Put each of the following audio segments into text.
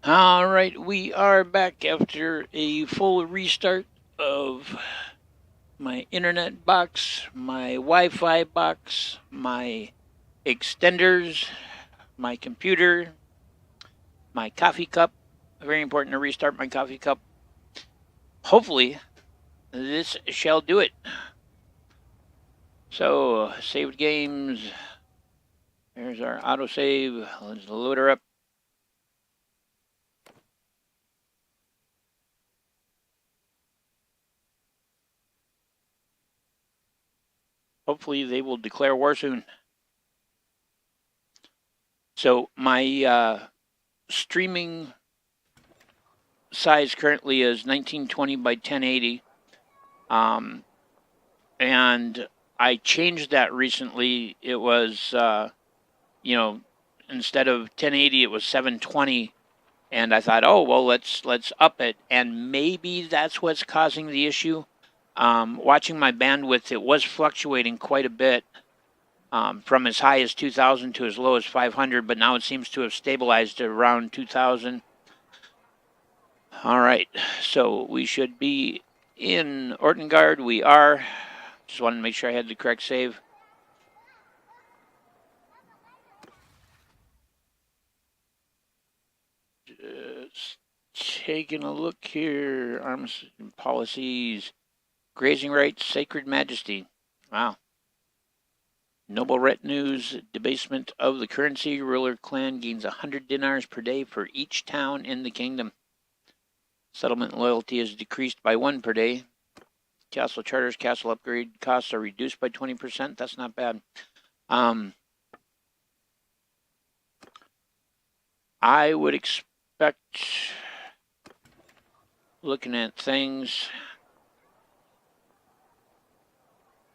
All right, we are back after a full restart of my internet box, my Wi Fi box, my extenders, my computer, my coffee cup. Very important to restart my coffee cup. Hopefully, this shall do it. So, saved games. There's our autosave. Let's load her up. Hopefully, they will declare war soon. So, my streaming size currently is 1920 by 1080. And I changed that recently. It was, instead of 1080, it was 720. And I thought, oh well, let's up it, and maybe that's what's causing the issue. Watching my bandwidth, it was fluctuating quite a bit, from as high as 2,000 to as low as 500, but now it seems to have stabilized at around 2,000. All right, so we should be in Ortengard. We are. Just wanted to make sure I had the correct save. Just taking a look here. Arms and policies. Grazing rights, sacred majesty. Wow. Noble retinues, debasement of the currency. Ruler clan gains 100 dinars per day for each town in the kingdom. Settlement loyalty is decreased by 1 per day. Castle charters, castle upgrade costs are reduced by 20%. That's not bad. I would expect, looking at things,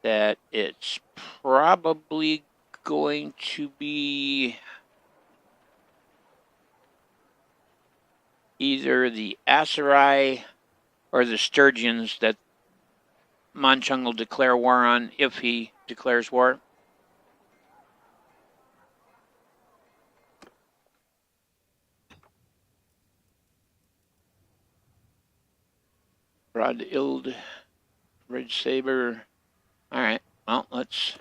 that it's probably going to be either the Aserai or the Sturgeons that Manchung will declare war on if he declares war. Broad Ild, Ridge Saber. All right, well, let's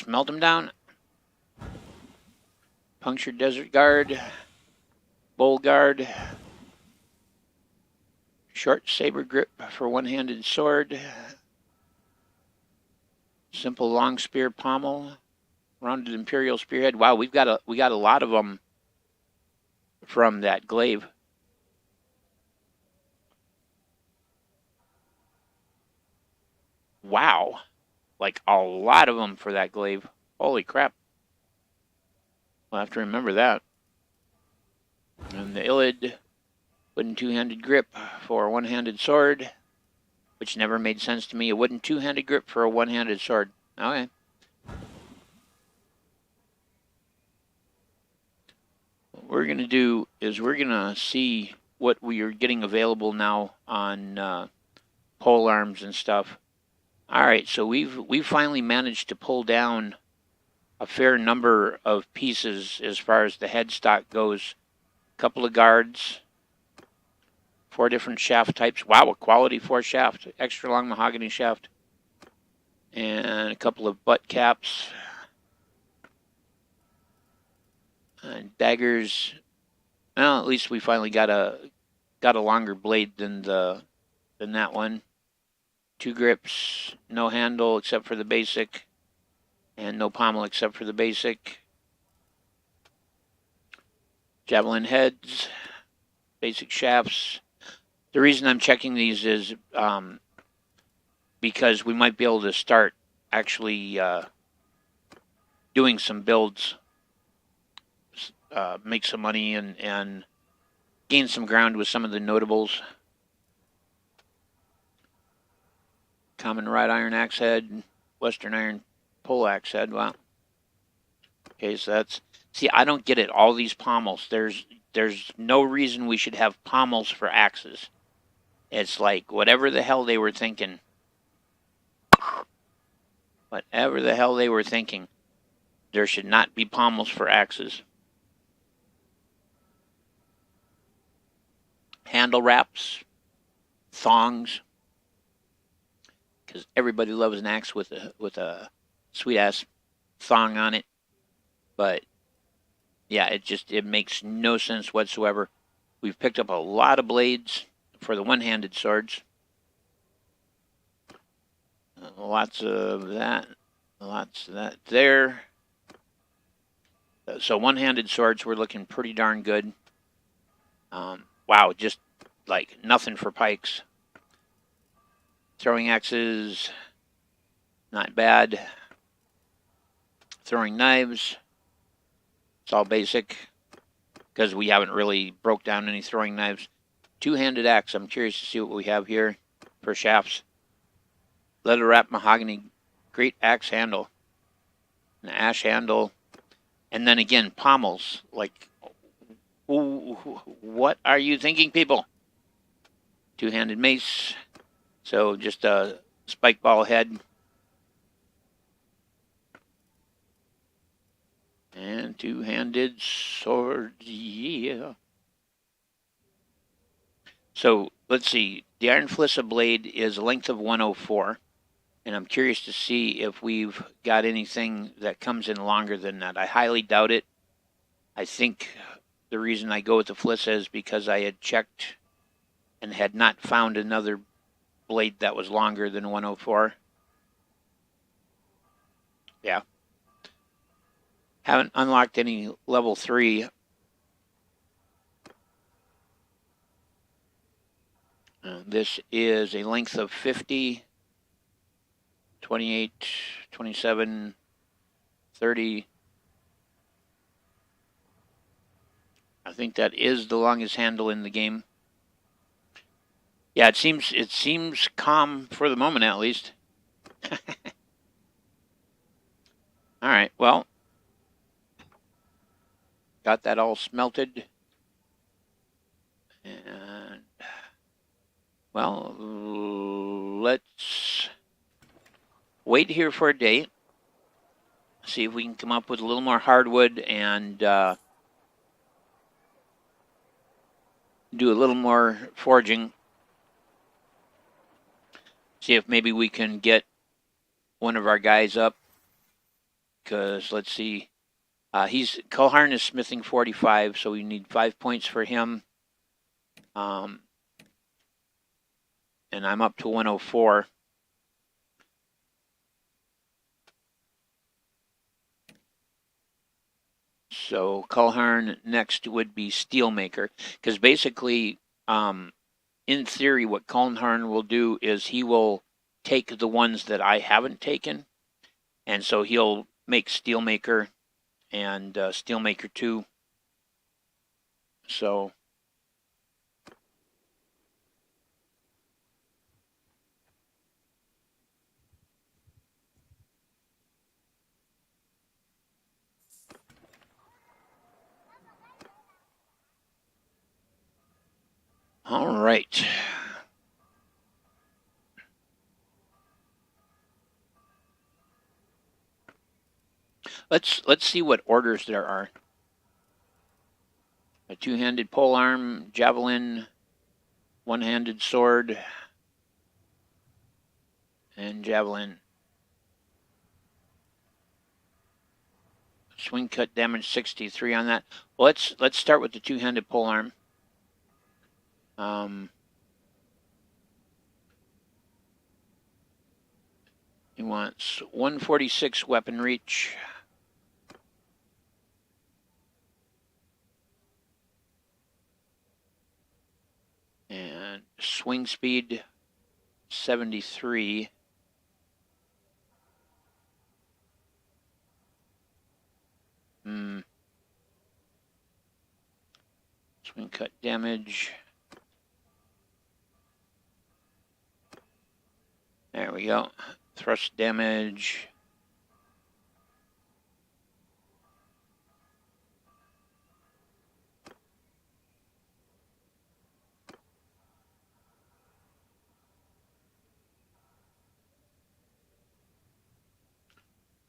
melt them down. Punctured Desert Guard, Bowl Guard, short saber grip for one-handed sword, simple long spear pommel, rounded imperial spearhead. Wow, we got a lot of them from that glaive. Wow, like a lot of them for that glaive. Holy crap! We'll have to remember that. And the Illid, wooden two-handed grip for a one-handed sword, which never made sense to me. A wooden two-handed grip for a one-handed sword. Okay. What we're going to do is we're going to see what we are getting available now on pole arms and stuff. All right, so we've finally managed to pull down a fair number of pieces as far as the headstock goes. A couple of guards, 4 different shaft types. Wow, a quality 4 shaft, extra long mahogany shaft, and a couple of butt caps, and daggers. Well, at least we finally got a longer blade than that one. 2 grips, no handle except for the basic, and no pommel except for the basic. Javelin heads, basic shafts. The reason I'm checking these is because we might be able to start actually doing some builds, make some money, and gain some ground with some of the notables. Common wrought iron axe head, western iron pole axe head. Wow. Okay, so that's... See, I don't get it. All these pommels. There's no reason we should have pommels for axes. It's like whatever the hell they were thinking. Whatever the hell they were thinking. There should not be pommels for axes. handle wraps, thongs, because everybody loves an axe with a sweet ass thong on it. But yeah, it makes no sense whatsoever. We've picked up a lot of blades for the one-handed swords. Lots of that there. So one-handed swords were looking pretty darn good. Wow, just like nothing for pikes. Throwing axes, not bad. Throwing knives, it's all basic because we haven't really broke down any throwing knives. Two-handed axe, I'm curious to see what we have here for shafts. Leather wrap mahogany, great axe handle, an ash handle, and then again pommels. Like, what are you thinking, people? Two-handed mace, so just a spike ball head. And two-handed sword, yeah. So let's see. The Iron Flissa blade is a length of 104. And I'm curious to see if we've got anything that comes in longer than that. I highly doubt it. I think the reason I go with the Flissa is because I had checked and had not found another blade that was longer than 104. Yeah. Haven't unlocked any level 3. This is a length of 50, 28, 27, 30. I think that is the longest handle in the game. Yeah, it seems calm for the moment, at least. All right, well, got that all smelted. And, well, let's wait here for a day. See if we can come up with a little more hardwood and do a little more forging. See if maybe we can get one of our guys up. Because, let's see, Culharn is smithing 45, so we need 5 points for him. And I'm up to 104. So Culharn next would be Steelmaker. Because basically, in theory, what Culharn will do is he will take the ones that I haven't taken. And so he'll make Steelmaker and Steelmaker 2. So all right. Let's see what orders there are. A two-handed polearm, javelin, one-handed sword, and javelin. Swing cut damage 63 on that. Well, let's start with the two-handed polearm. He wants 146 weapon reach. And swing speed 73. Swing cut damage. There we go. Thrust damage.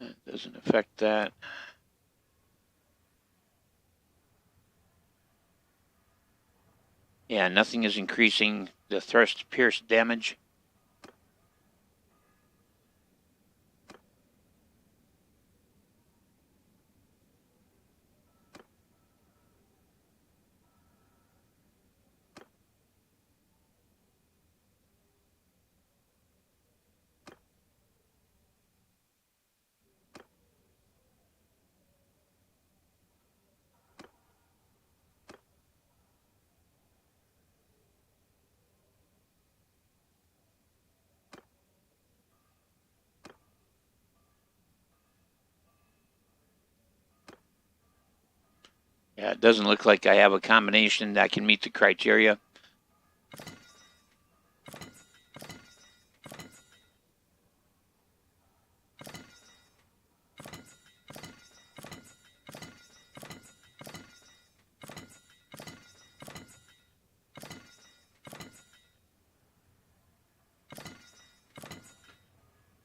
That doesn't affect that. Yeah, nothing is increasing the thrust pierce damage. Yeah, it doesn't look like I have a combination that can meet the criteria.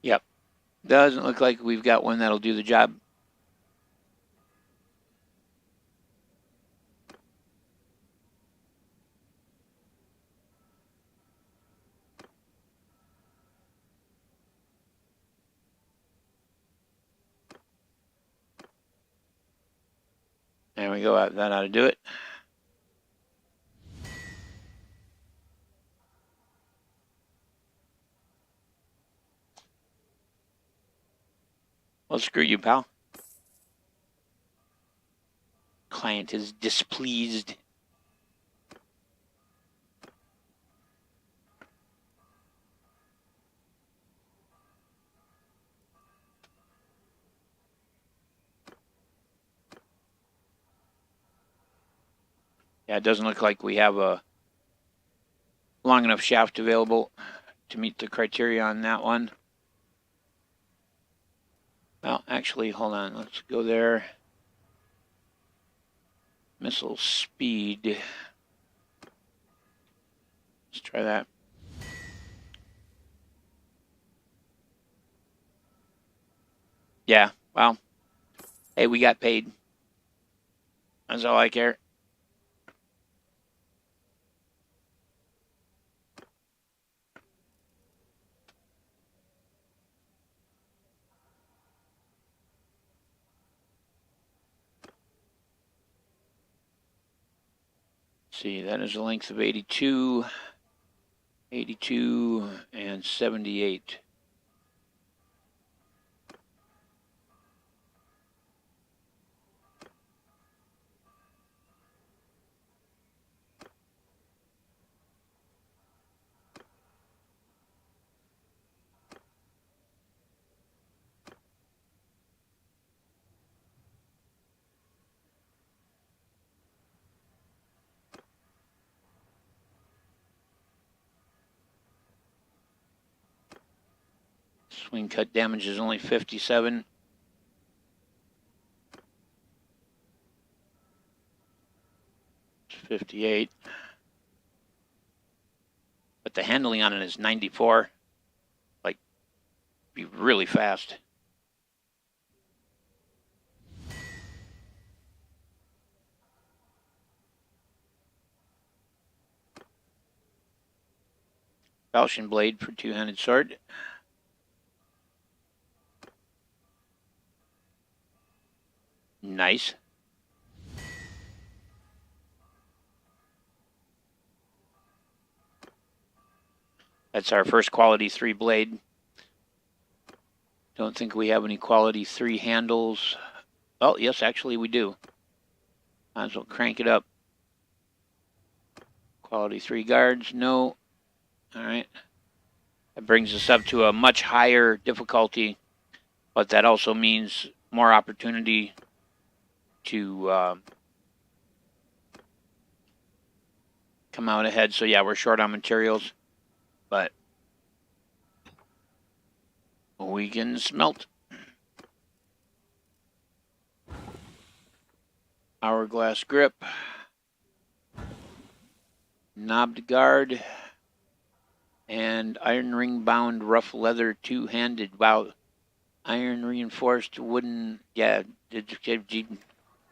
Yep, doesn't look like we've got one that'll do the job. There we go, that ought to do it. Well, screw you, pal. Client is displeased. Yeah, it doesn't look like we have a long enough shaft available to meet the criteria on that one. Well, actually, hold on. Let's go there. Missile speed. Let's try that. Yeah, well, hey, we got paid. That's all I care. Let's see, that is a length of 82, 82, and 78. Swing cut damage is only 57. It's 58. But the handling on it is 94. Like, be really fast. Falchion blade for two-handed sword. Nice. That's our first quality 3 blade. Don't think we have any quality 3 handles. Oh, yes, actually we do. Might as well crank it up. Quality 3 guards, no. All right. That brings us up to a much higher difficulty, but that also means more opportunity to come out ahead. So yeah, we're short on materials, but we can smelt. Hourglass grip. Knobbed guard. And iron ring bound rough leather two-handed. Wow. Iron reinforced wooden. Yeah,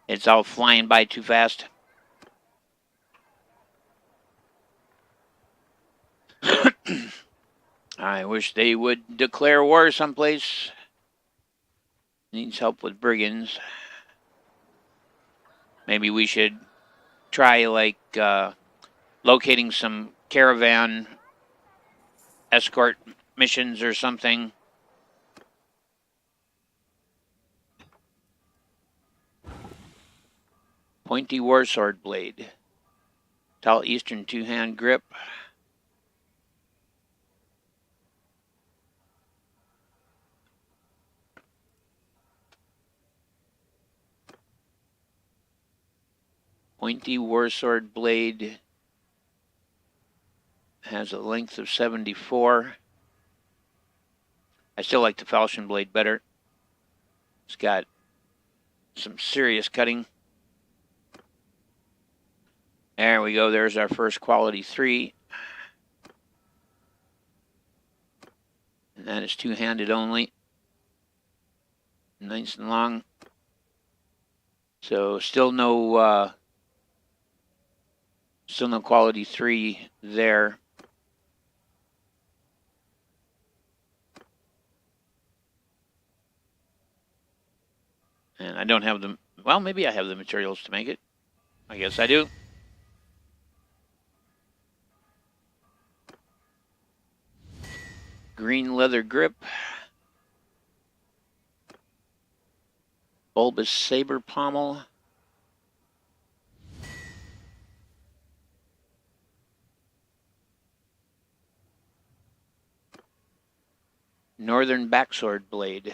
it's all flying by too fast. I wish they would declare war someplace. Needs help with brigands. Maybe we should try, like, locating some caravan escort missions or something. Pointy warsword blade. Tall eastern two-hand grip. Pointy warsword blade has a length of 74. I still like the falchion blade better. It's got some serious cutting. There we go. There's our first quality 3. And that is two-handed only. Nice and long. So still no quality 3 there. And I don't have them. Well, maybe I have the materials to make it. I guess I do. Green leather grip. Bulbous saber pommel. Northern backsword blade.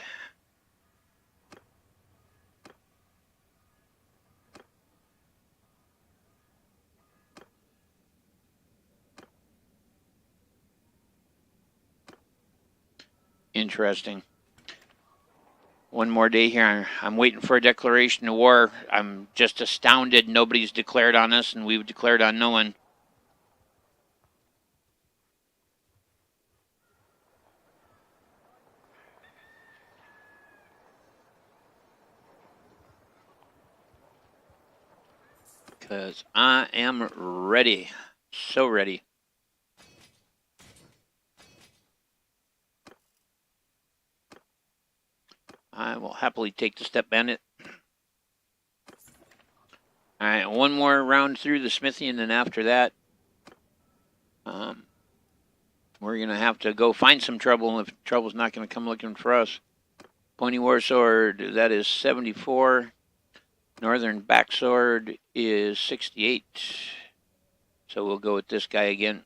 Interesting. One more day here. I'm waiting for a declaration of war. I'm just astounded nobody's declared on us, and we've declared on no one. Because I am ready. So ready. I will happily take the step bandit. All right, one more round through the smithy, and then after that, we're going to have to go find some trouble if trouble's not going to come looking for us. Pointy warsword, that is 74. Northern backsword is 68. So we'll go with this guy again.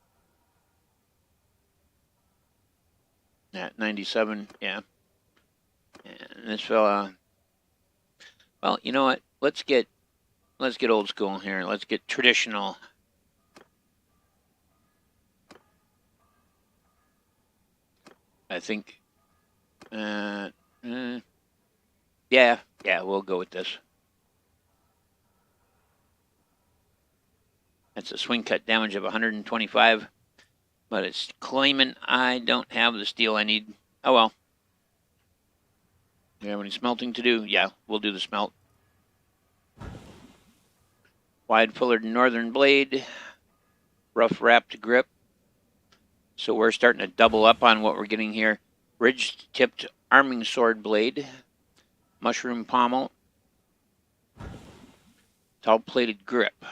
At 97, yeah. And this fella, well, you know what? Let's get old school here. Let's get traditional. I think, yeah, we'll go with this. That's a swing cut damage of 125, but it's claiming I don't have the steel I need. Oh well. Do you have any smelting to do? Yeah, we'll do the smelt. Wide fullered northern blade, rough wrapped grip. So we're starting to double up on what we're getting here. Ridged tipped arming sword blade, mushroom pommel, tall plated grip.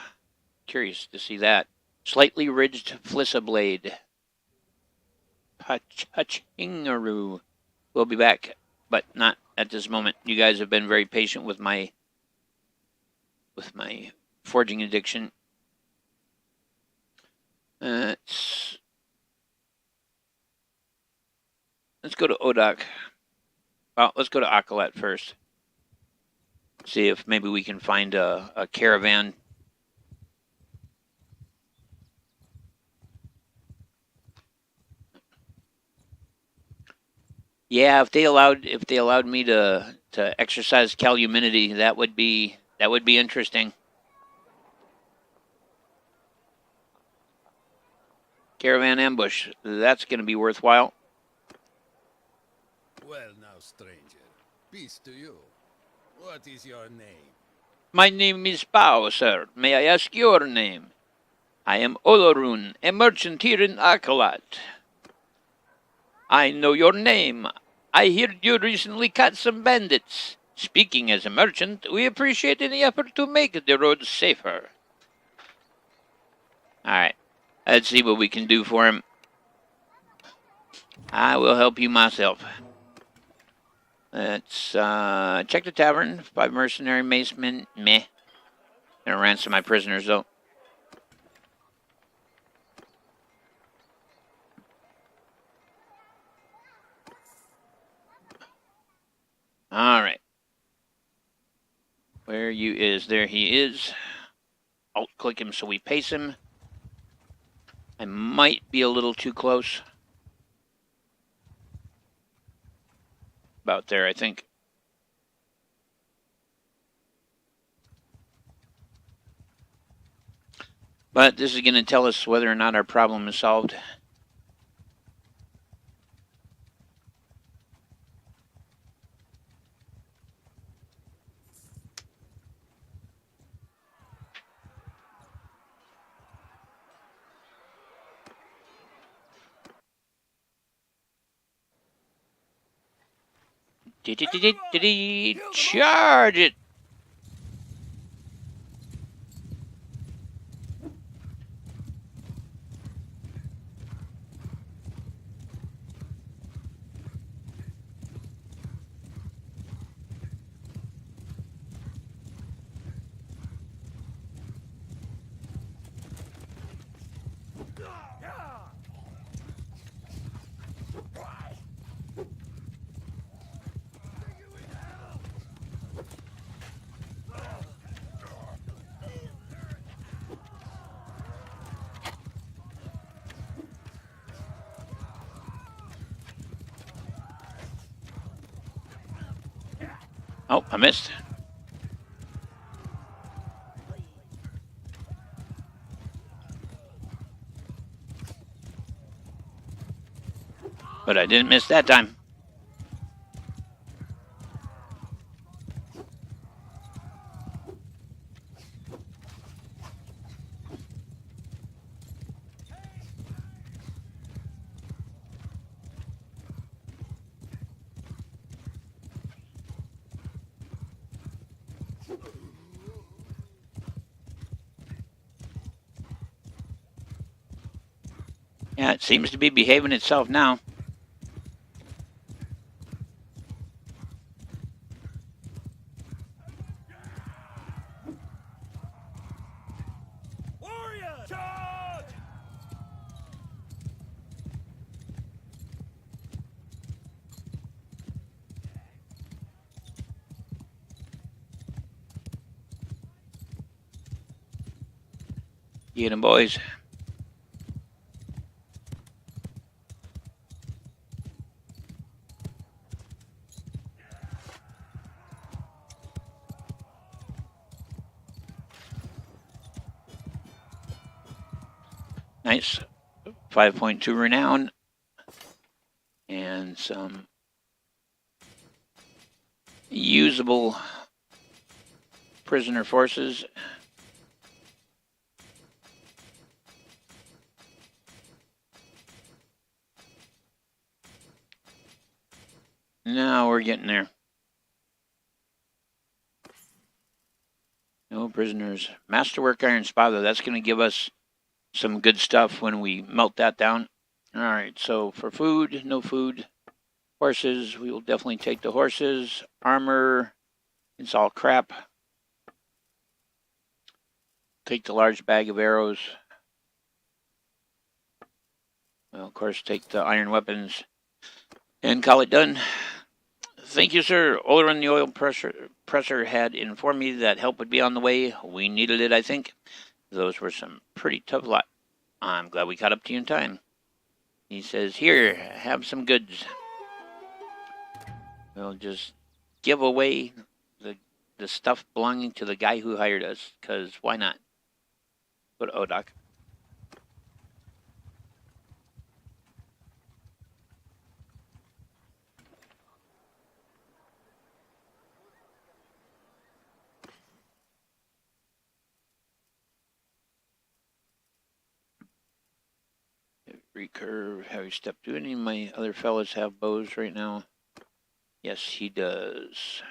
Curious to see that. Slightly ridged flissa blade. Pachingaroo. We'll be back, but not at this moment. You guys have been very patient with my forging addiction. Let's go to Odak. Well, let's go to Akalat first. See if maybe we can find a caravan. Yeah, if they allowed me to exercise caluminity, that would be interesting. Caravan ambush, that's going to be worthwhile. Well now, stranger, peace to you. What is your name? My name is Bao, sir. May I ask your name? I am Olorun, a merchant here in Akalat. I know your name. I heard you recently caught some bandits. Speaking as a merchant, we appreciate any effort to make the roads safer. Alright, let's see what we can do for him. I will help you myself. Let's check the tavern. 5 mercenary macemen. Meh. Gonna ransom my prisoners, though. Alright. Where you is? There he is. Alt-click him so we pace him. I might be a little too close. About there, I think. But this is going to tell us whether or not our problem is solved. Charge it! Oh, I missed. But I didn't miss that time. Yeah, it seems to be behaving itself now. Warrior, charge! Get 'em, boys. Nice. 5.2 renown. And some usable prisoner forces. Now we're getting there. No prisoners. Masterwork iron spotlight. That's going to give us some good stuff when we melt that down. All right, so for food, no food. Horses, we will definitely take the horses. Armor, it's all crap. Take the large bag of arrows. Well, of course, take the iron weapons and call it done. Thank you, sir. Oleron, the oil presser had informed me that help would be on the way. We needed it, I think. Those were some pretty tough lot. I'm glad we caught up to you in time. He says, here, have some goods. We'll just give away the stuff belonging to the guy who hired us, because why not? Go to ODOC. recurve, heavy step. Do any of my other fellas have bows right now? Yes, he does.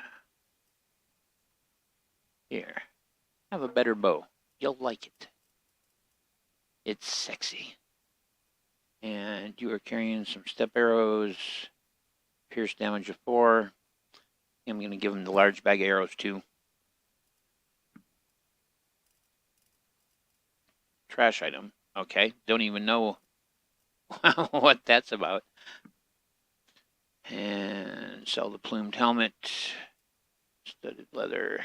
Here, have a better bow. You'll like it. It's sexy. And you are carrying some step arrows. Pierce damage of 4. I'm going to give him the large bag of arrows too. Trash item. Okay, don't even know what that's about. And sell the plumed helmet. Studded leather.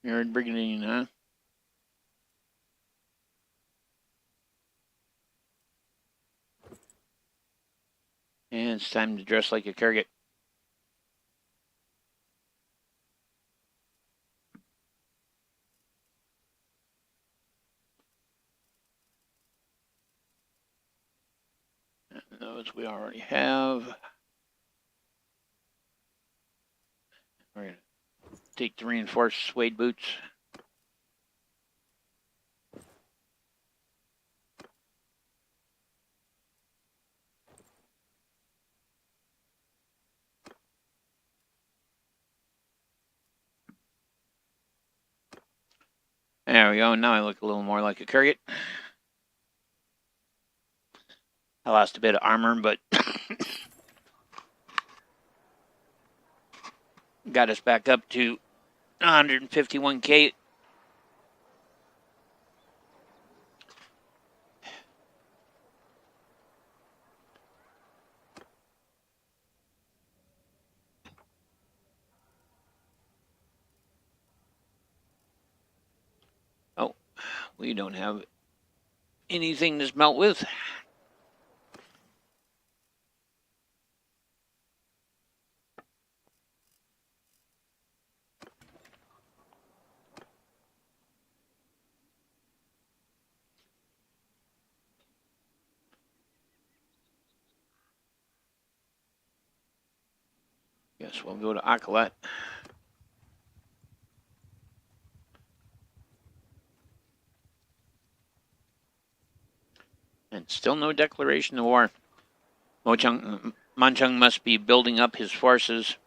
Mirrored Brigandine, huh? And it's time to dress like a Kurgat. Those we already have. We're going to take the reinforced suede boots. There we go. Now I look a little more like a Kurgat. I lost a bit of armor, but got us back up to 151k. Oh, we don't have anything to smelt with. Guess we'll go to Akalat. And still no declaration of war. Manchung must be building up his forces.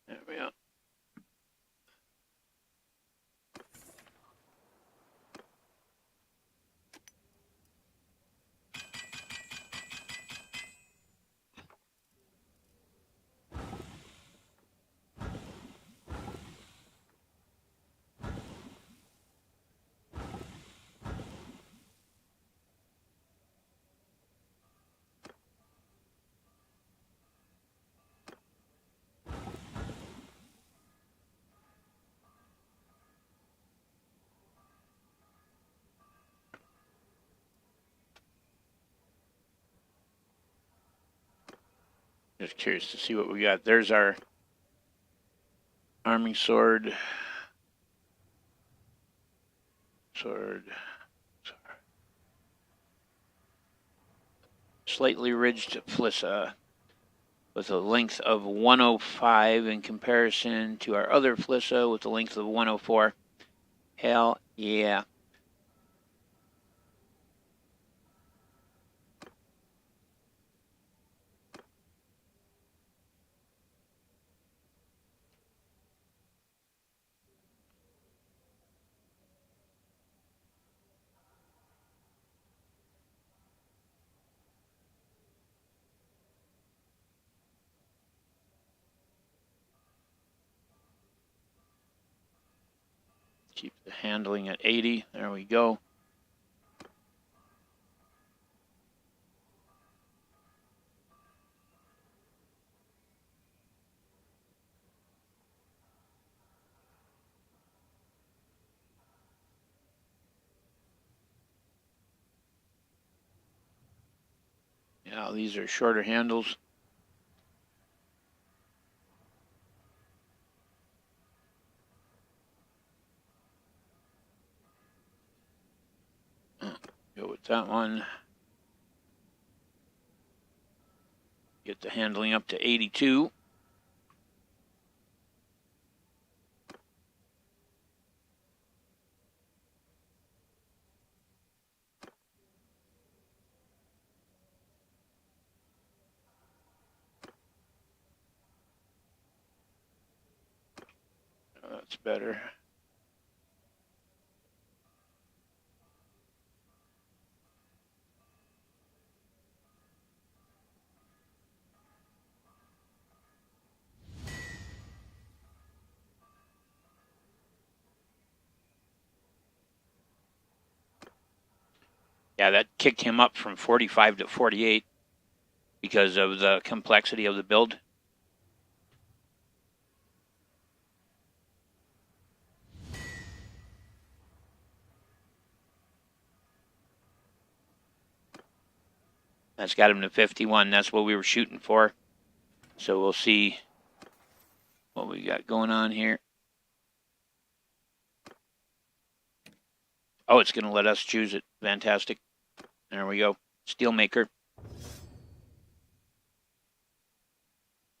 There we go. Just curious to see what we got. There's our arming sword. Sword. Slightly ridged Flissa with a length of 105 in comparison to our other Flissa with a length of 104. Hell yeah. Keep the handling at 80. There we go. Yeah, these are shorter handles. Go with that one. Get the handling up to 82. That's better. Yeah, that kicked him up from 45 to 48 because of the complexity of the build. That's got him to 51. That's what we were shooting for. So we'll see what we got going on here. Oh, it's going to let us choose it. Fantastic. There we go. Steelmaker.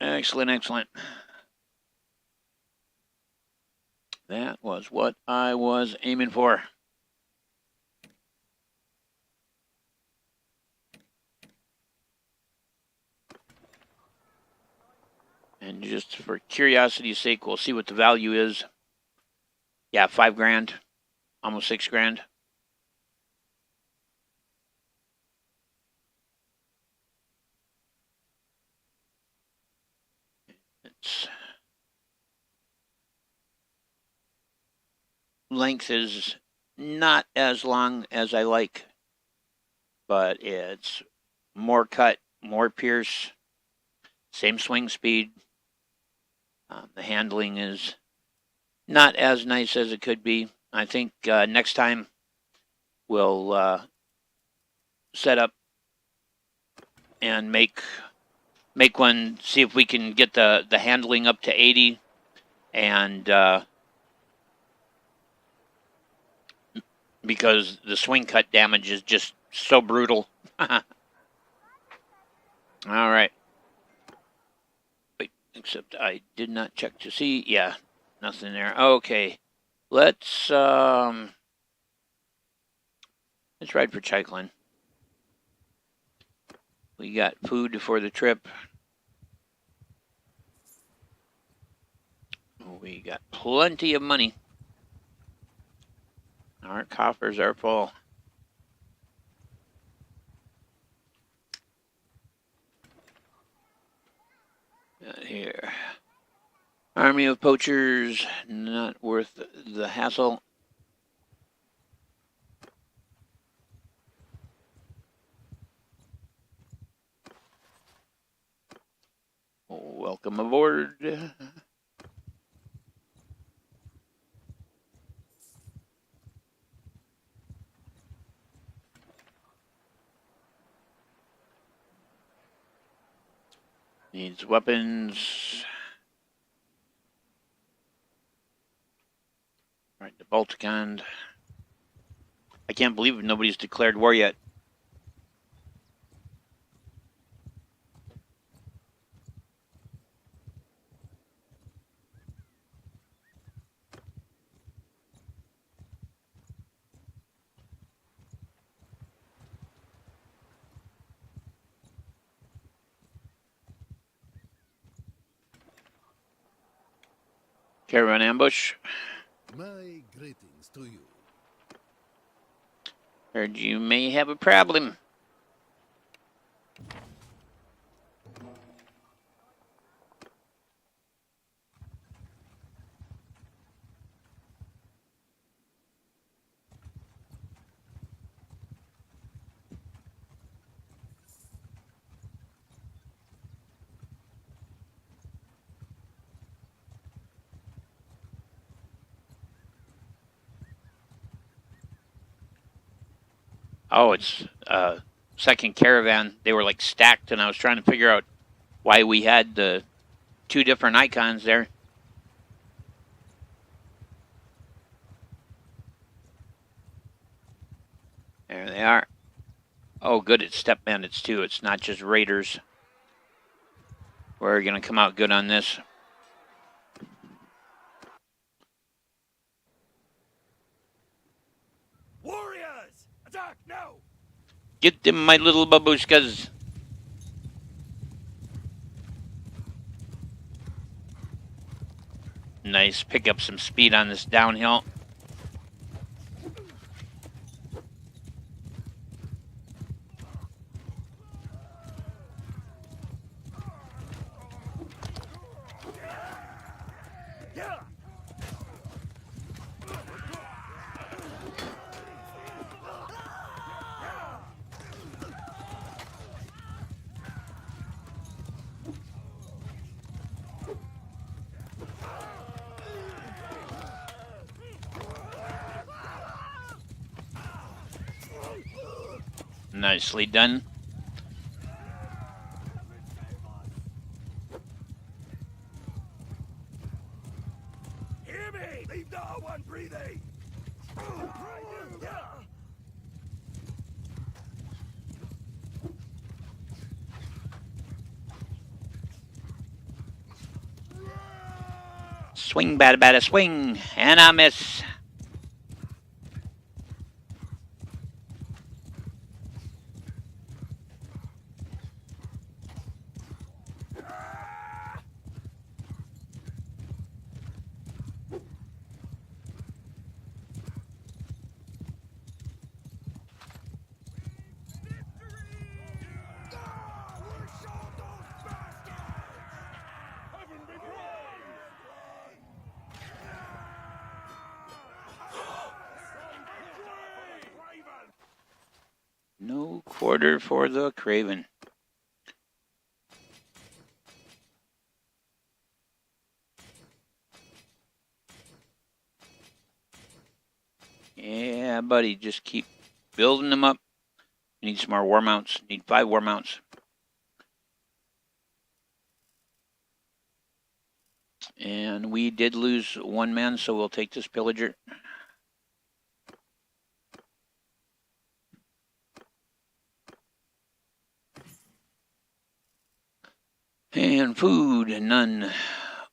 Excellent, excellent. That was what I was aiming for. And just for curiosity's sake, we'll see what the value is. Yeah, 5 grand. Almost 6 grand. Its length is not as long as I like, but it's more cut, more pierce, same swing speed. The handling is not as nice as it could be. I think next time we'll set up and make one, see if we can get the handling up to 80 and because the swing cut damage is just so brutal. All right. Wait, except I did not check to see. Yeah, nothing there. Okay. Let's ride for Chaiklin. We got food for the trip. We got plenty of money. Our coffers are full. Here. Army of poachers, not worth the hassle. Welcome aboard. Needs weapons. Right, the Bao Kagan. I can't believe nobody's declared war yet. Caravan ambush. My greetings to you. Heard you may have a problem. Oh, it's second caravan. They were like stacked, and I was trying to figure out why we had the two different icons there. There they are. Oh, good. It's step bandits too. It's not just raiders. We're gonna come out good on this. Warriors! Attack now! Get them, my little babushkas. Nice. Pick up some speed on this downhill. Nicely done. Hear me! Leave no one breathing! Swing, bada, bada, swing. And I miss. No quarter for the Craven. Yeah, buddy, just keep building them up. Need some more war mounts. Need 5 war mounts. And we did lose 1 man, so we'll take this pillager. And food, none.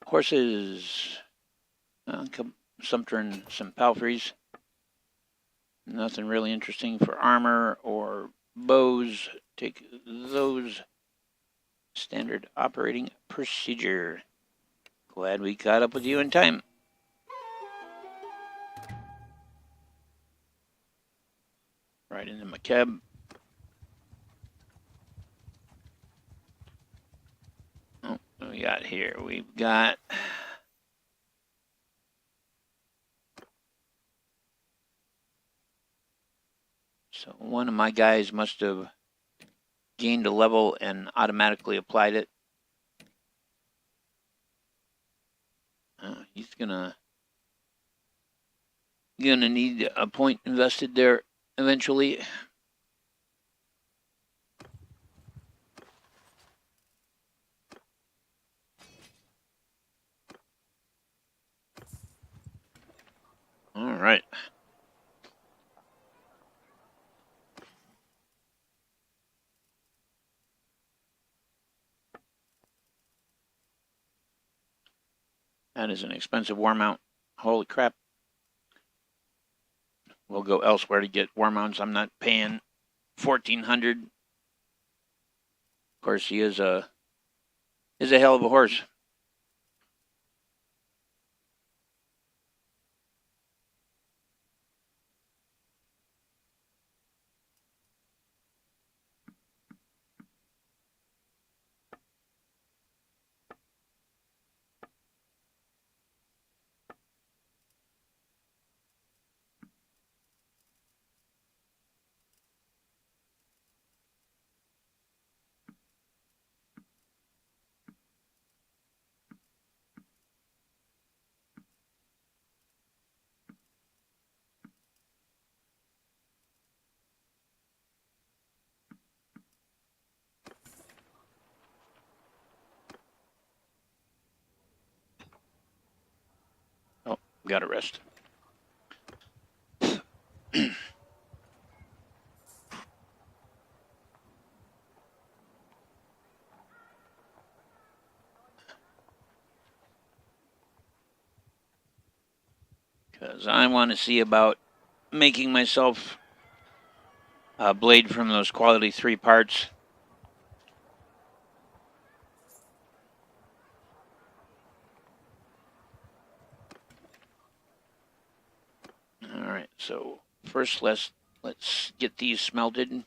Horses. Some palfreys. Nothing really interesting for armor or bows. Take those. Standard operating procedure. Glad we caught up with you in time. Right into my cab. Oh, what we got here? We've got... So one of my guys must have gained a level and automatically applied it. He's gonna need a point invested there eventually. All right. That is an expensive war mount. Holy crap. We'll go elsewhere to get war mounts. I'm not paying 1,400. Of course, he is a hell of a horse. Got to rest. Because I want to see about making myself a blade from those quality 3 parts. All right, so first let's get these smelted.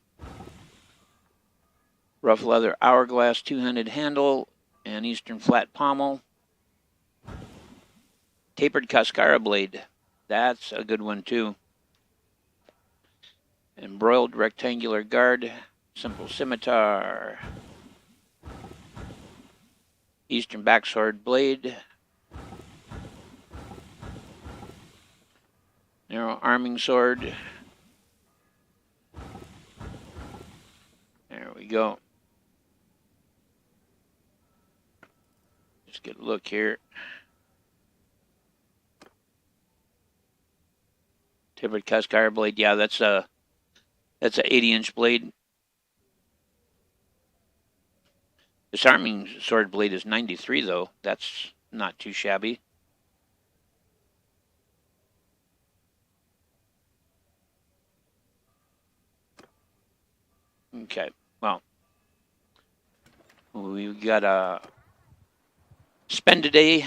Rough leather hourglass 2-handed handle and eastern flat pommel. Tapered cascara blade. That's a good one too. Embroiled rectangular guard. Simple scimitar. Eastern backsword blade. Narrow arming sword. There we go. Just get a look here. Tapered cascara blade. Yeah, that's a 80-inch blade. This arming sword blade is 93 though. That's not too shabby. Okay, well, we've got a spend a day.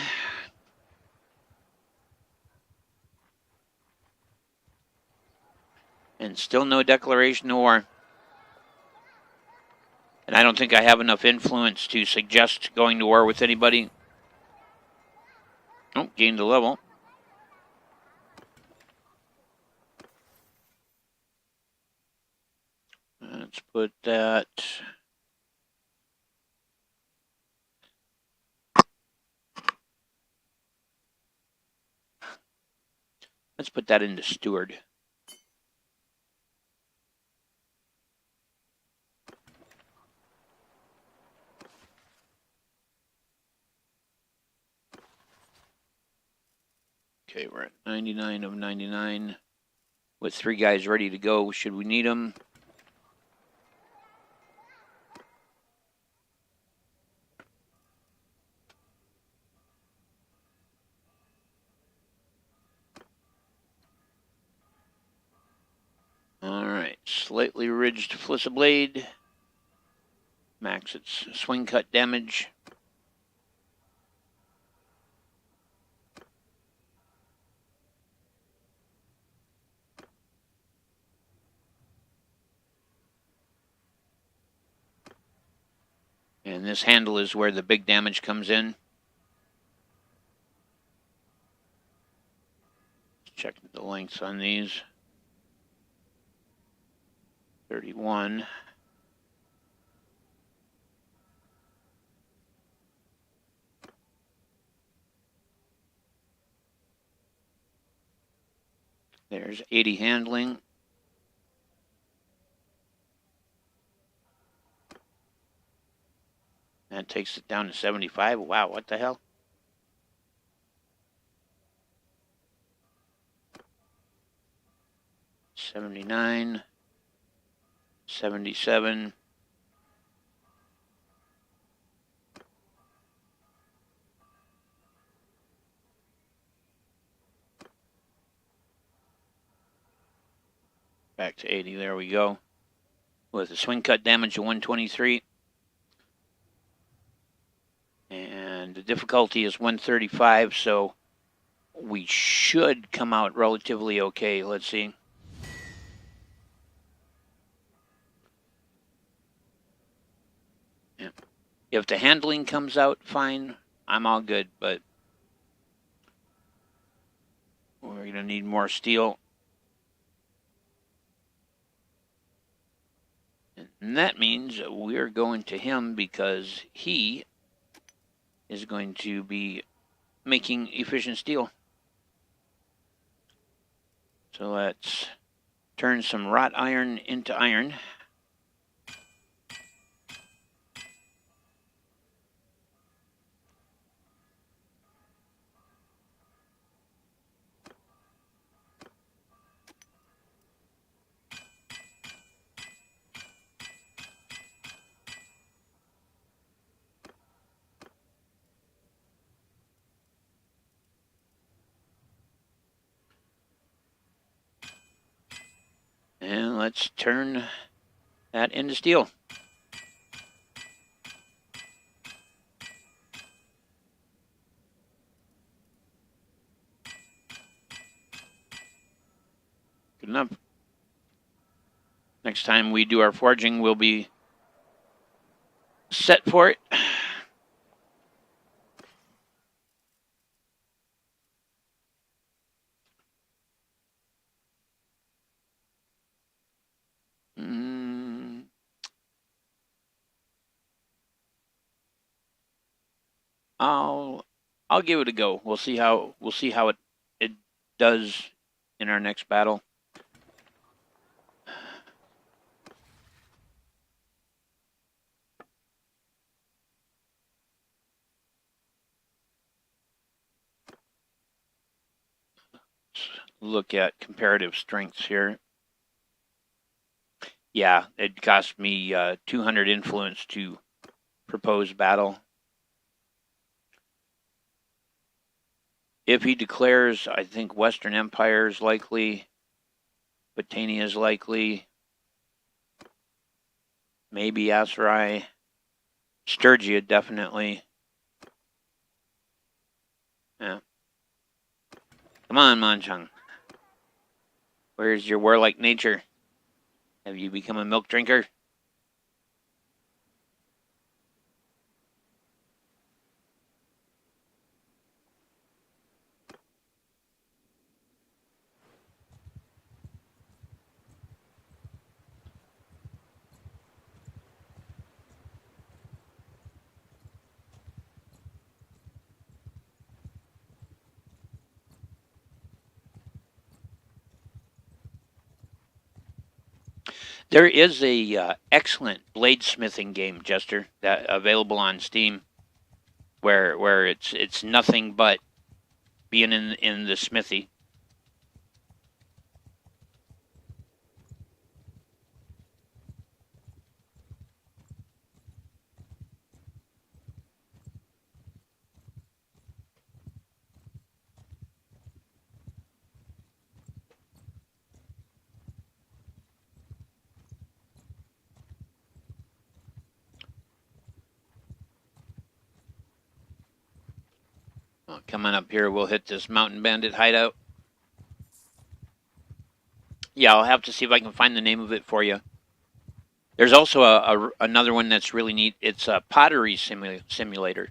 And still no declaration of war. And I don't think I have enough influence to suggest going to war with anybody. Oh, gained a level. Let's put that. Let's put that into steward. Okay, we're at 99 of 99 with 3 guys ready to go. Should we need them? All right, slightly ridged Flissa blade. Max its swing cut damage. And this handle is where the big damage comes in. Check the lengths on these. 31. There's 80 handling. That takes it down to 75. Wow, what the hell? $79, $77. Back to 80. There we go. With a swing cut damage of 123. And the difficulty is 135, so we should come out relatively okay. Let's see. Yeah. If the handling comes out fine, I'm all good, but we're going to need more steel. And that means we're going to him because he is going to be making efficient steel. So let's turn some wrought iron into iron. And let's turn that into steel. Good enough. Next time we do our forging, we'll be set for it. I'll give it a go. We'll see how it does in our next battle. Let's look at comparative strengths here. Yeah, it cost me 200 influence to propose battle. If he declares, I think Western Empire is likely, Britannia is likely, maybe Aserai, Sturgia definitely. Yeah. Come on, Manchung. Where's your warlike nature? Have you become a milk drinker? There is a excellent bladesmithing game, Jester, that available on Steam, where it's nothing but being in the smithy. Oh, coming up here, we'll hit this mountain bandit hideout. Yeah, I'll have to see if I can find the name of it for you. There's also another one that's really neat. It's a pottery simulator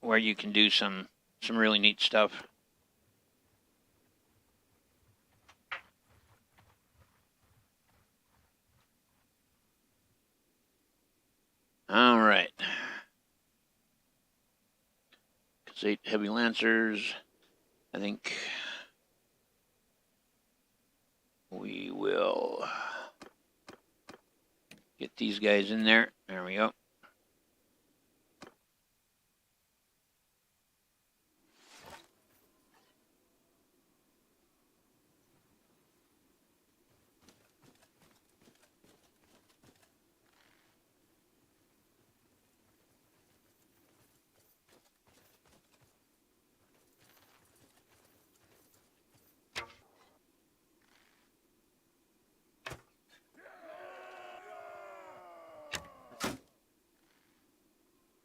where you can do some really neat stuff. All right. 8 heavy lancers. I think we will get these guys in there. There we go.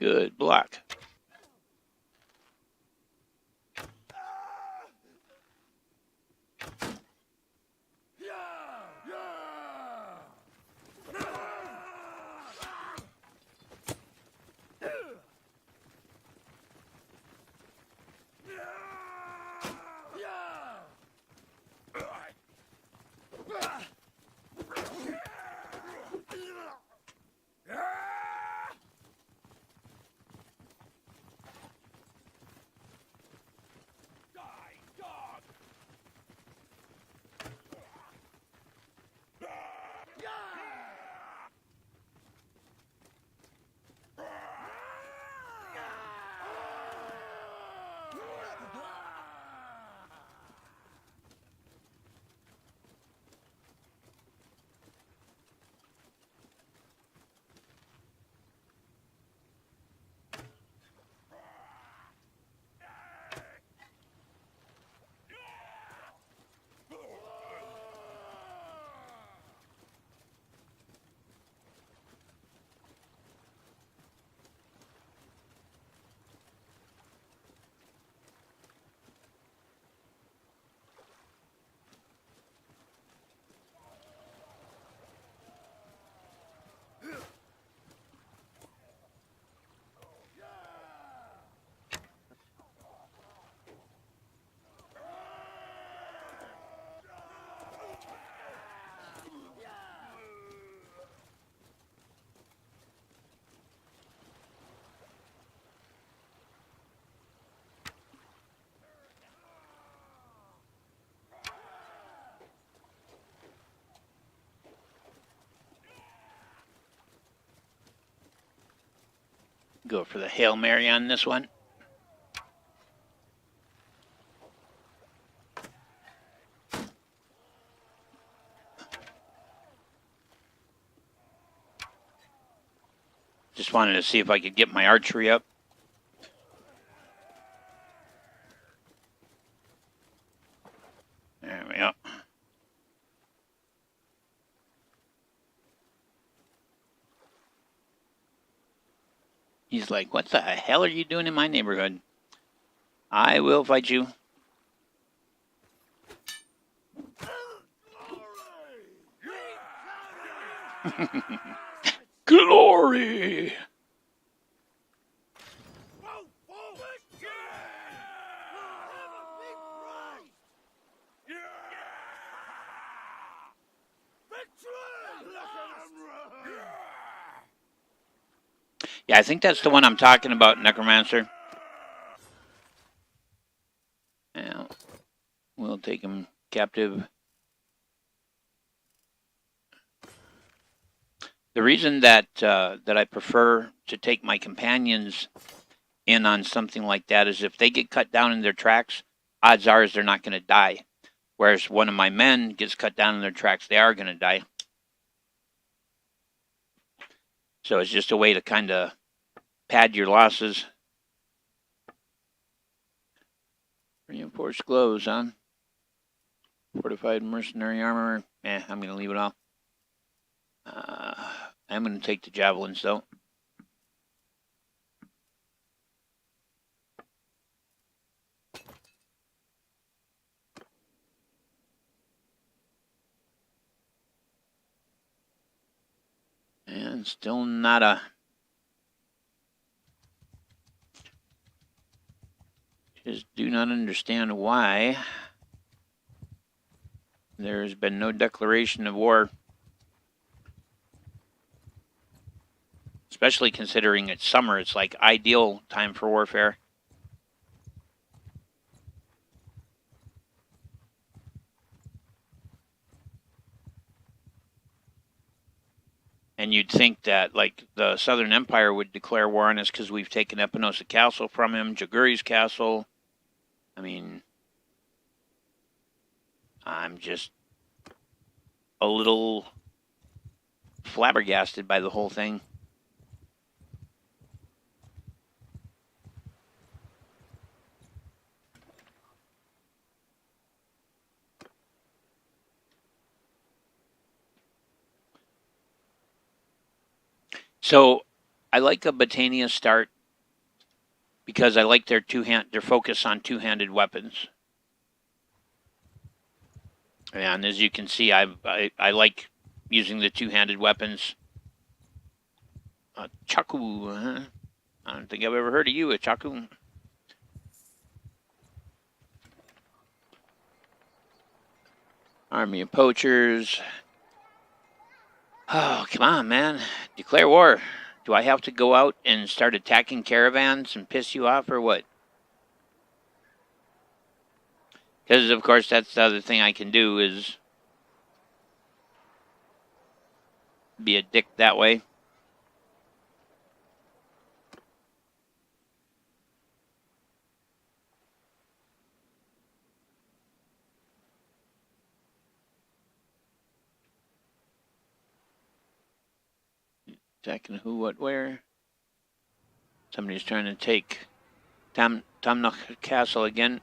Good block. Go for the Hail Mary on this one. Just wanted to see if I could get my archery up. There we go. He's like, what the hell are you doing in my neighborhood? I will fight you. Glory! Yeah, I think that's the one I'm talking about, Necromancer. Yeah, we'll take him captive. The reason that that I prefer to take my companions in on something like that is if they get cut down in their tracks, odds are they're not going to die. Whereas one of my men gets cut down in their tracks, they are going to die. So it's just a way to kind of pad your losses. Reinforced gloves, huh? Fortified mercenary armor. I'm going to leave it off. I'm going to take the javelins, though. And still nada. Just do not understand why there's been no declaration of war. Especially considering it's summer, it's like ideal time for warfare. And you'd think that, like, the Southern Empire would declare war on us because we've taken Epinosa Castle from him, Jaguri's Castle. I mean, I'm just a little flabbergasted by the whole thing. So I like a Botania start because I like their focus on two-handed weapons. And as you can see, I like using the two-handed weapons. Chaku, huh? I don't think I've ever heard of you, a Chaku. Army of poachers. Oh, come on, man. Declare war. Do I have to go out and start attacking caravans and piss you off or what? Because, of course, that's the other thing I can do is be a dick that way. Attacking who, what, where? Somebody's trying to take Tamnach Castle again.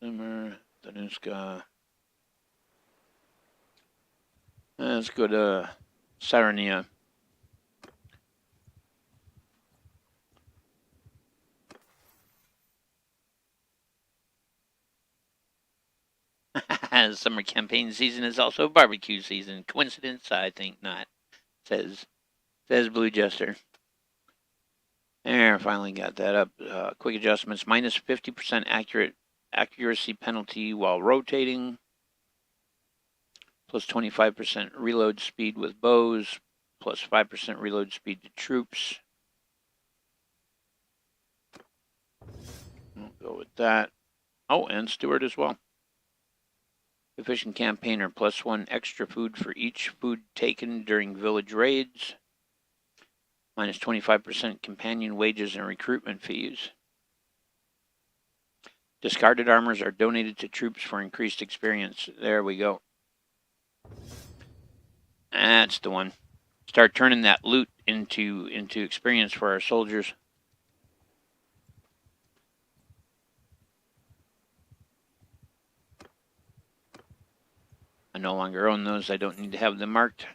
Zimmer, Danuska. Let's go to Sarania. Summer campaign season is also barbecue season. Coincidence? I think not. Says Blue Jester. There, finally got that up. Quick adjustments. Minus 50% accuracy penalty while rotating. Plus 25% reload speed with bows. Plus 5% reload speed to troops. We'll go with that. Oh, and Steward as well. Efficient campaigner, +1 extra food for each food taken during village raids. -25% companion wages and recruitment fees. Discarded armors are donated to troops for increased experience. There we go. That's the one. Start turning that loot into experience for our soldiers. I no longer own those. I don't need to have them marked.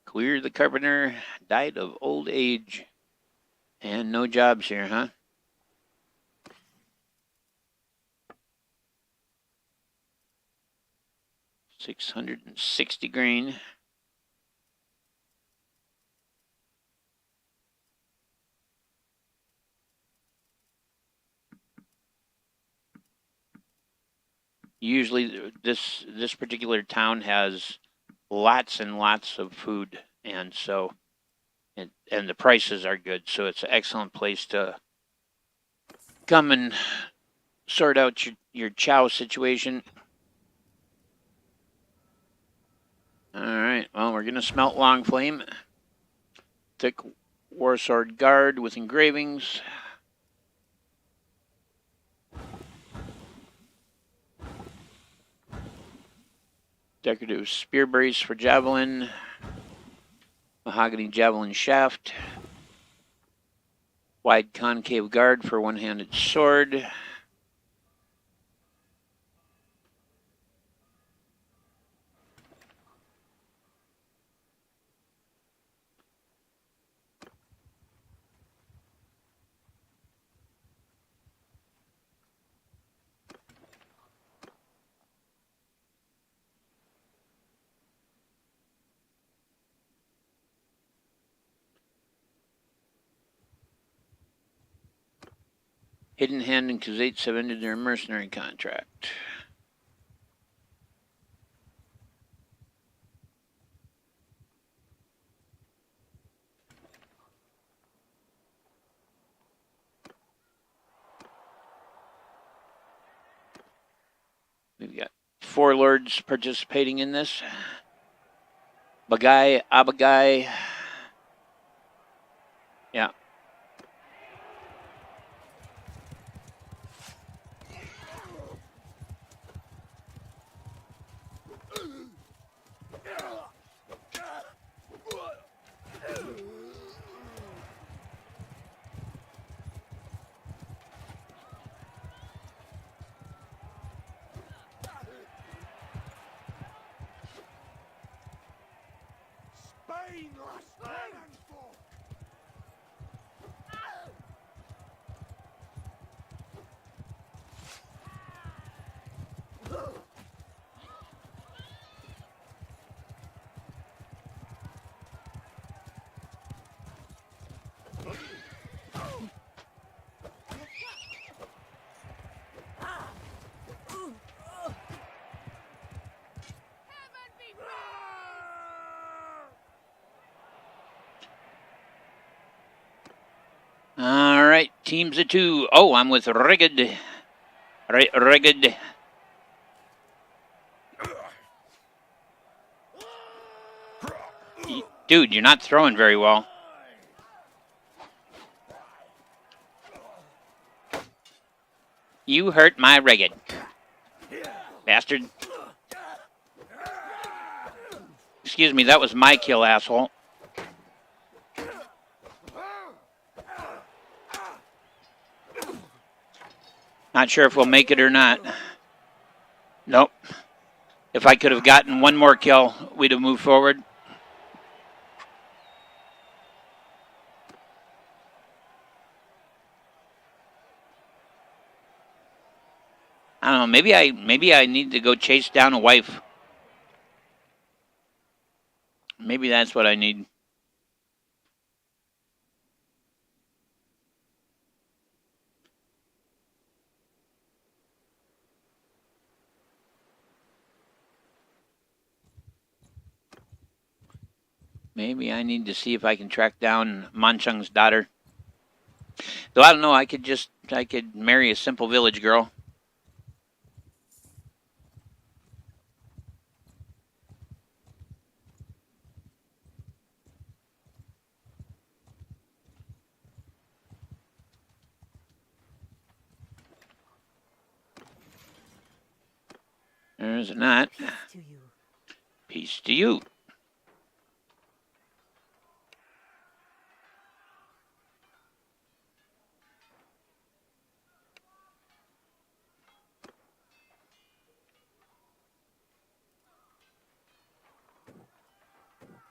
Queer the carpenter died of old age. And no jobs here, huh? $660 grain. Usually this particular town has lots and lots of food, and so and the prices are good, so it's an excellent place to come and sort out your chow situation. All right, well, we're gonna smelt long flame, thick war sword guard with engravings. Decorative spear brace for javelin. Mahogany javelin shaft. Wide concave guard for one-handed sword. Hidden Hand and Khazaits have ended their mercenary contract. We've got 4 lords participating in this. Bagai, Abagai. Yeah. All right, teams of 2. Oh, I'm with Rigged. Rigged. Dude, you're not throwing very well. You hurt my Rigged. Bastard. Excuse me, that was my kill, asshole. Not sure if we'll make it or not. Nope. If I could have gotten one more kill, we'd have moved forward. I don't know. Maybe I need to go chase down a wife. Maybe that's what I need. Maybe I need to see if I can track down Manchung's daughter. Though I don't know, I could marry a simple village girl. There's not. Peace to you. Peace to you.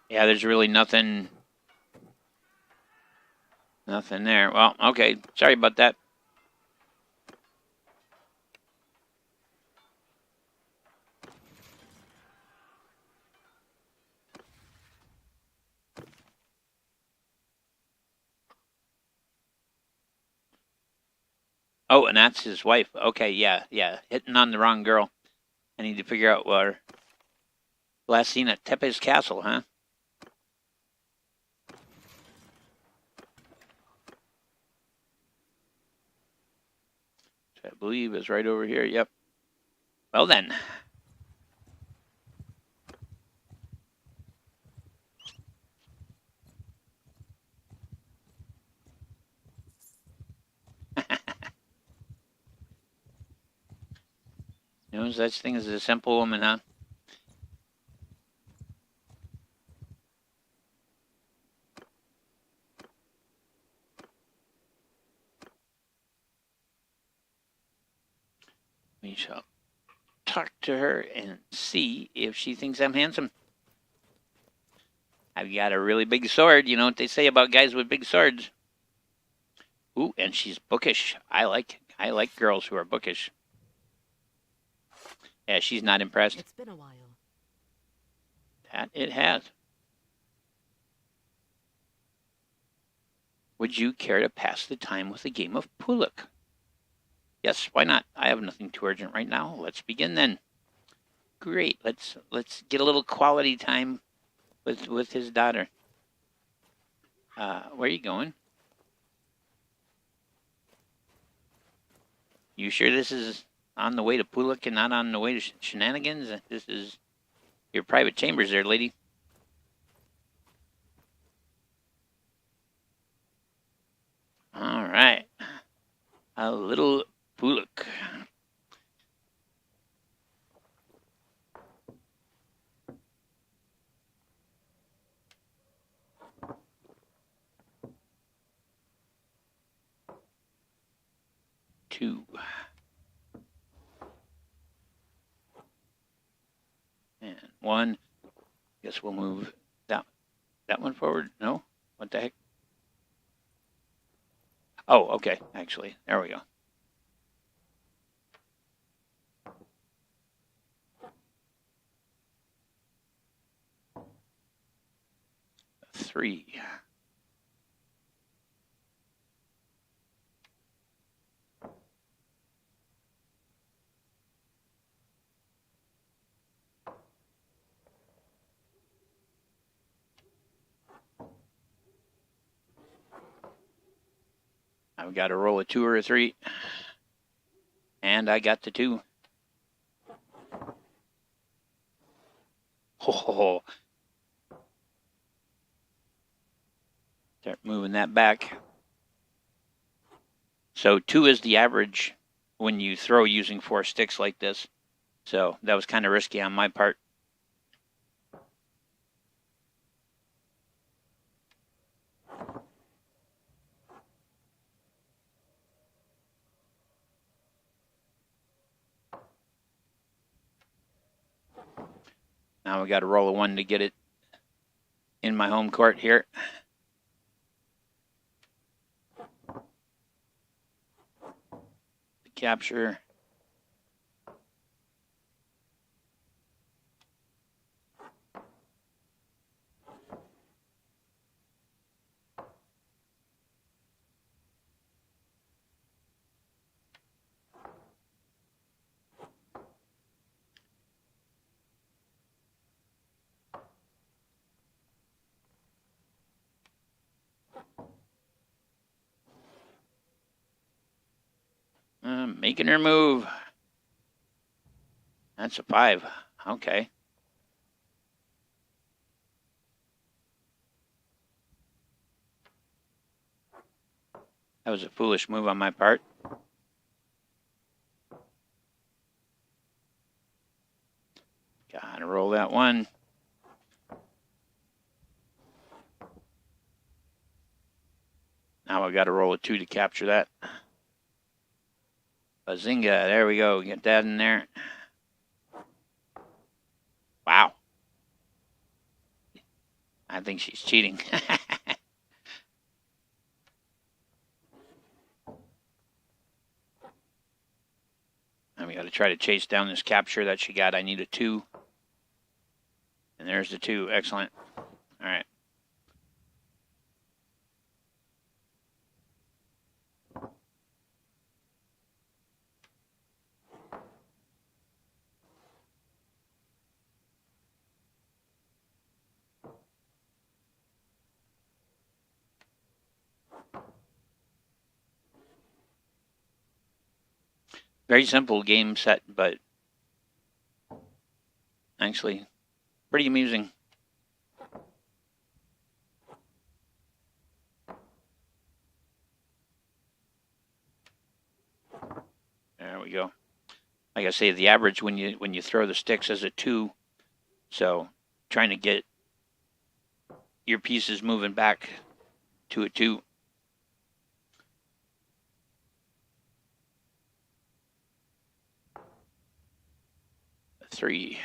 Yeah, there's really nothing there. Well, okay. Sorry about that. Oh, and that's his wife. Okay, yeah. Hitting on the wrong girl. I need to figure out where. Last seen at Tepe's castle, huh? I believe is right over here. Yep. Well then. No such thing as a simple woman, huh? We shall talk to her and see if she thinks I'm handsome. I've got a really big sword. You know what they say about guys with big swords. Ooh, and she's bookish. I like girls who are bookish. Yeah, she's not impressed. It's been a while. That it has. Would you care to pass the time with a game of Puluk? Yes, why not? I have nothing too urgent right now. Let's begin then. Great. Let's get a little quality time with his daughter. Where are you going? You sure this is on the way to Puluk and not on the way to shenanigans? This is your private chambers there, lady. All right. A little Puluk. Two. And one. Guess we'll move that one forward. No? What the heck? Oh, okay. Actually, there we go. Three. I've got to roll a 2 or a 3. And I got the 2. Oh. Start moving that back. So 2 is the average when you throw using 4 sticks like this. So that was kind of risky on my part. Now we got to roll a 1 to get it in my home court here. Capture. Making her move. That's a 5. Okay. That was a foolish move on my part. Gotta roll that 1. Now I gotta roll a 2 to capture that. Bazinga, there we go. Get that in there. Wow. I think she's cheating. And we got to try to chase down this capture that she got. I need a 2. And there's the 2. Excellent. All right. Very simple game set, but actually pretty amusing. There we go. Like I say, the average when you throw the sticks is a 2, so trying to get your pieces moving back to a 2. A 3.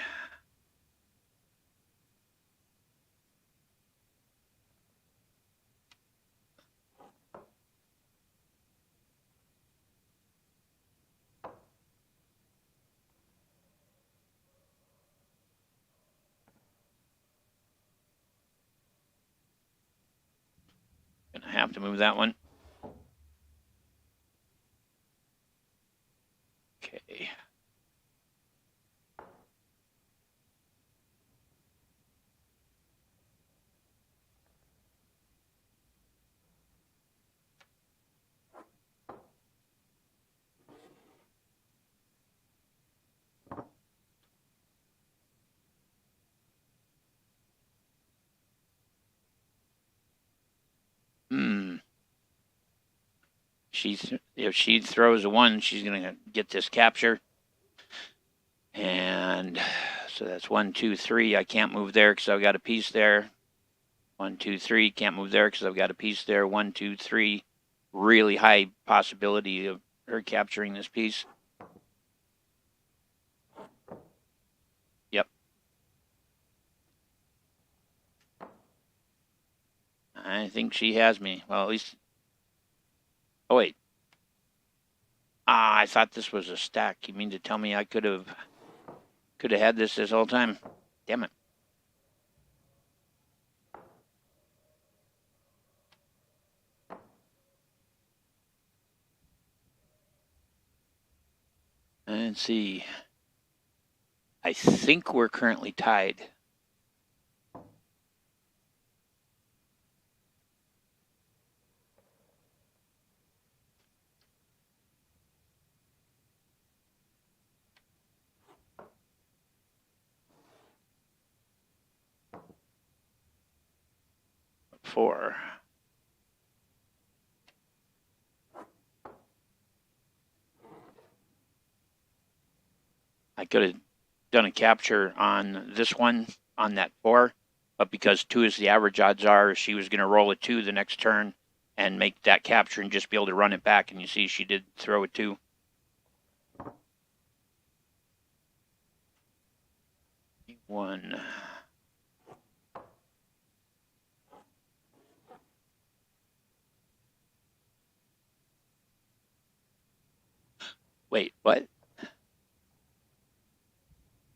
Gonna have to move that one. Okay. If she throws a 1, she's gonna get this capture. And so that's 1, 2, 3. I can't move there because I've got a piece there. 1, 2, 3. Can't move there because I've got a piece there. 1, 2, 3. Really high possibility of her capturing this piece. Yep. I think she has me. Well, at least. Oh wait. I thought this was a stack. You mean to tell me I could have had this whole time? Damn it. Let's see. I think we're currently tied. Four. I could have done a capture on this one, on that 4, but because 2 is the average, odds are she was going to roll a 2 the next turn and make that capture and just be able to run it back. And you see she did throw a 2. One. Wait, what?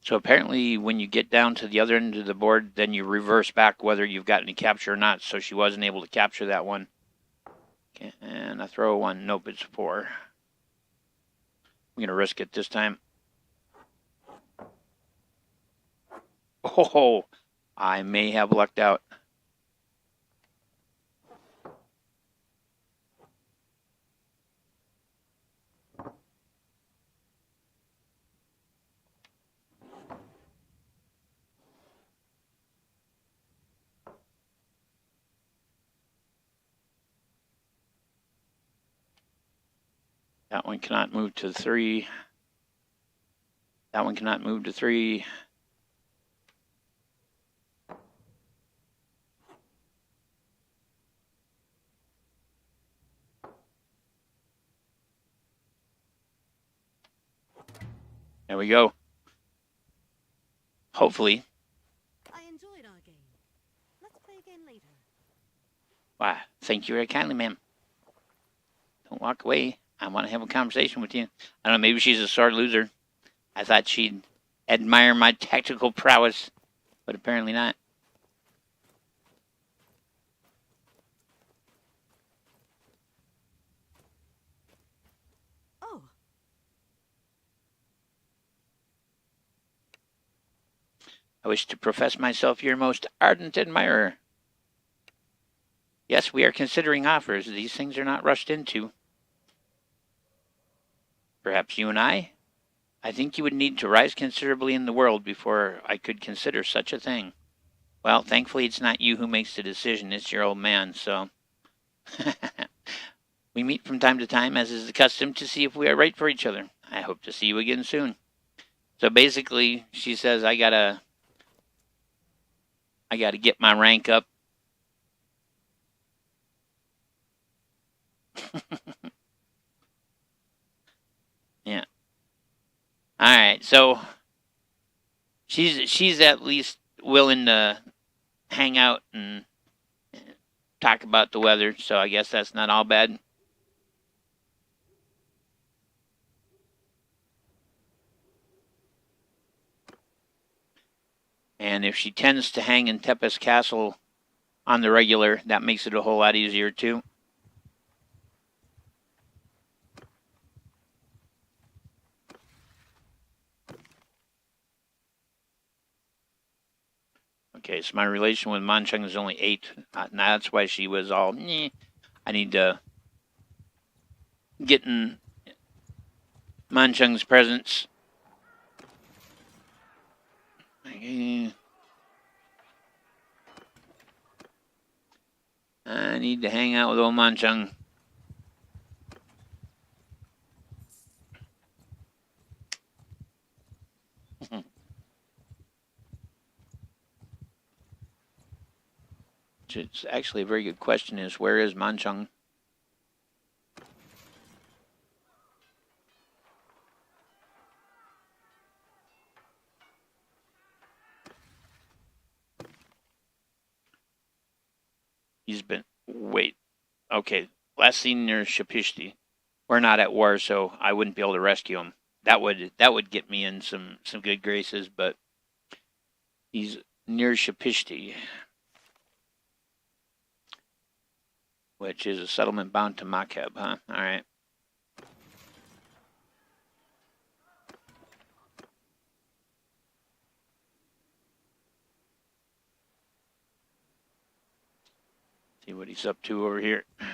So apparently when you get down to the other end of the board, then you reverse back whether you've got any capture or not. So she wasn't able to capture that one. Okay, and I throw a 1. Nope, it's 4. I'm going to risk it this time. Oh, I may have lucked out. That one cannot move to 3. That one cannot move to 3. There we go. Hopefully. I enjoyed our game. Let's play again later. Why, thank you very kindly, ma'am. Don't walk away. I want to have a conversation with you. I don't know, maybe she's a sore loser. I thought she'd admire my tactical prowess, but apparently not. Oh. I wish to profess myself your most ardent admirer. Yes, we are considering offers. These things are not rushed into. Perhaps you and I? I think you would need to rise considerably in the world before I could consider such a thing. Well, thankfully it's not you who makes the decision, it's your old man, so... We meet from time to time, as is the custom, to see if we are right for each other. I hope to see you again soon. So basically, she says, I gotta get my rank up. Yeah. Alright, so she's at least willing to hang out and talk about the weather, so I guess that's not all bad. And if she tends to hang in Tepes Castle on the regular, that makes it a whole lot easier too. Okay, so my relation with Mancheng is only 8. That's why she was all, Nyeh. I need to get in Mancheng's presence. Okay. I need to hang out with old Mancheng. It's actually a very good question is, where is Mancheng? He's been, wait, okay, last seen near Shapishti. We're not at war, so I wouldn't be able to rescue him. That would get me in some good graces, but he's near Shapishti, which is a settlement bound to Makeb, huh? All right. See what he's up to over here. Of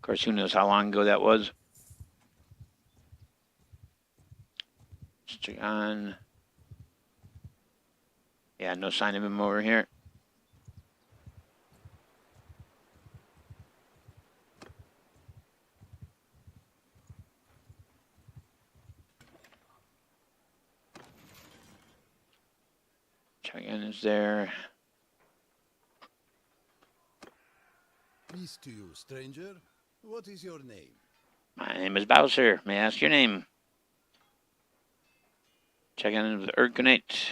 course, who knows how long ago that was. Let's check on. Yeah, no sign of him over here. Chagan is there. Peace to you, stranger. What is your name? My name is Bowser. May I ask your name? Chagan of the Urgonate.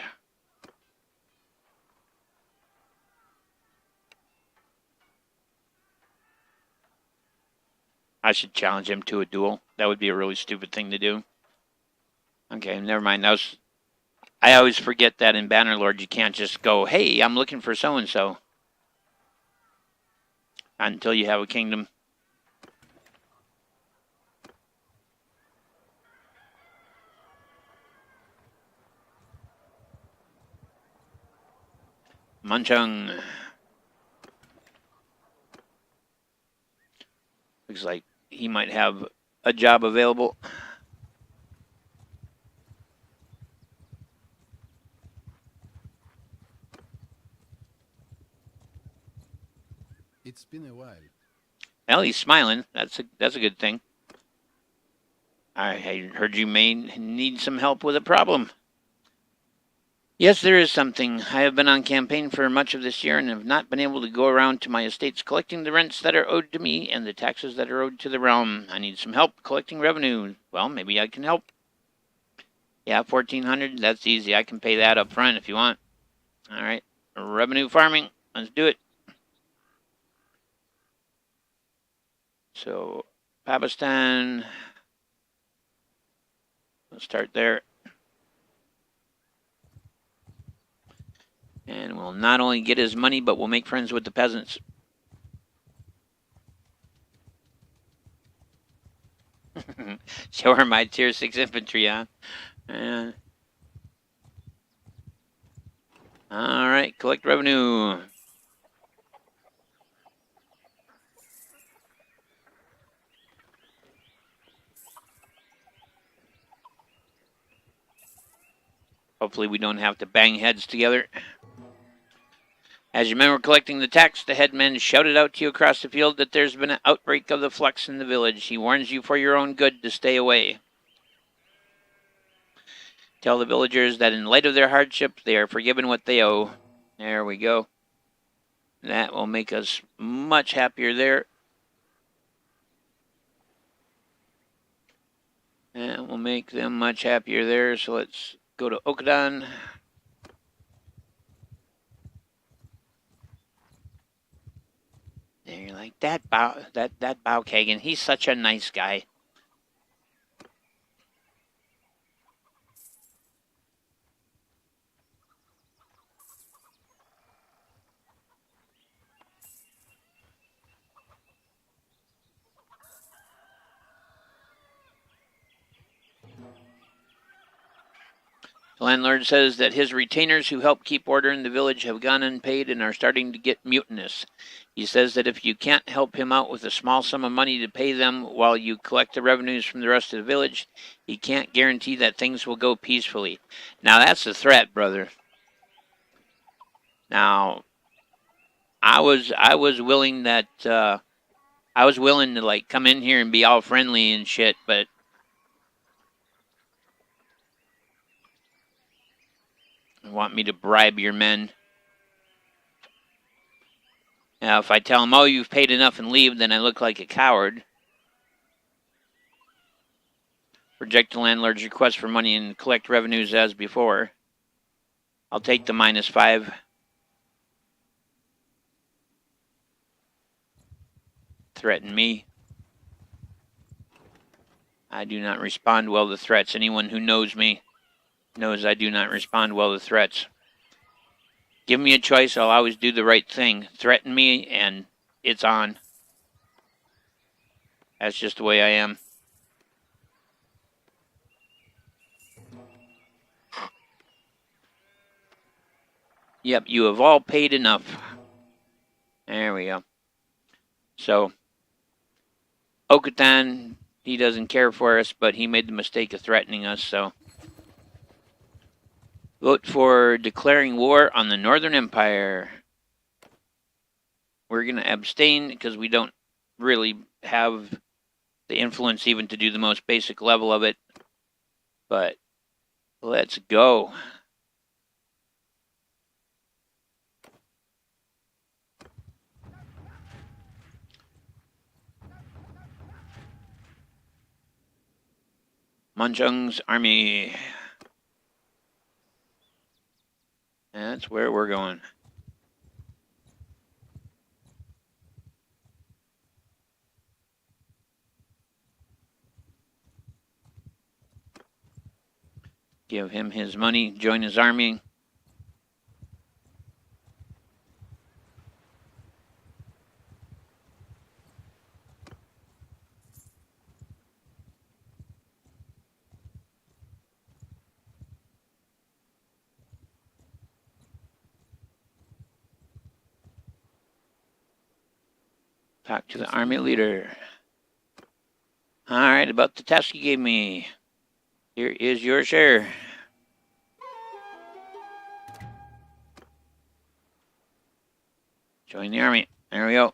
I should challenge him to a duel. That would be a really stupid thing to do. Okay, never mind. I always forget that in Bannerlords you can't just go, hey, I'm looking for so-and-so. Until you have a kingdom. Mancheng. Looks like he might have a job available. been a while. Well, he's smiling. That's a good thing. I heard you may need some help with a problem. Yes, there is something. I have been on campaign for much of this year and have not been able to go around to my estates collecting the rents that are owed to me and the taxes that are owed to the realm. I need some help collecting revenue. Well, maybe I can help. Yeah, 1,400. That's easy. I can pay that up front if you want. All right. Revenue farming. Let's do it. So, Pakistan. Let's start there. And we'll not only get his money, but we'll make friends with the peasants. Show her my tier 6 infantry, huh? Alright, collect revenue. Hopefully we don't have to bang heads together. As you men were collecting the tax, the headman shouted out to you across the field that there's been an outbreak of the flux in the village. He warns you for your own good to stay away. Tell the villagers that in light of their hardship, they are forgiven what they owe. There we go. That will make us much happier there. That will make them much happier there. So let's go to Okadan. There, like that Bao Kagan. He's such a nice guy. The landlord says that his retainers who help keep order in the village have gone unpaid and are starting to get mutinous. He says that if you can't help him out with a small sum of money to pay them while you collect the revenues from the rest of the village, he can't guarantee that things will go peacefully. Now that's a threat, brother. Now, I was willing that I was willing to like come in here and be all friendly and shit, but you want me to bribe your men? Now, if I tell them, oh, you've paid enough and leave, then I look like a coward. Reject the landlord's request for money and collect revenues as before. I'll take the -5. Threaten me. I do not respond well to threats. Anyone who knows me knows I do not respond well to threats. Give me a choice, I'll always do the right thing. Threaten me, and it's on. That's just the way I am. Yep, you have all paid enough. There we go. So, Okatan, he doesn't care for us, but he made the mistake of threatening us, so. Vote for declaring war on the Northern Empire. We're going to abstain because we don't really have the influence even to do the most basic level of it. But let's go. Manchung's army. That's where we're going. Give him his money, join his army. Talk to the army leader. All right, about the task you gave me. Here is your share. Join the army. There we go.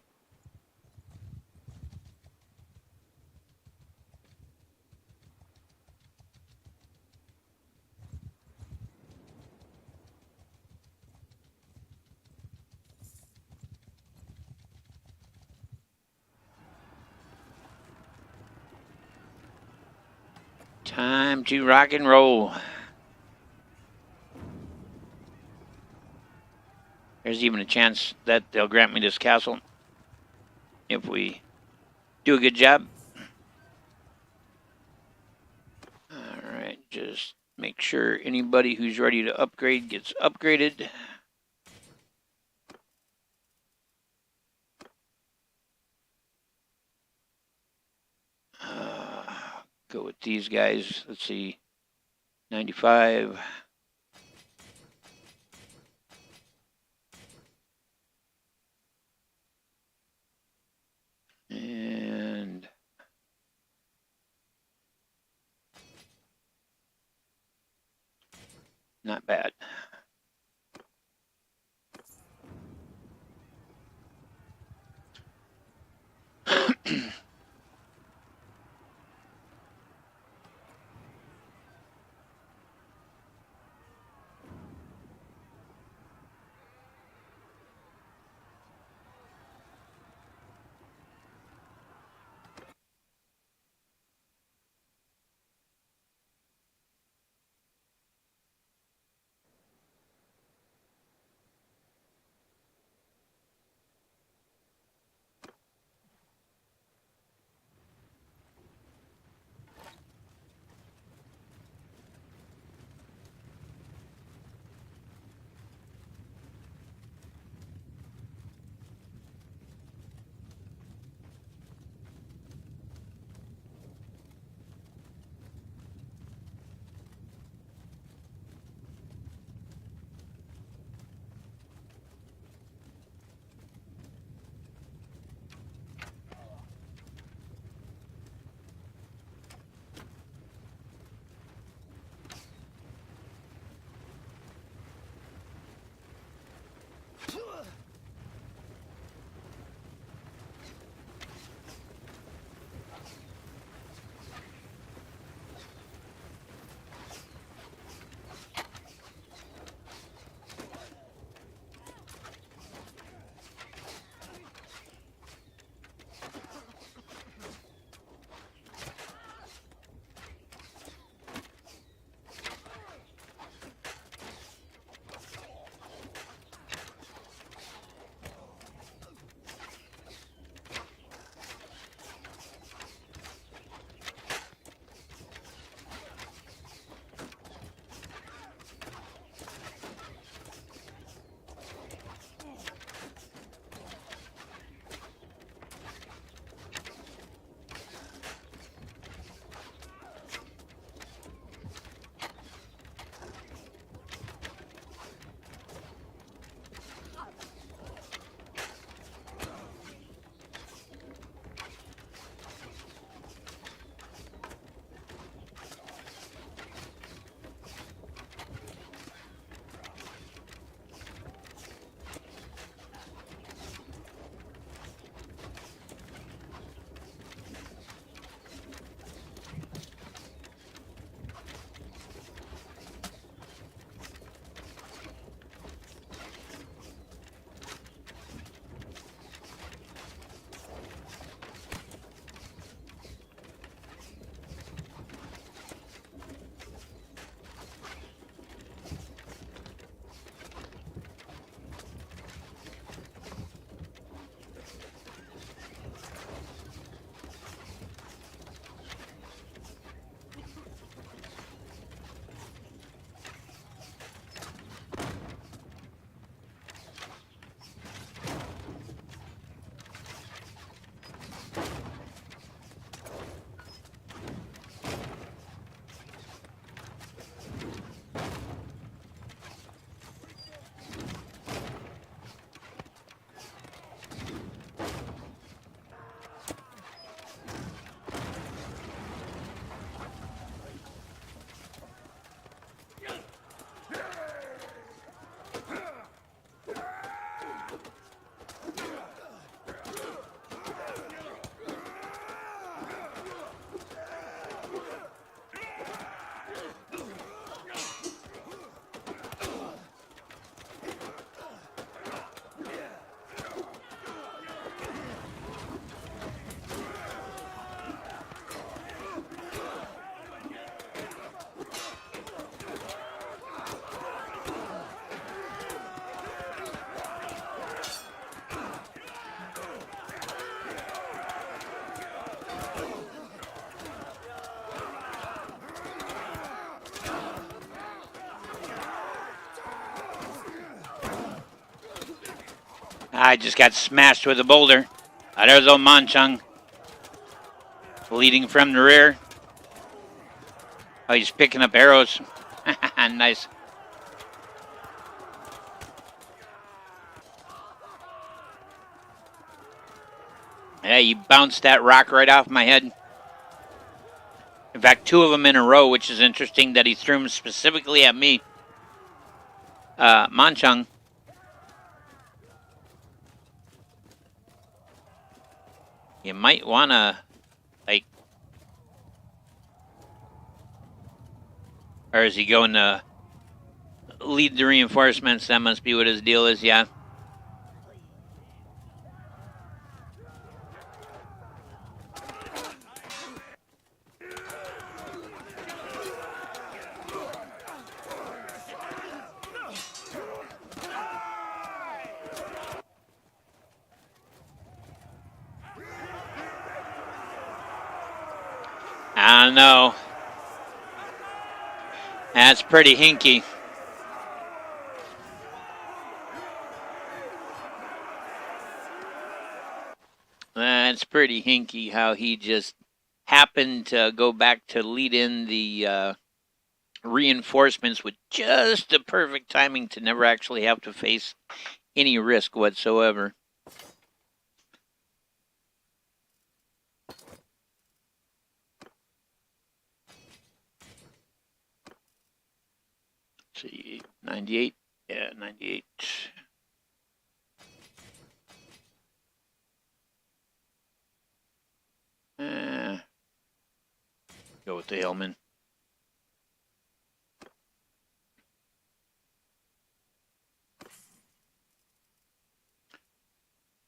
Time to rock and roll. There's even a chance that they'll grant me this castle if we do a good job. Alright, just make sure anybody who's ready to upgrade gets upgraded. Go with these guys. Let's see. 95. And not bad. I just got smashed with a boulder. There's old Manchung leading from the rear. Oh, he's picking up arrows. Nice. Yeah, he bounced that rock right off my head. In fact, 2 of them in a row, which is interesting that he threw them specifically at me. Manchung. You might want to, like... Or is he going to lead the reinforcements? That must be what his deal is, yeah. I don't know. That's pretty hinky. That's pretty hinky how he just happened to go back to lead in the reinforcements with just the perfect timing to never actually have to face any risk whatsoever. Let's see, 98? Yeah, 98. Go with the Hillman.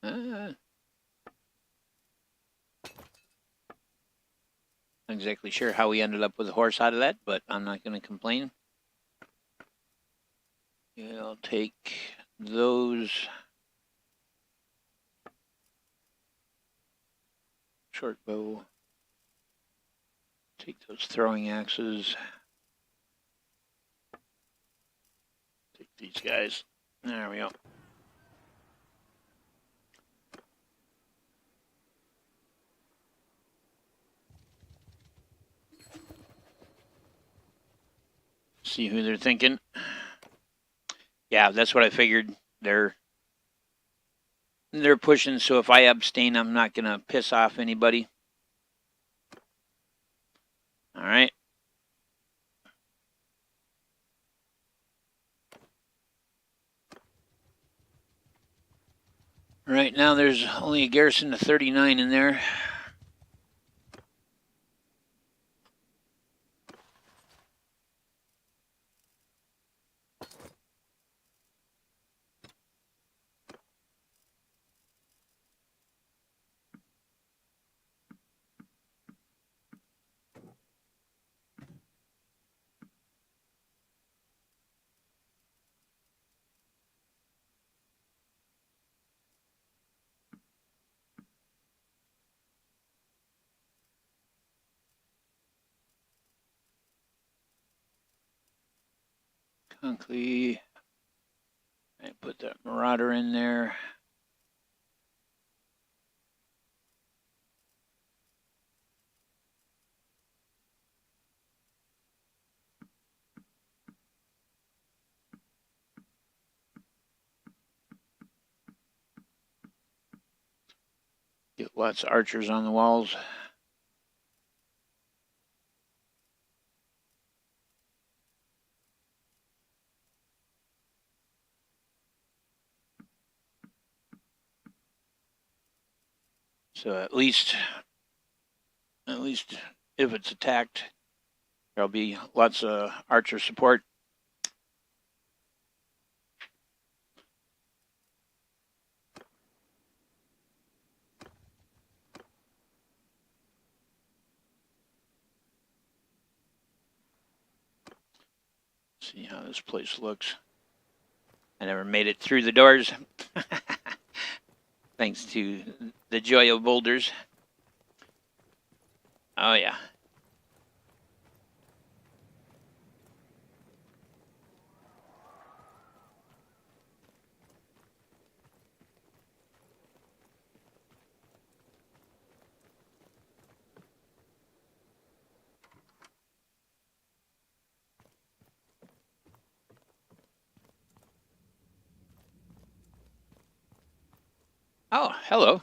Not exactly sure how we ended up with a horse out of that, but I'm not going to complain. Yeah, I'll take those short bow. Take those throwing axes. Take these guys. There we go. See who they're thinking. Yeah, that's what I figured. They're pushing, so if I abstain, I'm not going to piss off anybody. All right. Right now, there's only a garrison of 39 in there. Conkley. I put that Marauder in there. Get lots of archers on the walls. So at least if it's attacked, there'll be lots of archer support. See how this place looks. I never made it through the doors. Thanks to the joy of boulders. Oh, yeah. Oh, hello.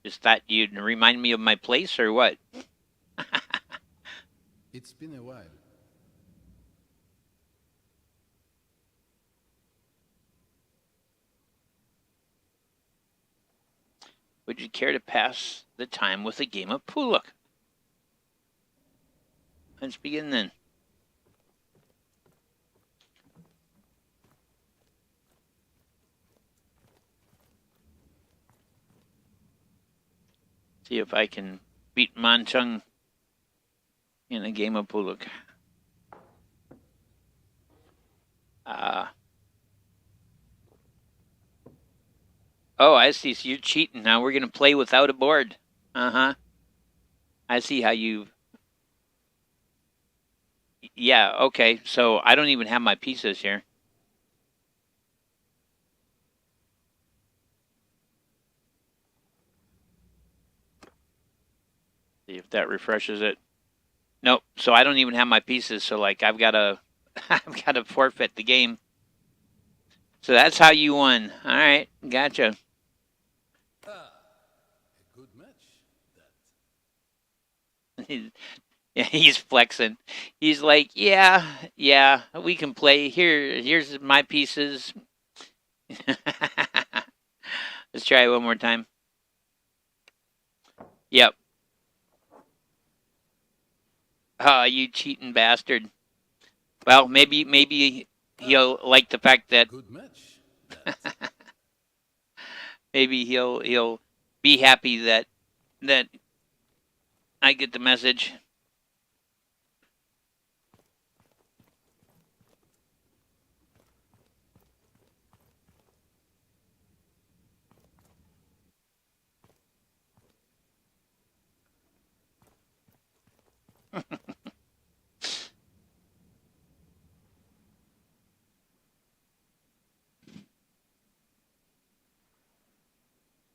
Just thought you'd remind me of my place or what? It's been a while. Would you care to pass the time with a game of Puluk? Let's begin then. See if I can beat Manchung in a game of Puluk. Oh, I see. So you're cheating. Now we're going to play without a board. Uh-huh. I see how you... Yeah, okay. So I don't even have my pieces here. See if that refreshes it. Nope. So I don't even have my pieces. So like I've got to, I've got to forfeit the game. So that's how you won. All right, gotcha. Ah, a good match, that. He's flexing. He's like, yeah, we can play. Here's my pieces. Let's try it one more time. Yep. Oh, you cheating bastard. Well, maybe he'll like the fact that Good match, that. maybe he'll be happy that I get the message.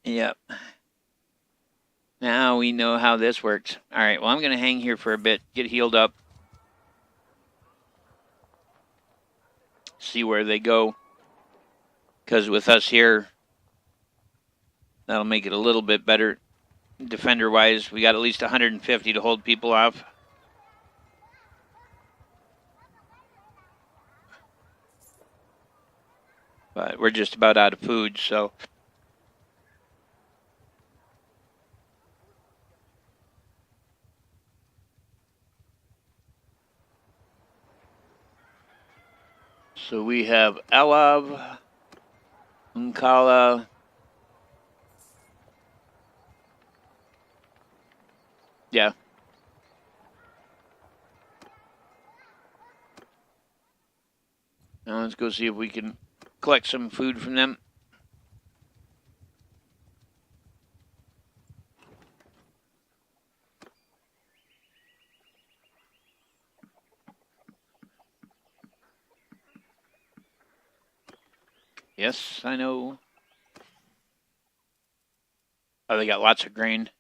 Yep. Now we know how this works. All right, well, I'm going to hang here for a bit, get healed up, see where they go. Because with us here, that'll make it a little bit better defender-wise. We got at least 150 to hold people off. But we're just about out of food, so... So we have Elav, Unkala. Yeah. Now let's go see if we can collect some food from them. Yes, I know. Oh, they got lots of grain.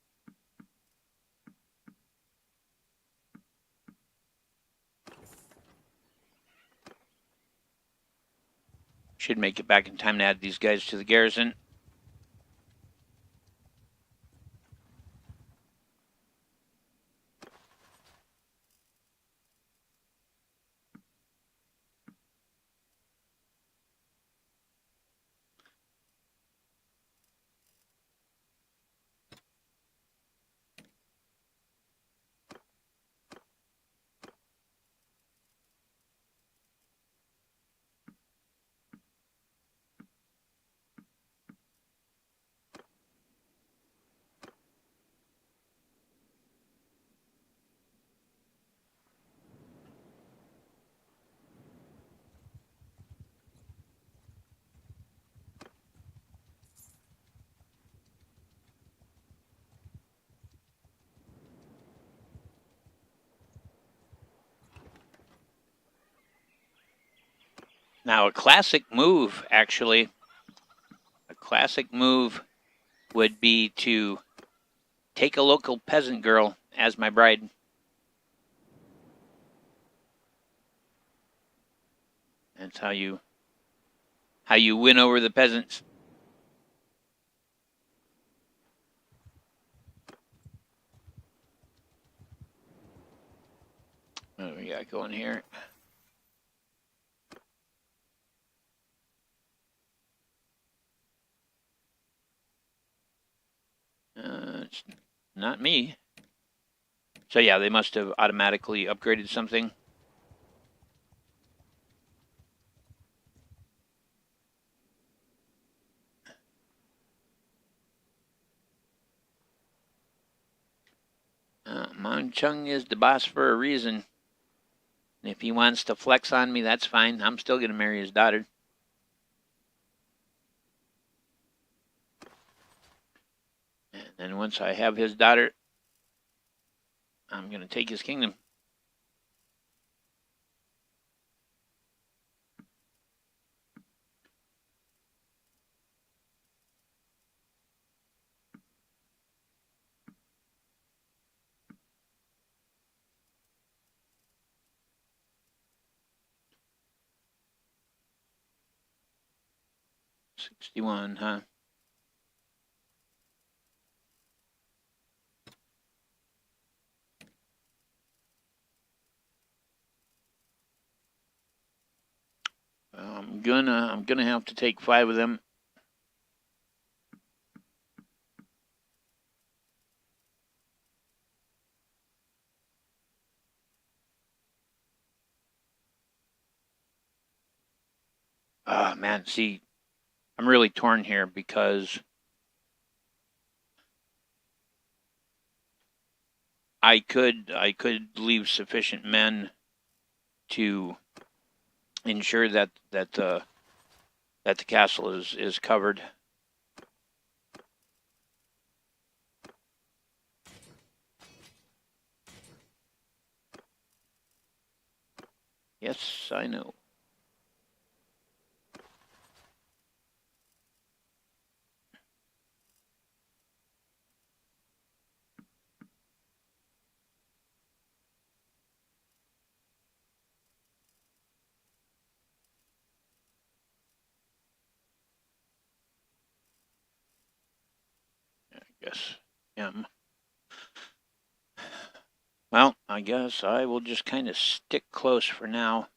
Should make it back in time to add these guys to the garrison. Now, a classic move, actually, a classic move would be to take a local peasant girl as my bride. That's how you win over the peasants. What do we got going here? It's not me. So yeah, they must have automatically upgraded something. Mon Chung is the boss for a reason. And if he wants to flex on me, that's fine. I'm still going to marry his daughter. And then once I have his daughter, I'm going to take his kingdom. $61, huh? I'm gonna have to take 5 of them. Ah, man, see, I'm really torn here because I could leave sufficient men to ensure that the castle is covered. Yes, I know. Yes, well, I guess I will just kind of stick close for now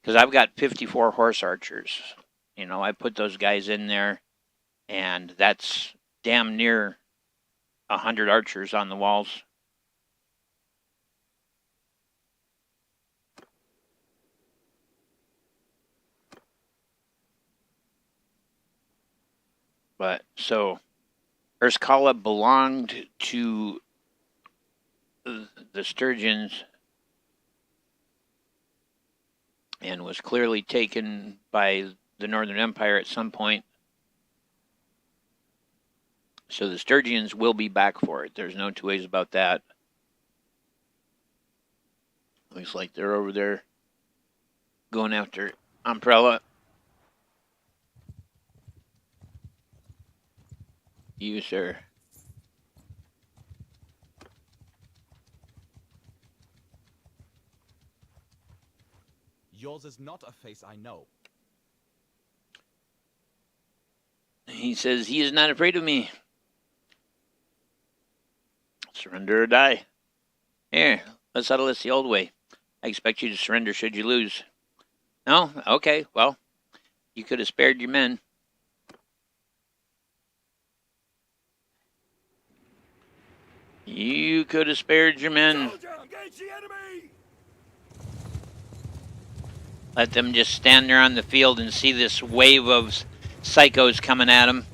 because I've got 54 horse archers. You know, I put those guys in there, and that's damn near 100 archers on the walls. But so, Erskala belonged to the Sturgeons and was clearly taken by the Northern Empire at some point. So the Sturgeons will be back for it. There's no two ways about that. Looks like they're over there going after Umbrella. You, sir. Yours is not a face I know. He says he is not afraid of me. Surrender or die. Here, let's settle this the old way. I expect you to surrender should you lose. No? Okay, well, you could have spared your men. You could have spared your men. Engage the enemy! Let them just stand there on the field and see this wave of psychos coming at them.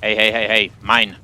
Hey, hey, hey, hey, mine.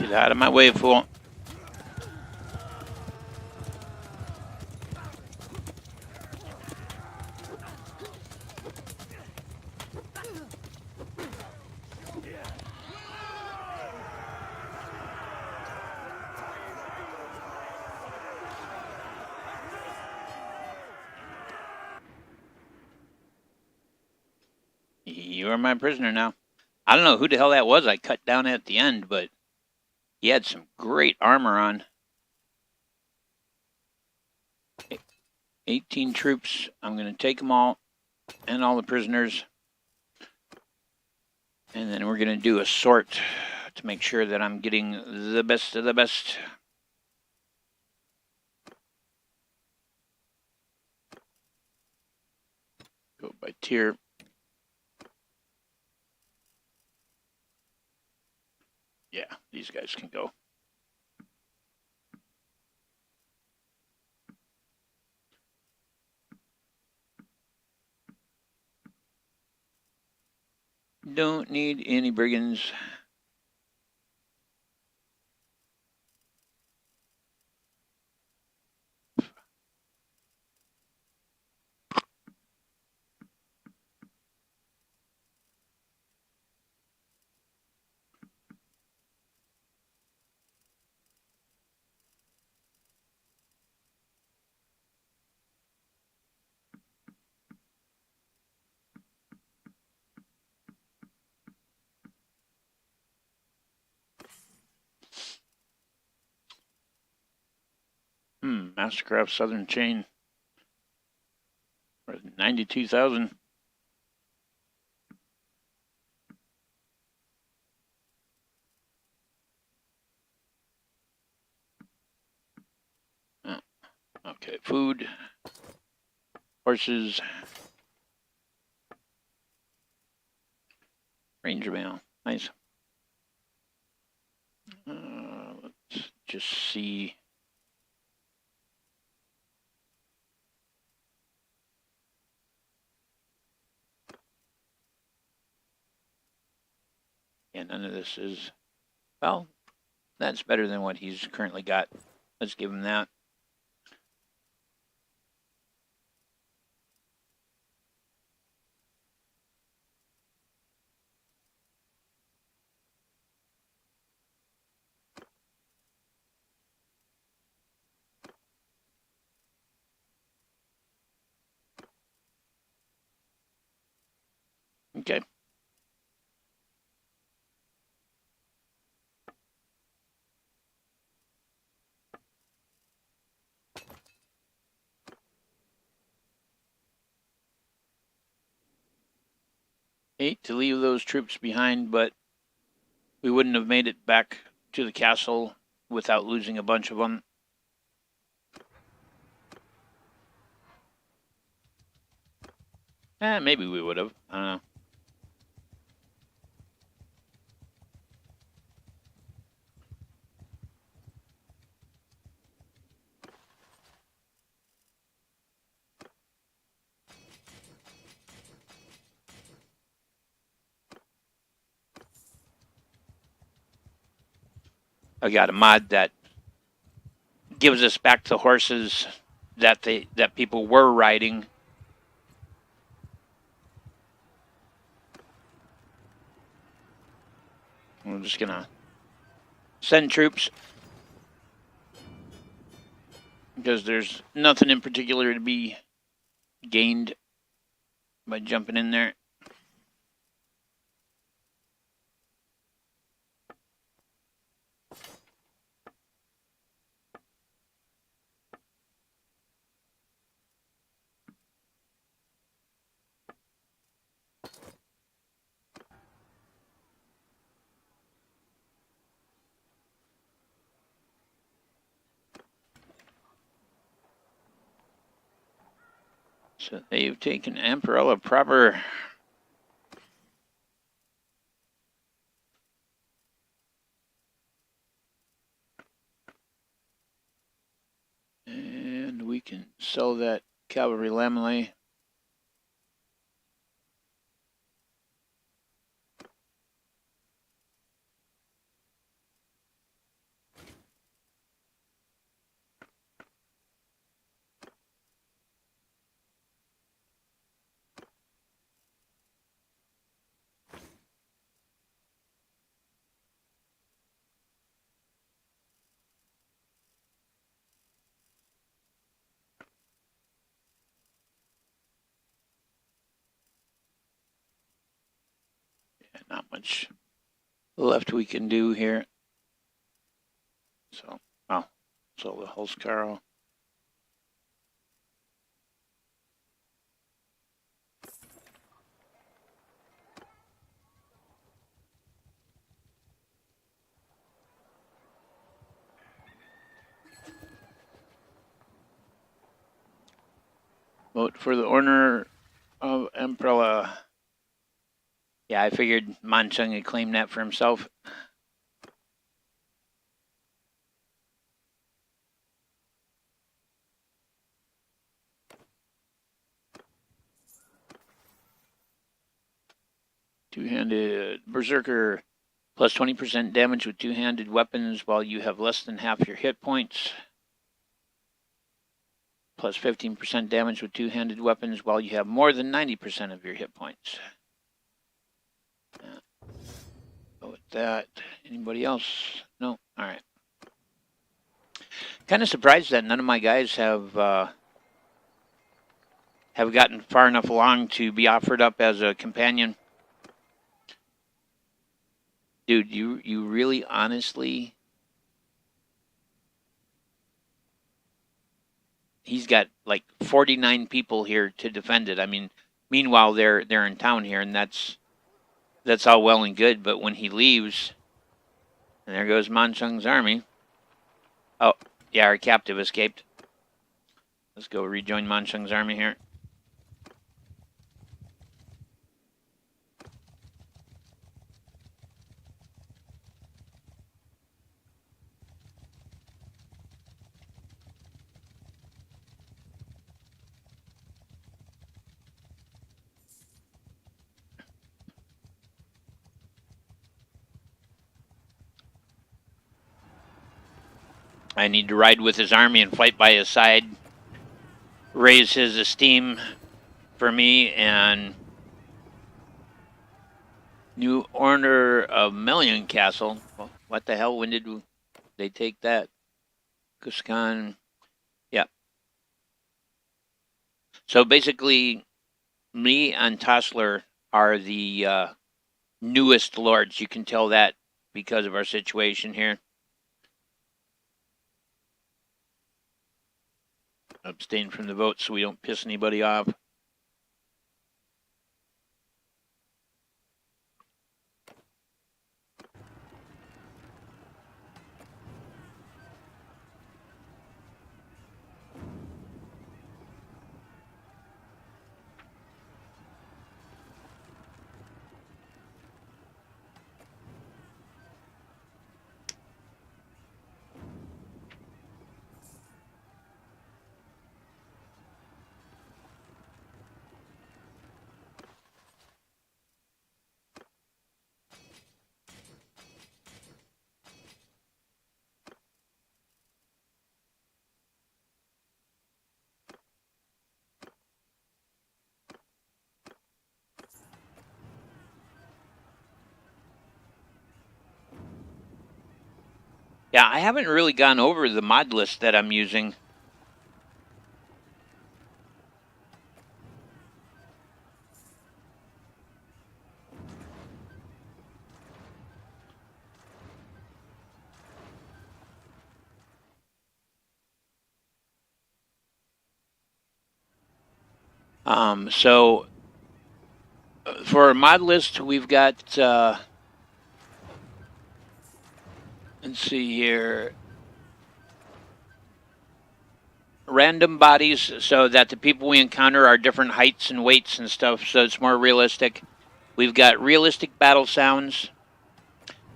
Get out of my way, fool. You are my prisoner now. I don't know who the hell that was I cut down at the end, but he had some great armor on. 18 troops. I'm going to take them all and all the prisoners. And then we're going to do a sort to make sure that I'm getting the best of the best. Go by tier. Yeah, these guys can go. Don't need any brigands. Mastercraft Southern Chain. 92,000. Okay, food, horses, ranger mail. Nice. Let's just see. Yeah, none of this is, well, that's better than what he's currently got. Let's give him that. Okay. Hate to leave those troops behind, but we wouldn't have made it back to the castle without losing a bunch of them. Maybe we would have. I don't know. I got a mod that gives us back the horses that people were riding. We're just gonna send troops because there's nothing in particular to be gained by jumping in there. So they've taken Amperella proper. And we can sell that cavalry lamelli. much left we can do here. So, oh, so the Hulskaro. Vote for the owner of Umbrella. Yeah, I figured Manchung had claimed that for himself. Two-handed Berserker, plus 20% damage with two-handed weapons while you have less than half your hit points. Plus 15% damage with two-handed weapons while you have more than 90% of your hit points. Go with that. Anybody else? No? All right. Kind of surprised that none of my guys have gotten far enough along to be offered up as a companion. Dude, you really honestly... He's got like 49 people here to defend it. I mean, meanwhile they're in town here, and that's all well and good. But when he leaves, and there goes Manchung's army. Oh, yeah, our captive escaped. Let's go rejoin Manchung's army here. I need to ride with his army and fight by his side, raise his esteem for me, and new owner of Melian Castle. Well, what the hell? When did they take that? Kuskan. Yeah. So basically, me and Tossler are the newest lords. You can tell that because of our situation here. Abstain from the vote so we don't piss anybody off. Yeah, I haven't really gone over the mod list that I'm using. So for our mod list, we've got, let's see here, random bodies, so that the people we encounter are different heights and weights and stuff, so it's more realistic. We've got realistic battle sounds,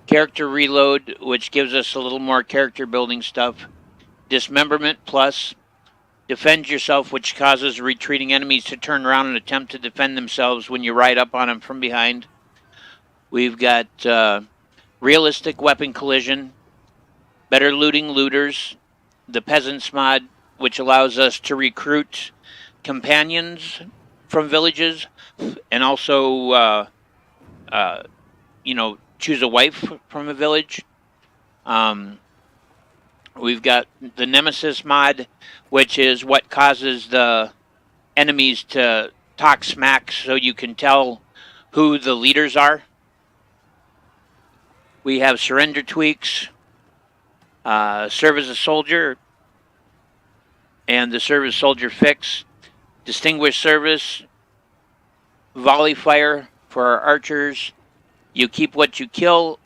character reload, which gives us a little more character building stuff, dismemberment plus, defend yourself, which causes retreating enemies to turn around and attempt to defend themselves when you ride up on them from behind. We've got realistic weapon collision, better looting looters, the peasants mod, which allows us to recruit companions from villages, and also, choose a wife from a village. We've got the Nemesis mod, which is what causes the enemies to talk smack so you can tell who the leaders are. We have surrender tweaks, serve as a soldier, and the serve as soldier fix, distinguished service, volley fire for our archers. You keep what you kill,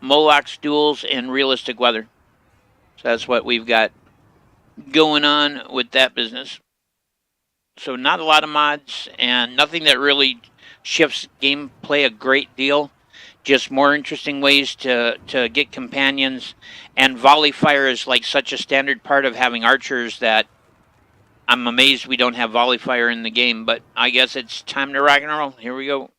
Moloch's duels, and realistic weather. So that's what we've got going on with that business. So not a lot of mods and nothing that really shifts gameplay a great deal. Just more interesting ways to get companions. And volley fire is like such a standard part of having archers that I'm amazed we don't have volley fire in the game. But I guess it's time to rock and roll. Here we go.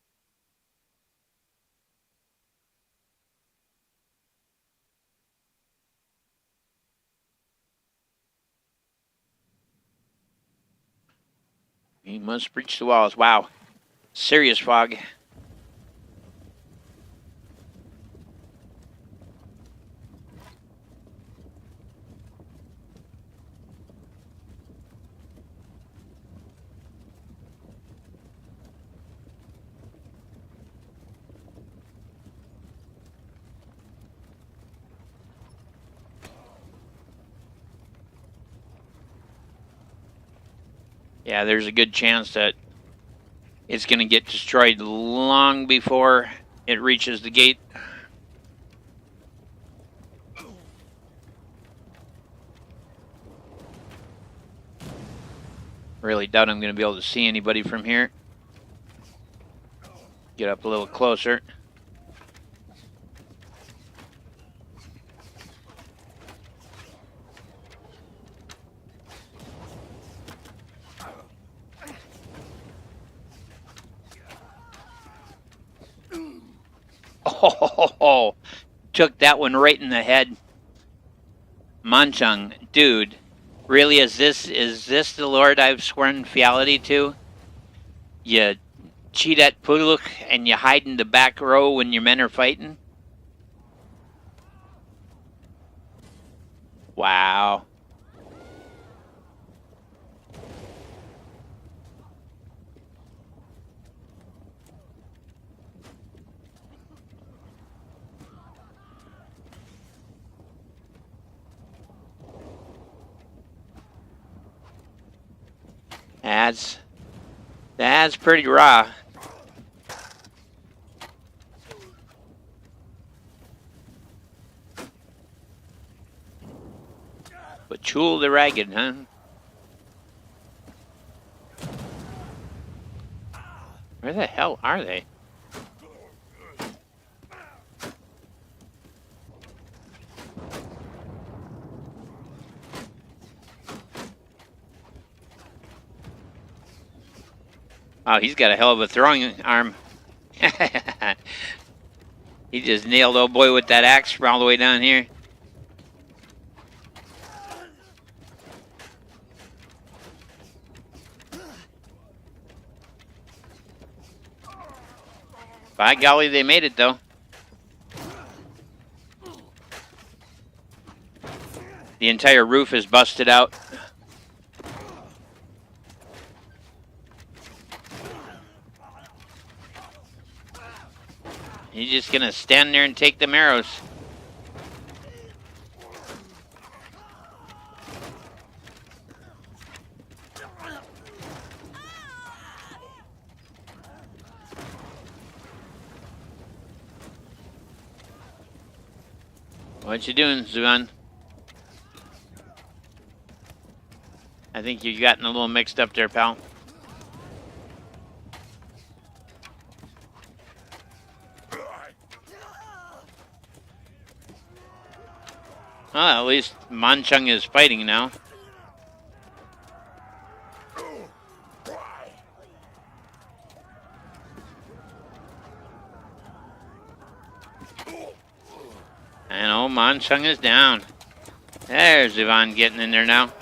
He must breach the walls. Wow. Serious fog. Yeah, there's a good chance that it's going to get destroyed long before it reaches the gate. Really doubt I'm going to be able to see anybody from here. Get up a little closer. Oh, took that one right in the head. Manchung, dude, really, is this the Lord I've sworn fealty to? You cheat at Puluk and you hide in the back row when your men are fighting? Wow. That's pretty raw. But Chul the Ragged, huh? Where the hell are they? Oh, he's got a hell of a throwing arm. He just nailed old boy with that axe from all the way down here. By golly, they made it, though. The entire roof is busted out. He's just gonna stand there and take them arrows. What you doing, Zuan? I think you've gotten a little mixed up there, pal. Well, at least Manchung is fighting now. And old Manchung is down. There's Ivan getting in there now.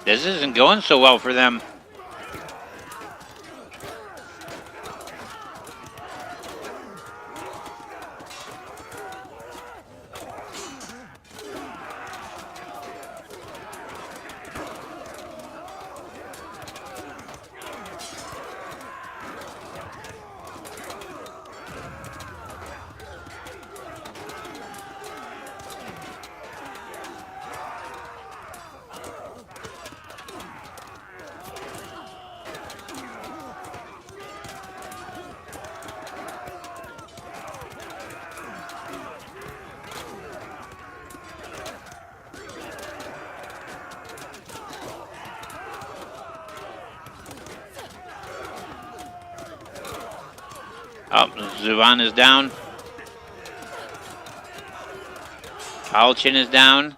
This isn't going so well for them. Oh, Zuvan is down. Alchin is down.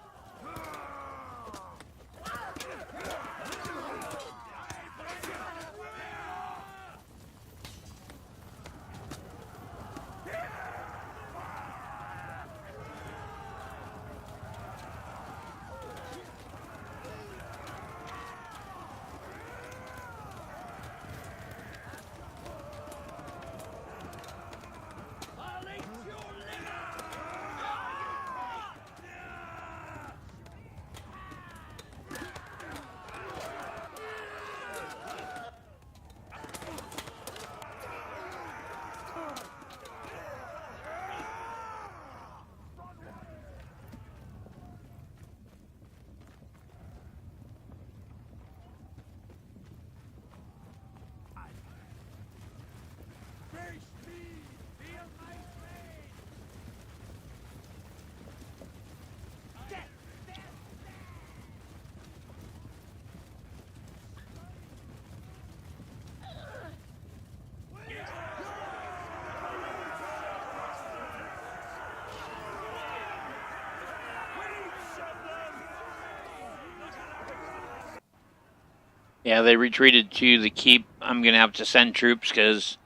Yeah, they retreated to the keep. I'm going to have to send troops because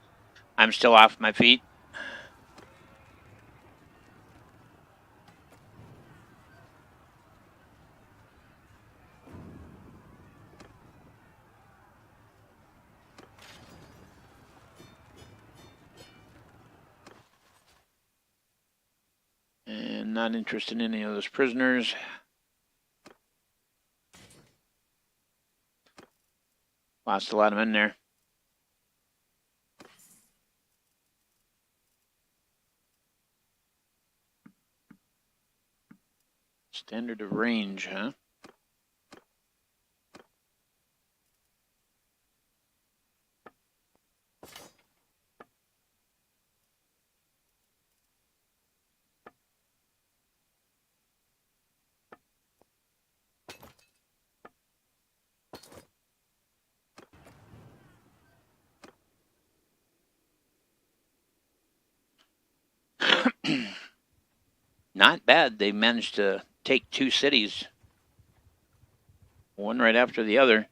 I'm still off my feet. And not interested in any of those prisoners. Lost a lot of men there. Standard of range, huh? Not bad. They managed to take 2 cities, one right after the other.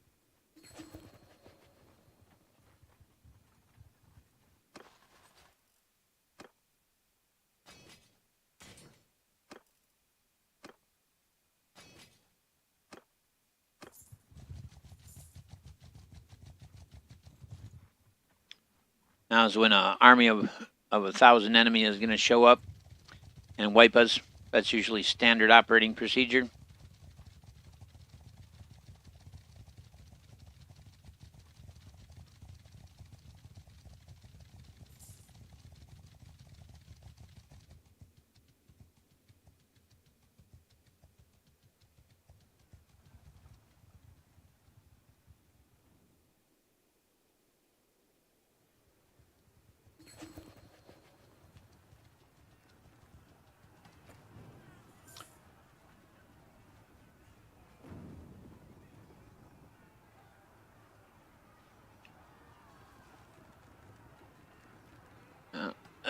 Now is when an army of 1,000 enemy is going to show up and wipe us. That's usually standard operating procedure.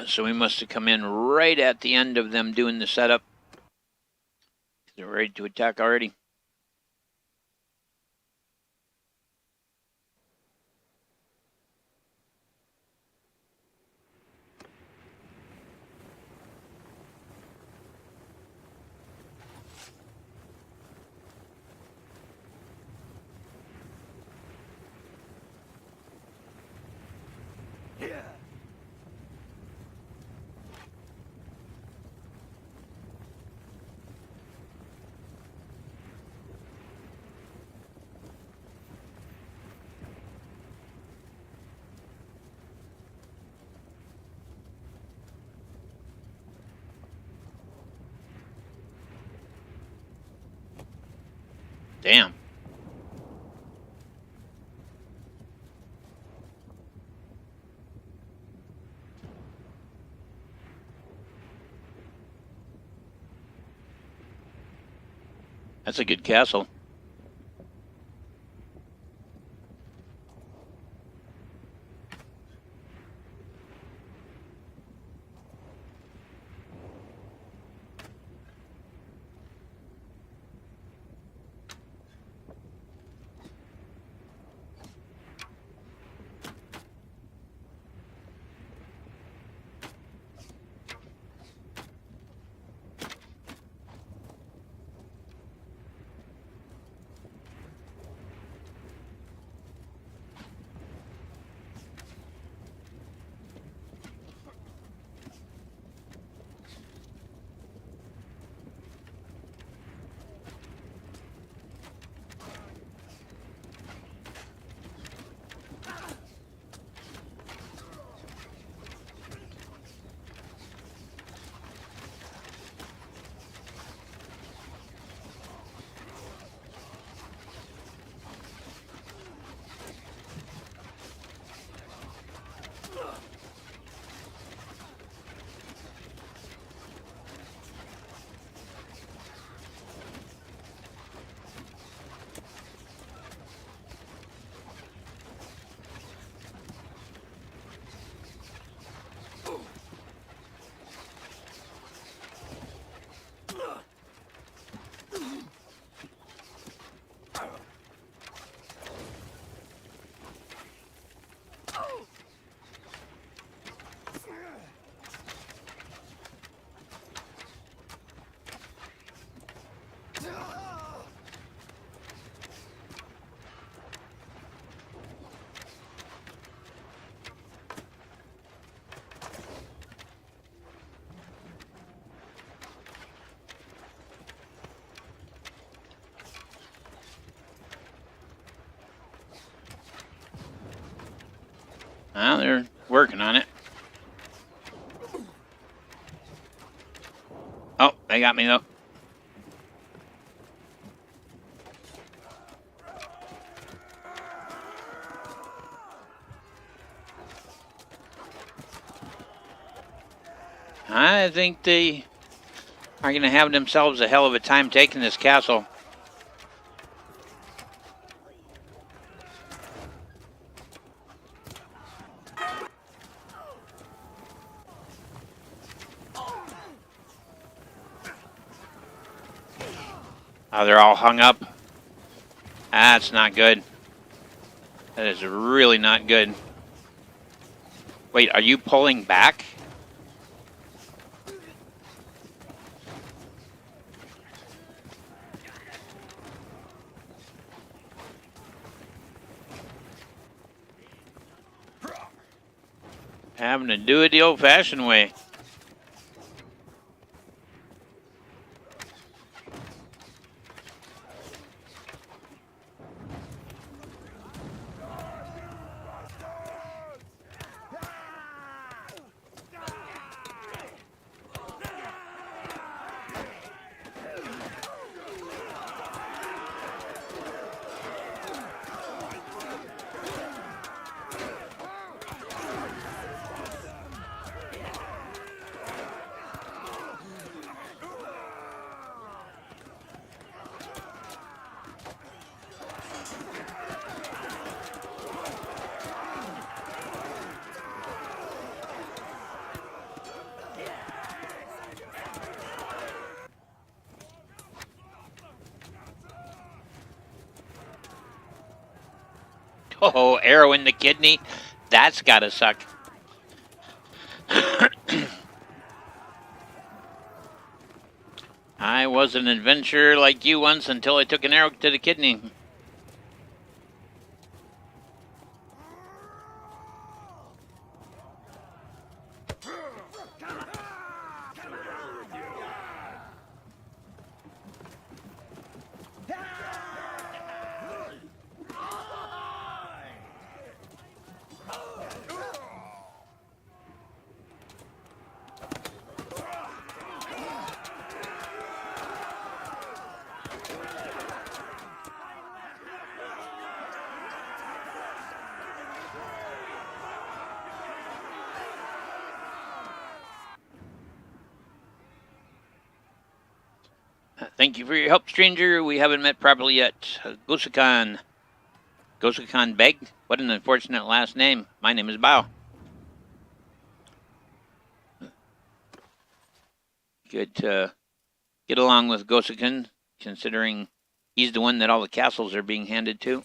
So we must have come in right at the end of them doing the setup. They're ready to attack already. Damn. That's a good castle. Well, they're working on it. Oh, they got me though. I think they are going to have themselves a hell of a time taking this castle. Oh, they're all hung up. That's not good. That is really not good. Wait, are you pulling back? Having to do it the old-fashioned way. Oh, arrow in the kidney. That's gotta suck. I was an adventurer like you once until I took an arrow to the kidney. Thank you for your help, stranger. We haven't met properly yet. Gosakan. Gosakan Beg? What an unfortunate last name. My name is Bao. Good to get along with Gosakan, considering he's the one that all the castles are being handed to.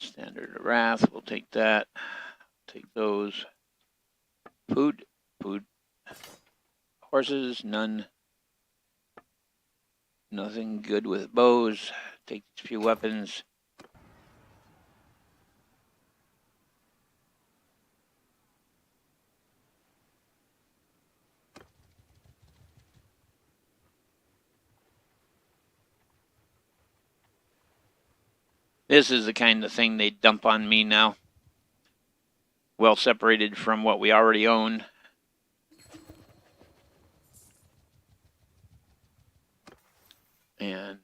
Standard of Wrath, we'll take that. Take those. Food. Horses, none. Nothing good with bows. Take a few weapons. This is the kind of thing they dump on me now. Well separated from what we already own. And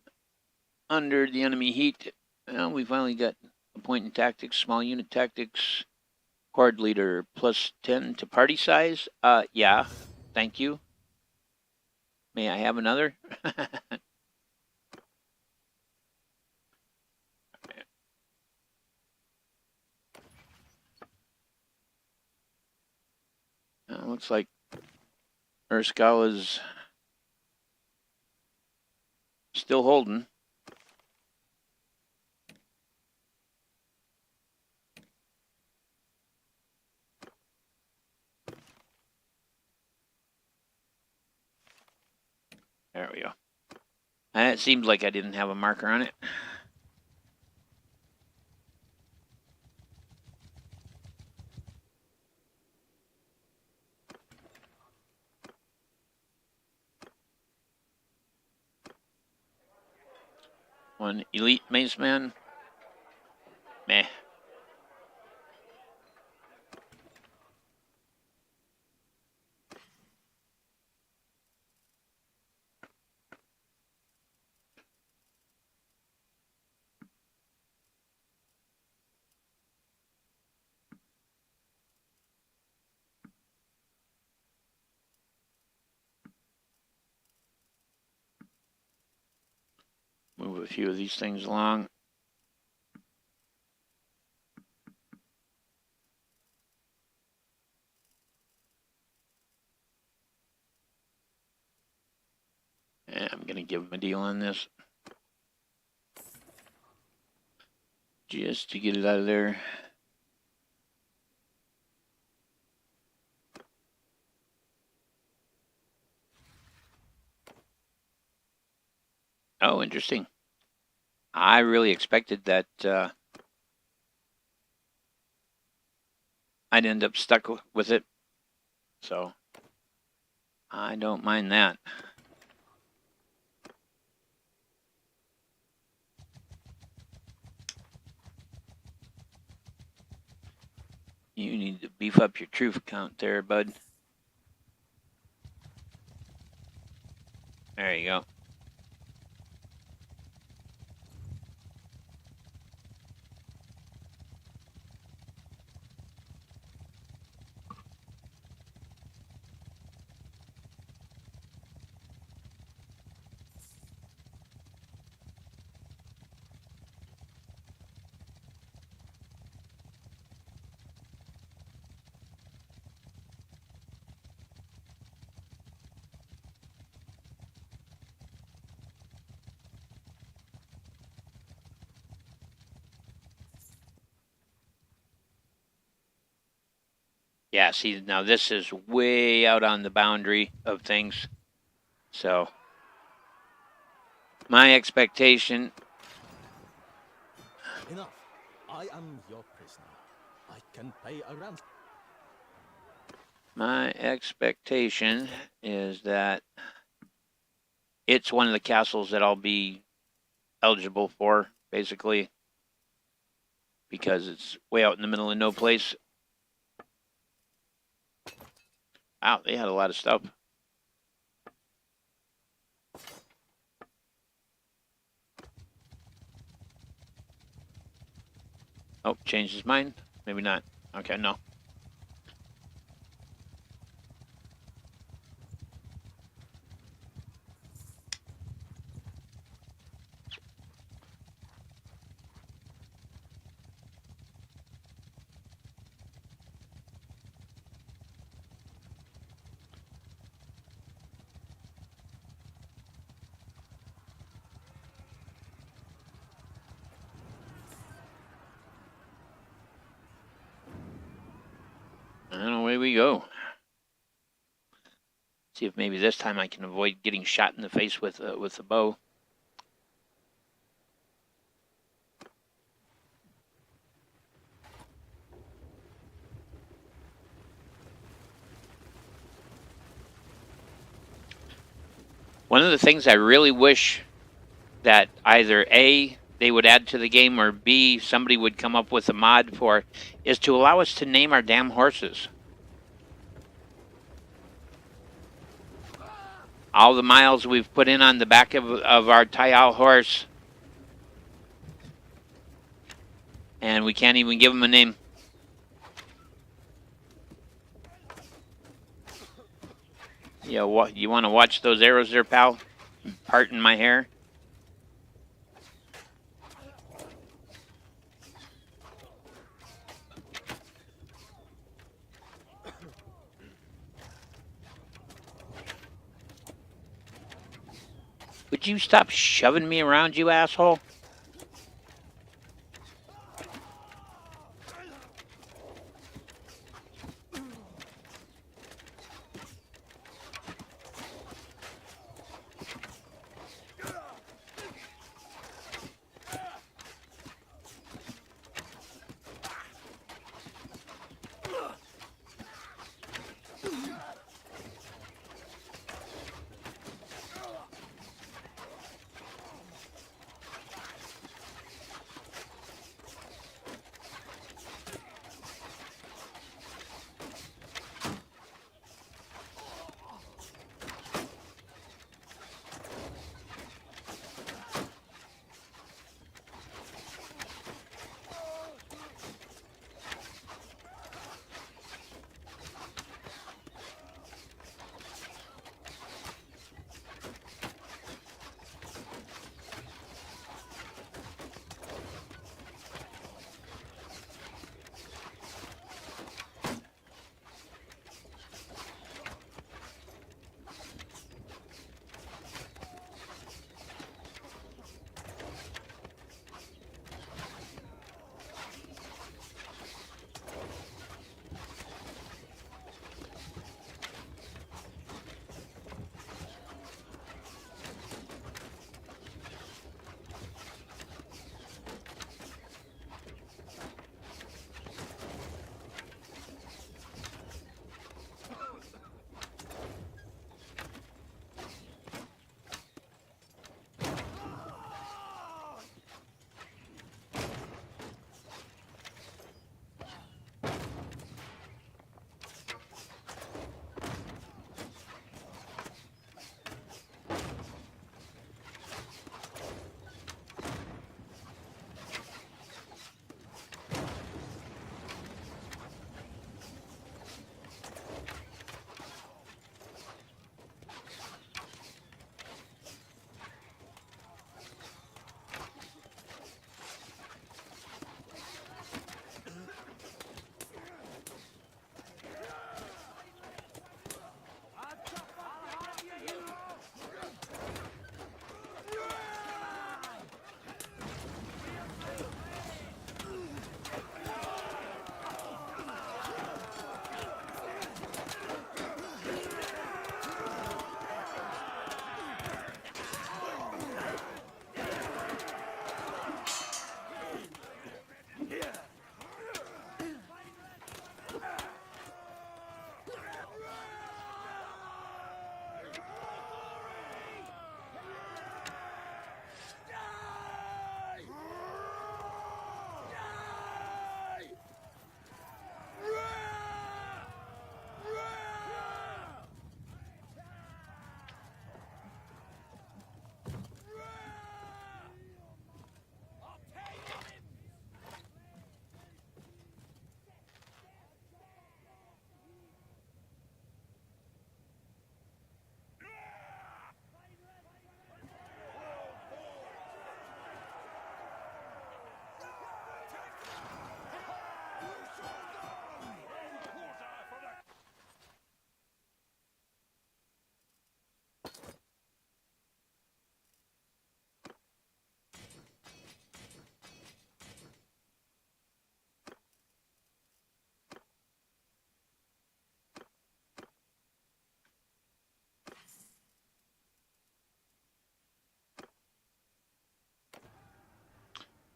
under the enemy heat, well, we finally got a point in tactics, small unit tactics, quad leader plus 10 to party size. Yeah, thank you. May I have another? Looks like Urskala's still holding. There we go. It seemed like I didn't have a marker on it. One elite mace man. Meh. Move a few of these things along. Yeah, I'm going to give him a deal on this. Just to get it out of there. Oh, interesting. I really expected that I'd end up stuck with it. So I don't mind that. You need to beef up your truth count there, bud. There you go. Yeah, see, now this is way out on the boundary of things. So, my expectation... Enough. I am your prisoner. I can pay a ransom. My expectation is that it's one of the castles that I'll be eligible for, basically, because it's way out in the middle of no place. Wow, they had a lot of stuff. Oh, changed his mind? Maybe not. Okay, no. And away we go. See if maybe this time I can avoid getting shot in the face with the bow. One of the things I really wish that either A, they would add to the game, or B, somebody would come up with a mod for, is to allow us to name our damn horses. All the miles we've put in on the back of our Tayal horse, and we can't even give him a name. Yeah, what you want to watch those arrows there, pal? Parting my hair. Would you stop shoving me around, you asshole?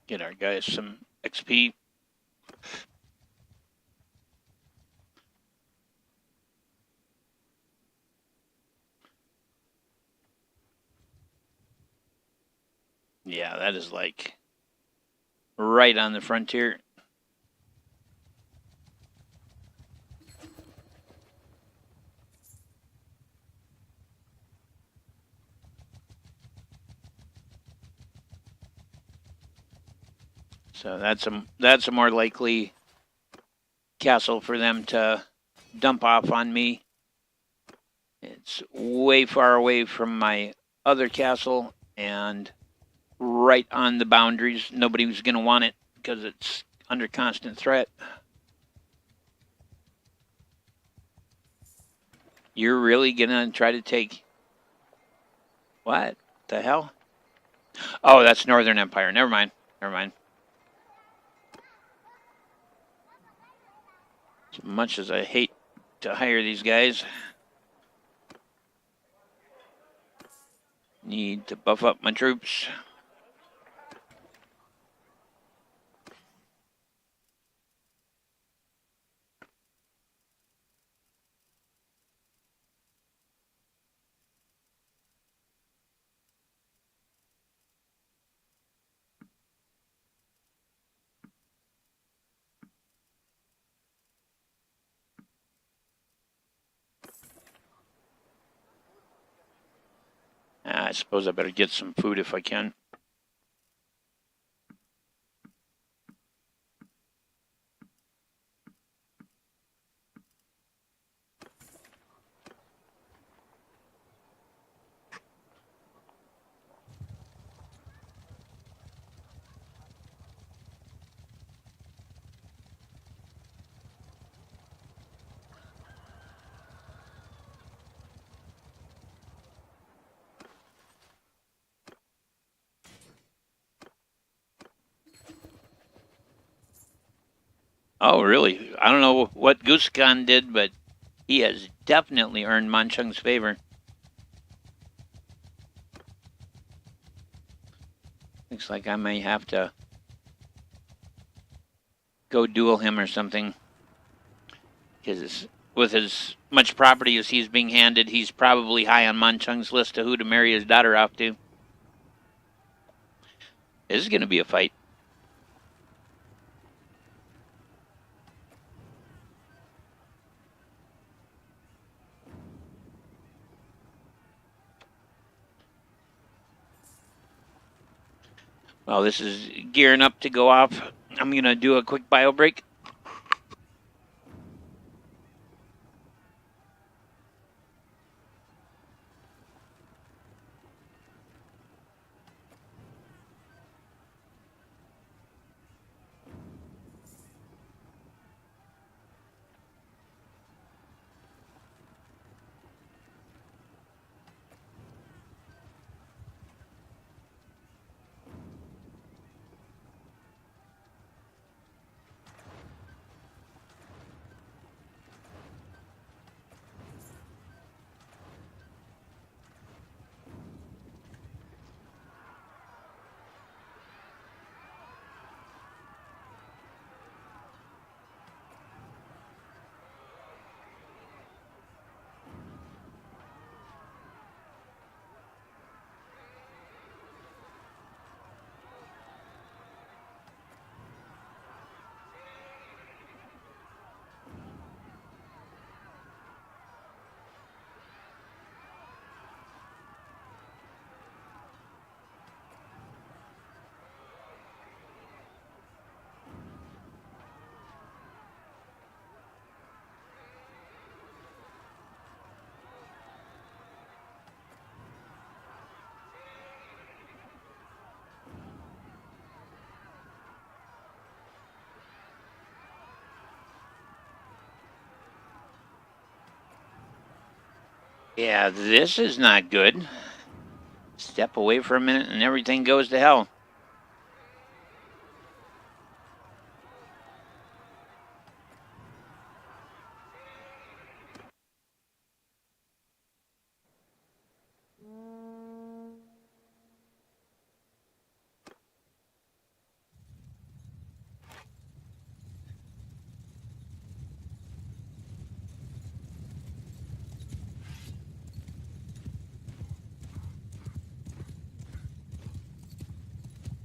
Get our guys some XP. Yeah, that is like right on the frontier. So that's a more likely castle for them to dump off on me. It's way far away from my other castle and right on the boundaries. Nobody was going to want it because it's under constant threat. You're really going to try to take. What the hell? Oh, that's Northern Empire. Never mind. Never mind. As much as I hate to hire these guys, need to buff up my troops. I suppose I better get some food if I can. Oh, really? I don't know what Goosekan did, but he has definitely earned Manchung's favor. Looks like I may have to go duel him or something. Because with as much property as he's being handed, he's probably high on Manchung's list of who to marry his daughter off to. This is going to be a fight. Well, this is gearing up to go off. I'm going to do a quick bio break. Yeah, this is not good. Step away for a minute and everything goes to hell.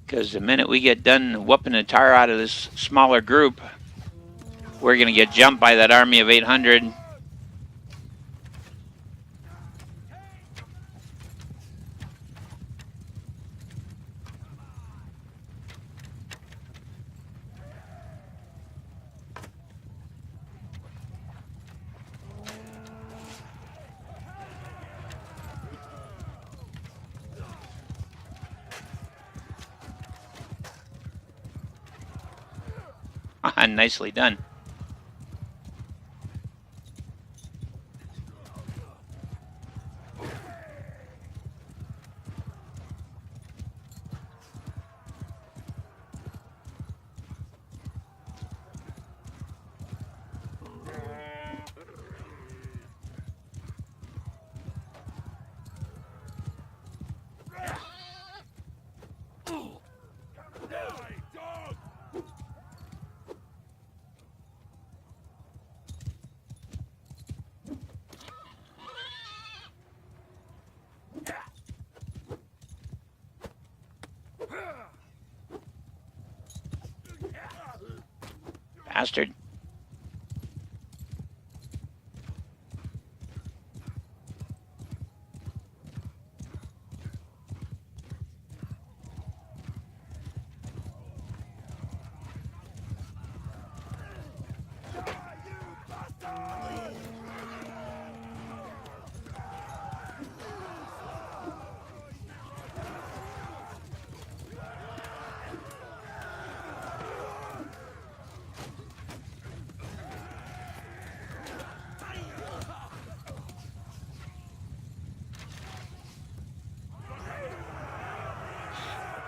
Because the minute we get done whooping the tar out of this smaller group, we're going to get jumped by that army of 800. Nicely done. Bastard.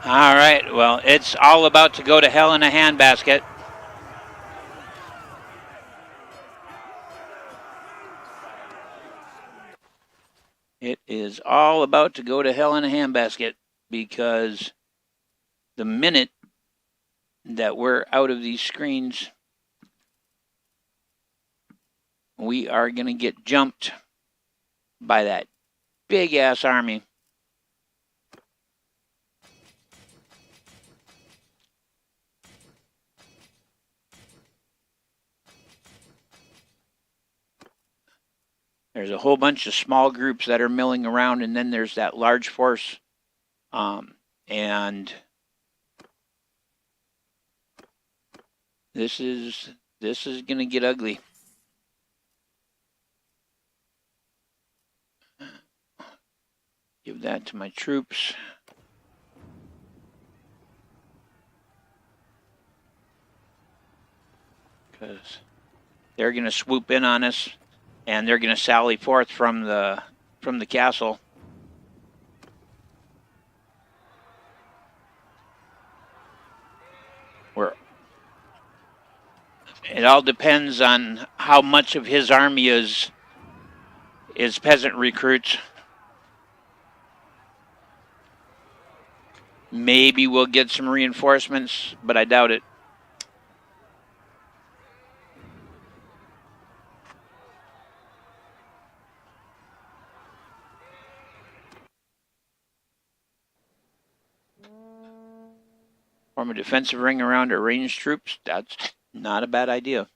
All right, well, it's all about to go to hell in a handbasket. It is all about to go to hell in a handbasket because the minute that we're out of these screens, we are going to get jumped by that big-ass army. There's a whole bunch of small groups that are milling around, and then there's that large force. And this is going to get ugly. Give that to my troops. Because they're going to swoop in on us. And they're going to sally forth from the castle. It all depends on how much of his army is peasant recruits. Maybe we'll get some reinforcements, but I doubt it. Form a defensive ring around our ranged troops. That's not a bad idea.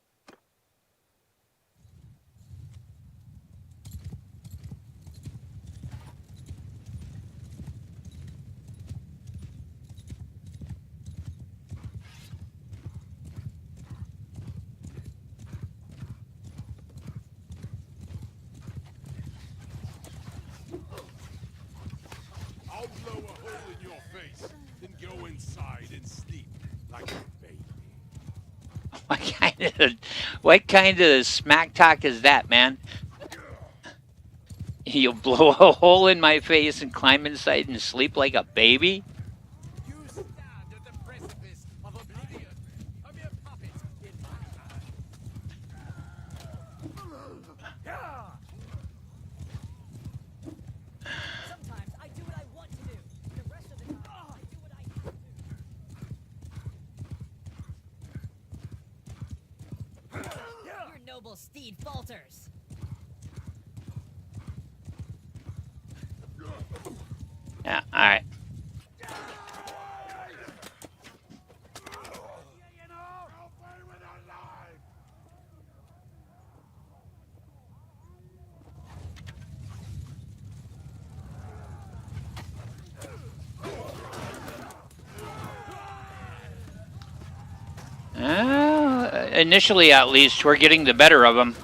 I'll blow a hole in your face, then go inside and sleep like a baby. What kind of smack talk is that, man? You'll blow a hole in my face and climb inside and sleep like a baby? You stand at the precipice of oblivion, a mere puppet in my hand. Sometimes I do what I want to do. The rest of the time, I do what I have to. Your noble steed falters. Yeah, all right. initially at least, we're getting the better of them.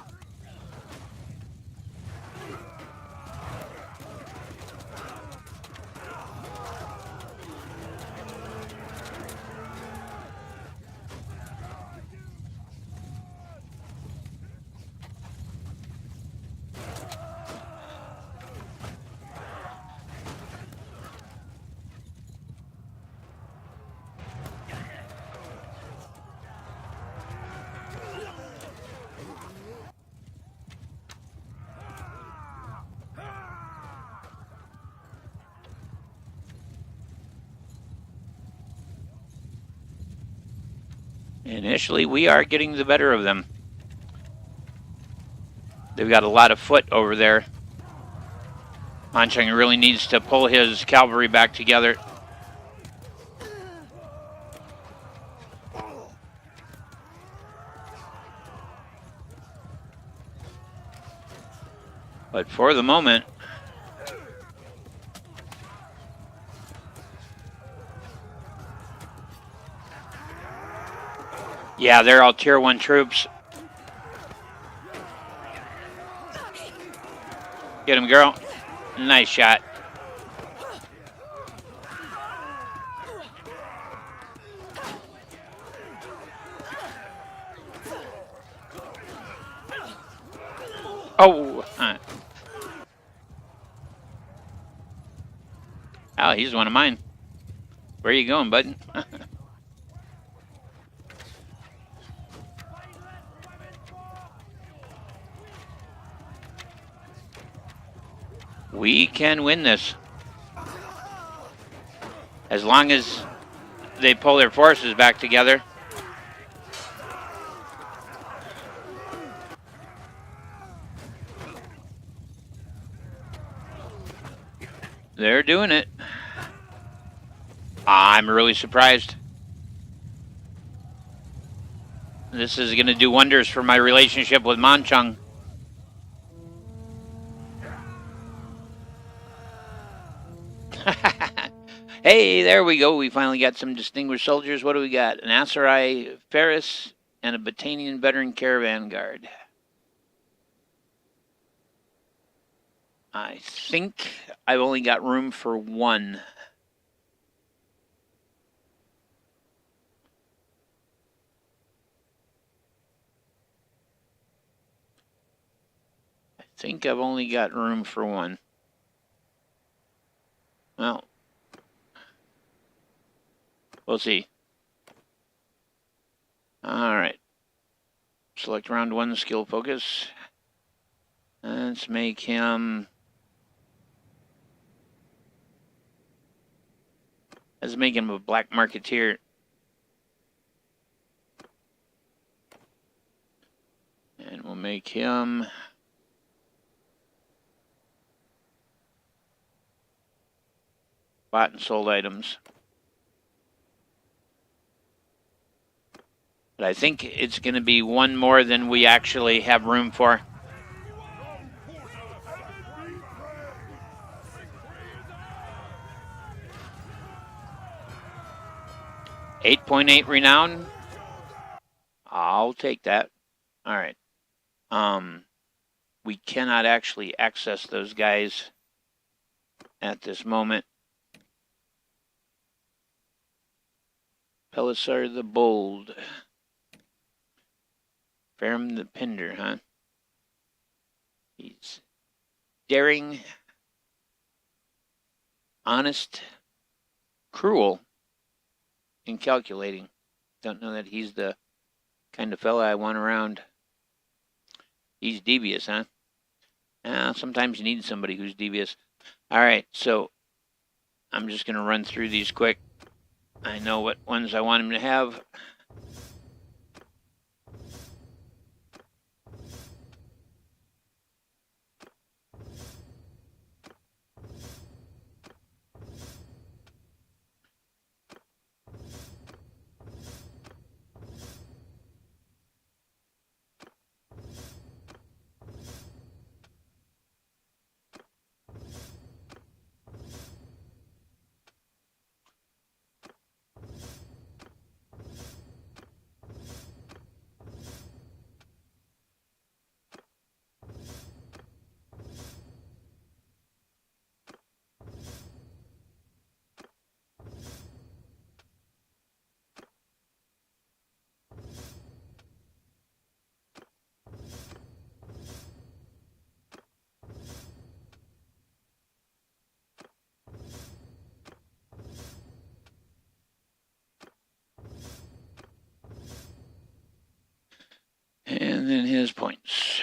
Initially, we are getting the better of them. They've got a lot of foot over there. Manchang really needs to pull his cavalry back together. But for the moment, yeah, they're all tier 1 troops. Get him, girl. Nice shot. Oh. Oh, he's one of mine. Where are you going, bud? We can win this. As long as they pull their forces back together. They're doing it. I'm really surprised. This is going to do wonders for my relationship with Manchang. Hey, there we go. We finally got some distinguished soldiers. What do we got? An Aserai Ferris and a Batanian veteran caravan guard. I think I've only got room for one. I think I've only got room for one. Well, we'll see. All right. Select round 1 skill focus. Let's make him... Let's make him a black marketeer. And we'll make him... bought and sold items. But I think it's going to be one more than we actually have room for. .8 renown. I'll take that. All right. We cannot actually access those guys at this moment. Pelisar the Bold. Ferrum the Pinder, huh? He's daring, honest, cruel, and calculating. Don't know that he's the kind of fella I want around. He's devious, huh? Sometimes you need somebody who's devious. All right, so I'm just going to run through these quick. I know what ones I want him to have. And then his points.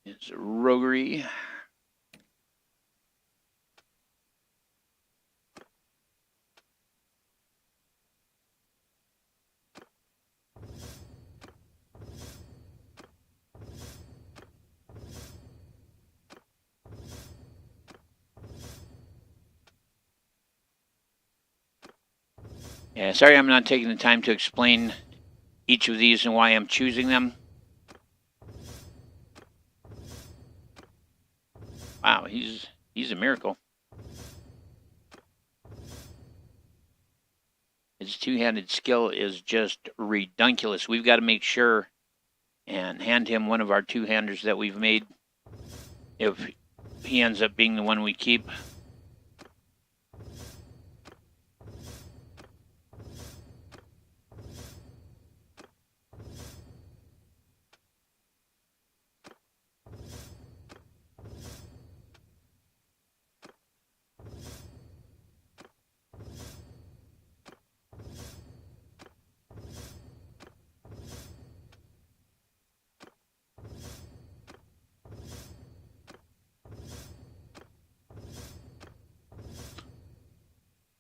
His roguery. Yeah, sorry I'm not taking the time to explain each of these and why I'm choosing them. Wow, he's a miracle. His two-handed skill is just redunculous. We've got to make sure and hand him one of our two-handers that we've made if he ends up being the one we keep.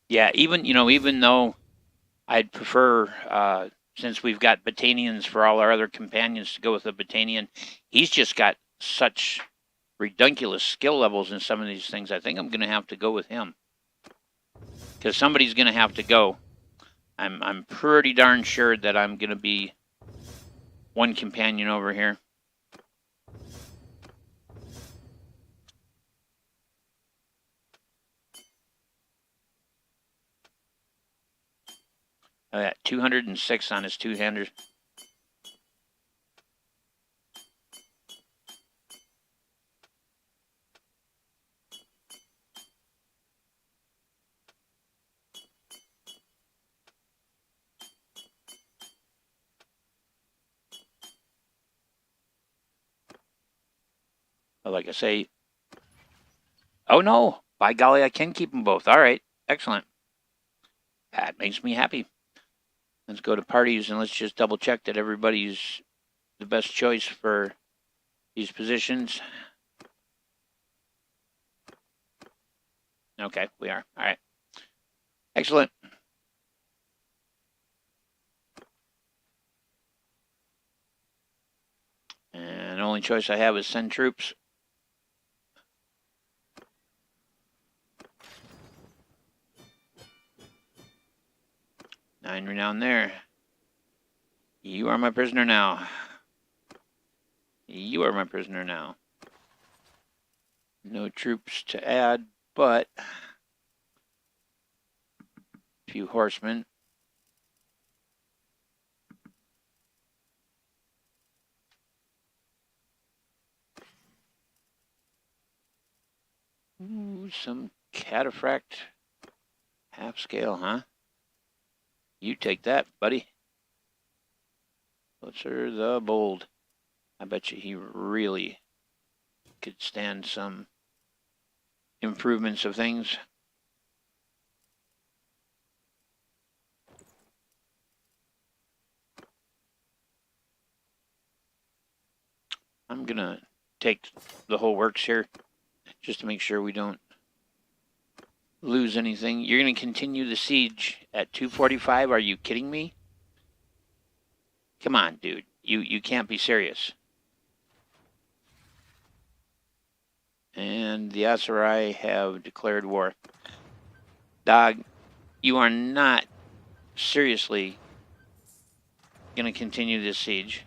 Yeah, even though I'd prefer, since we've got Batanians for all our other companions to go with a Batanian, he's just got such redunculous skill levels in some of these things. I think I'm going to have to go with him because somebody's going to have to go. I'm pretty darn sure that I'm going to be one companion over here. Oh, yeah, 206 on his two-handers. But like I say, oh no, by golly, I can keep them both. All right, excellent. That makes me happy. Let's go to parties and let's just double check that everybody's the best choice for these positions. Okay, we are. All right. Excellent. And the only choice I have is send troops. Nine renown there. You are my prisoner now. You are my prisoner now. No troops to add, but a few horsemen. Ooh, some cataphract half scale, huh? You take that, buddy. Blitzer the Bold. I bet you he really could stand some improvements of things. I'm going to take the whole works here just to make sure we don't lose anything. You're going to continue the siege at 245? Are you kidding me? Come on, dude. You can't be serious. And the Aserai have declared war. Dog, you are not seriously going to continue this siege.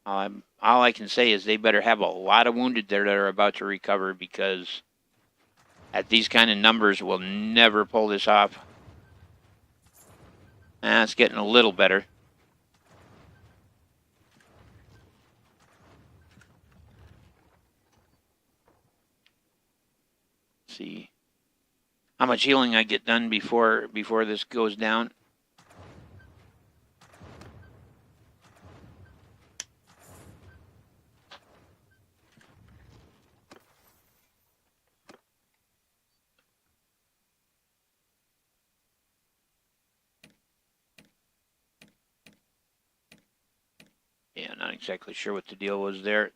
All I can say is they better have a lot of wounded there that are about to recover, because At these kind of numbers, we'll never pull this off. It's getting a little better. Let's see how much healing I get done before this goes down. Yeah, not exactly sure what the deal was there.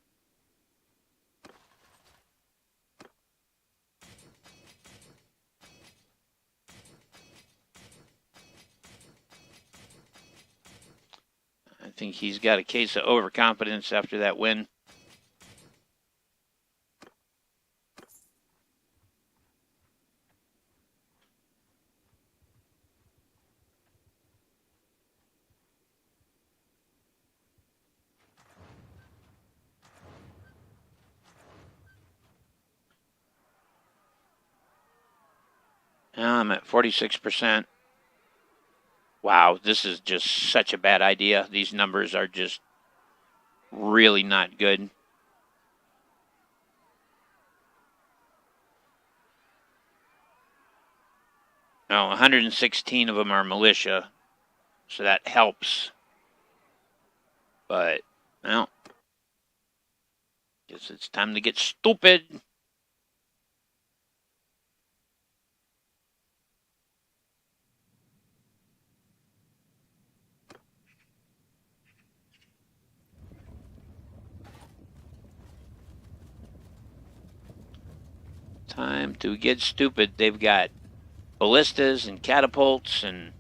I think he's got a case of overconfidence after that win. Now I'm at 46%. Wow, this is just such a bad idea. These numbers are just really not good. Now, 116 of them are militia, so that helps. But, well, guess it's time to get stupid. Time to get stupid. They've got ballistas and catapults and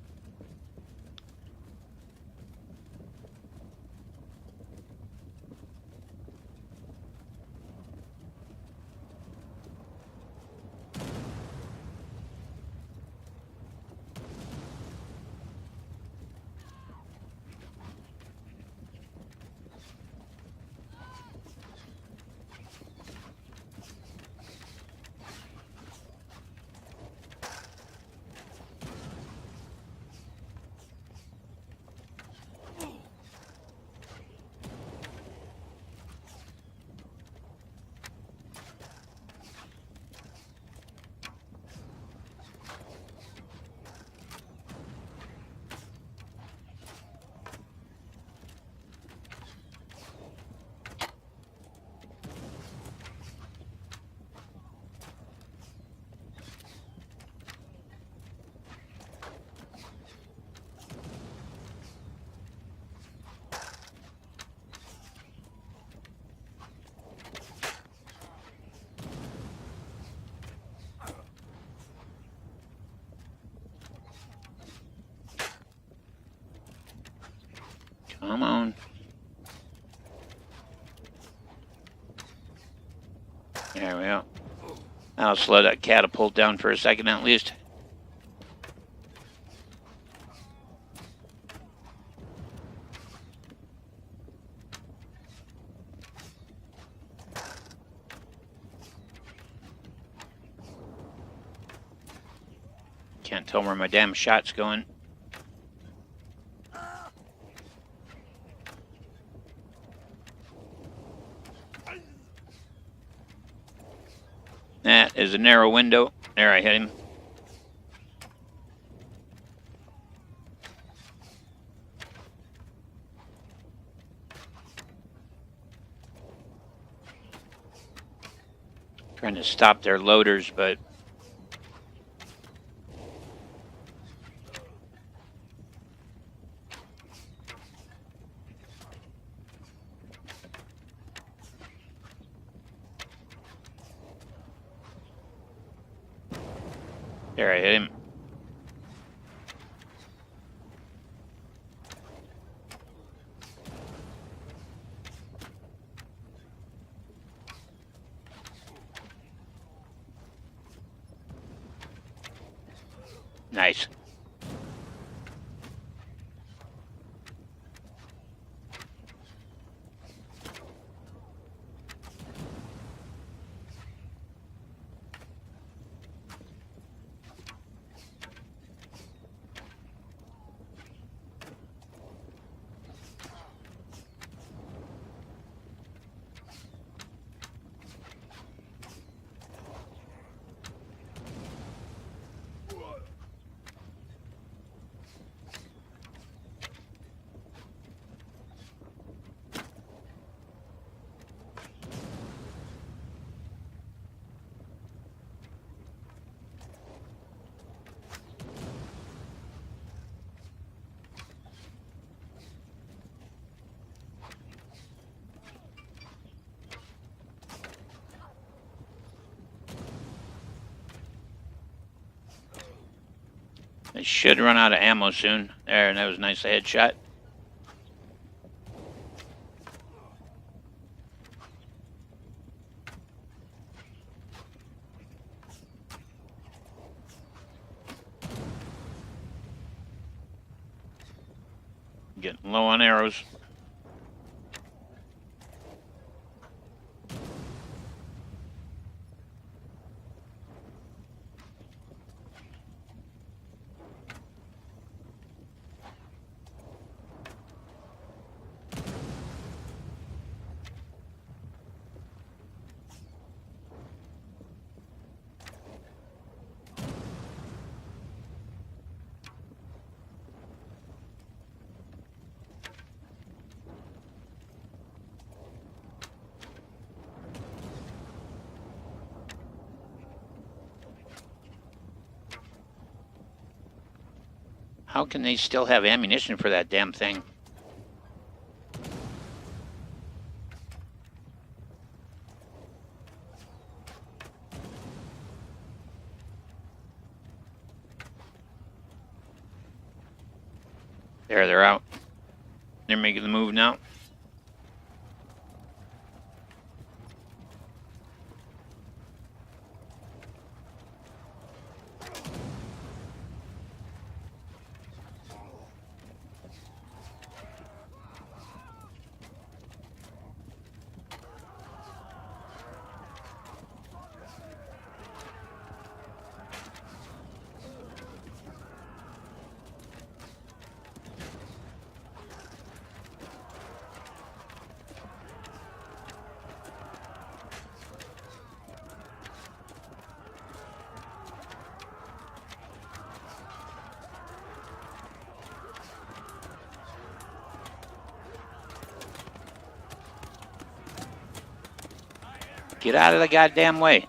come on. There we go. I'll slow that catapult down for a second at least. Can't tell where my damn shot's going. That is a narrow window. There, I hit him. Trying to stop their loaders, but there, I hit him. Nice. I should run out of ammo soon. There, and that was a nice headshot. Getting low on arrows. How can they still have ammunition for that damn thing? There, they're out. They're making the move now. Get out of the goddamn way.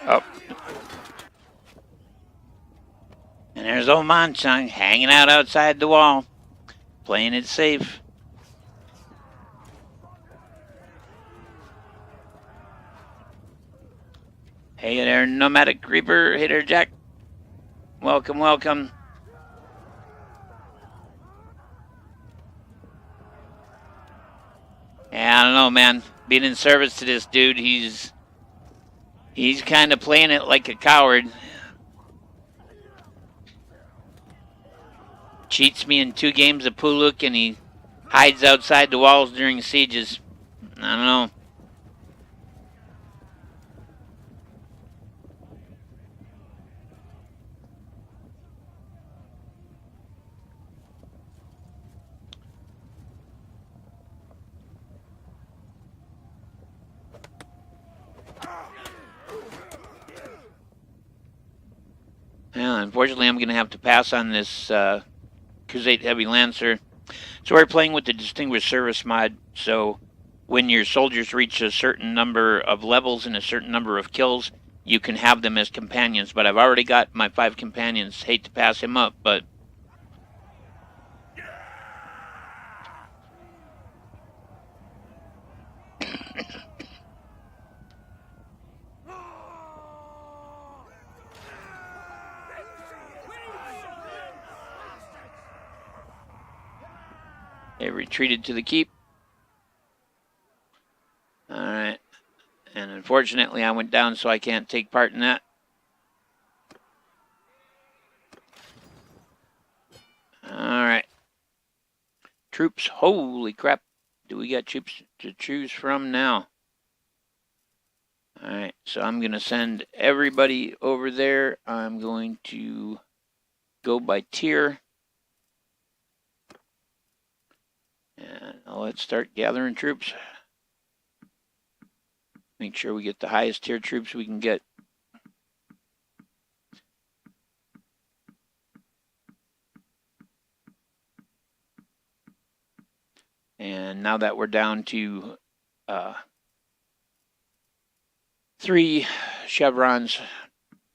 Oh. And there's old Manchang hanging out outside the wall, playing it safe. Hey there, Nomadic Reaper. Hey there, Jack. Welcome, welcome. Yeah, I don't know, man. Being in service to this dude, he's kind of playing it like a coward. Cheats me in 2 games of Puluk, and he hides outside the walls during sieges. I don't know. Well, unfortunately, I'm going to have to pass on this Crusade Heavy Lancer. So we're playing with the Distinguished Service mod. So when your soldiers reach a certain number of levels and a certain number of kills, you can have them as companions. But I've already got my 5 companions. Hate to pass him up, but... They retreated to the keep. Alright. And unfortunately, I went down, so I can't take part in that. troops. Holy crap. Do we got troops to choose from now? Alright, so I'm going to send everybody over there. I'm going to go by tier. And let's start gathering troops. Make sure we get the highest tier troops we can get. And now that we're down to 3 chevrons,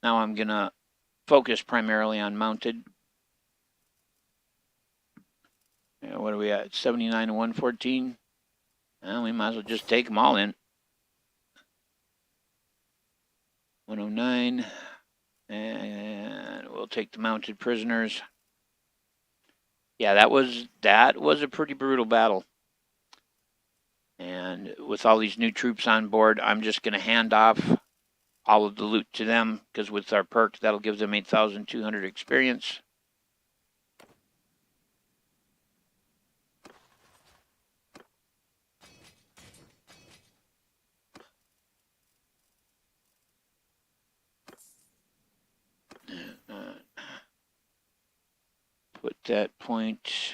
now I'm going to focus primarily on mounted. What are we at? 79 to 114. Well, we might as well just take them all in. 109. And we'll take the mounted prisoners. Yeah, that was a pretty brutal battle. And with all these new troops on board, I'm just going to hand off all of the loot to them, because with our perk, that'll give them 8,200 experience. Put that point.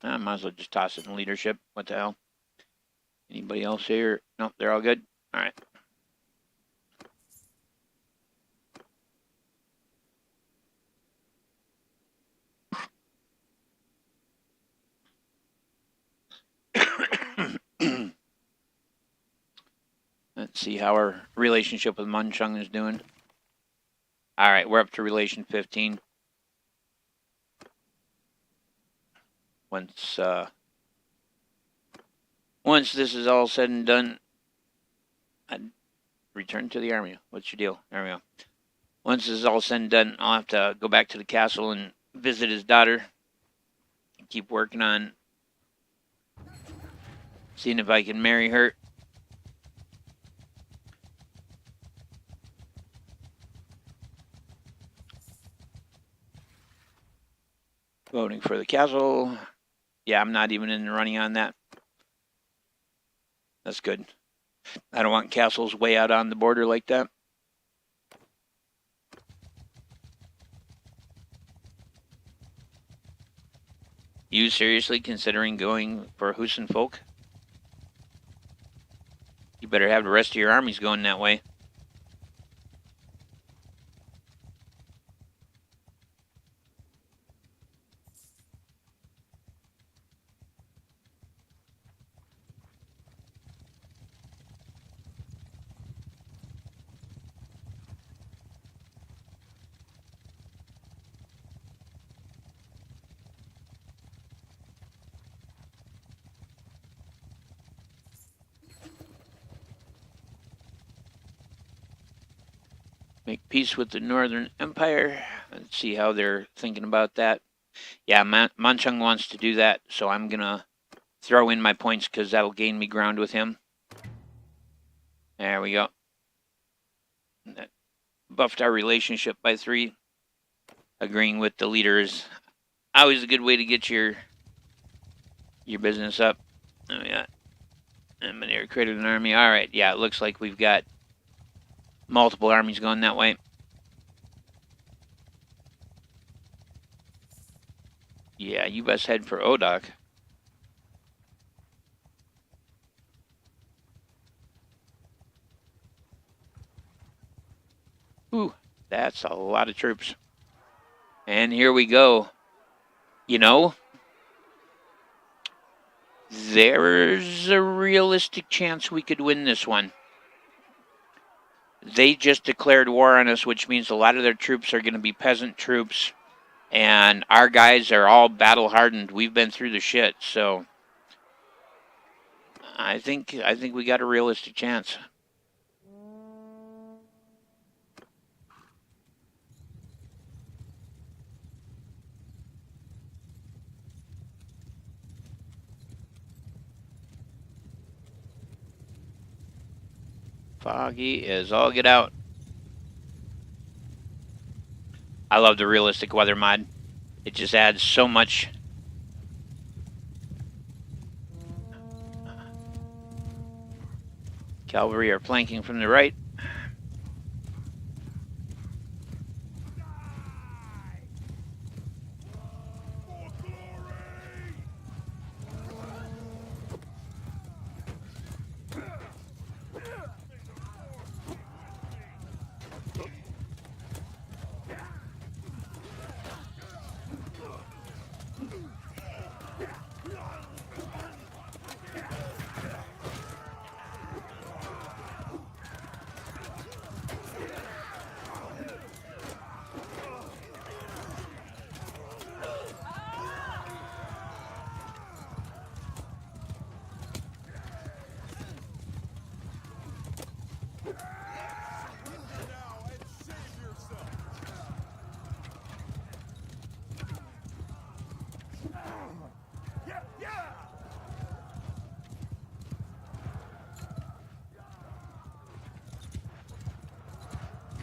I might as well just toss it in leadership. What the hell? Anybody else here? Nope, they're all good. All right. Let's see how our relationship with Munchung is doing. All right, we're up to relation 15. Once this is all said and done, I'd return to the army. What's your deal? There we go. Once this is all said and done, I'll have to go back to the castle and visit his daughter. Keep working on seeing if I can marry her. Voting for the castle. Yeah, I'm not even in the running on that. That's good. I don't want castles way out on the border like that. You seriously considering going for Husin folk? You better have the rest of your armies going that way. Make peace with the Northern Empire. Let's see how they're thinking about that. Yeah, Manchung wants to do that, so I'm going to throw in my points because that'll gain me ground with him. There we go. That buffed our relationship by 3. Agreeing with the leader is always a good way to get your business up. Oh, yeah. I'm an created an army. All right, yeah, it looks like we've got multiple armies going that way. Yeah, you best head for Odok. Ooh, that's a lot of troops. And here we go. You know, there's a realistic chance we could win this one. They just declared war on us, which means a lot of their troops are going to be peasant troops. And our guys are all battle hardened. We've been through the shit, so I think we got a realistic chance. Foggy is all get out. I love the realistic weather mod. It just adds so much Cavalry are flanking from the right.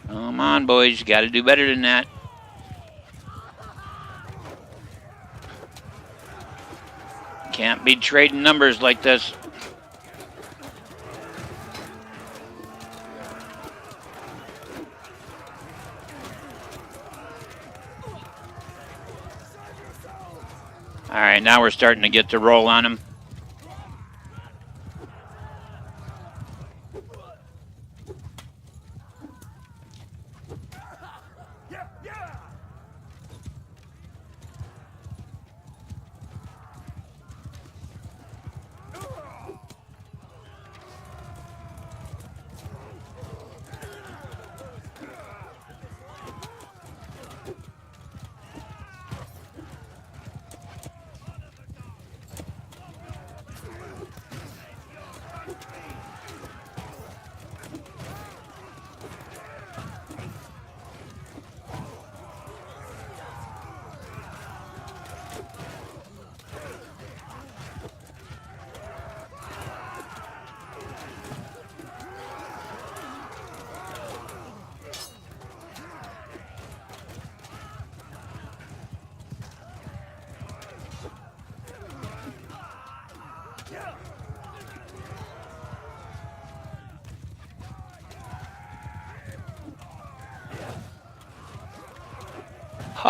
Come on, boys. You got to do better than that. Can't be trading numbers like this. All right, now we're starting to get the roll on them.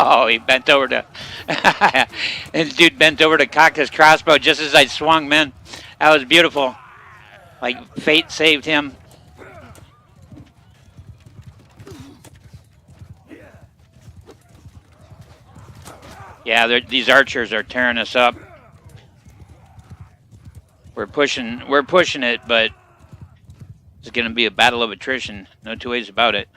Oh, he bent over to. This dude bent over to cock his crossbow just as I swung, man. That was beautiful. Like fate saved him. Yeah, these archers are tearing us up. We're pushing it, but it's going to be a battle of attrition. No two ways about it.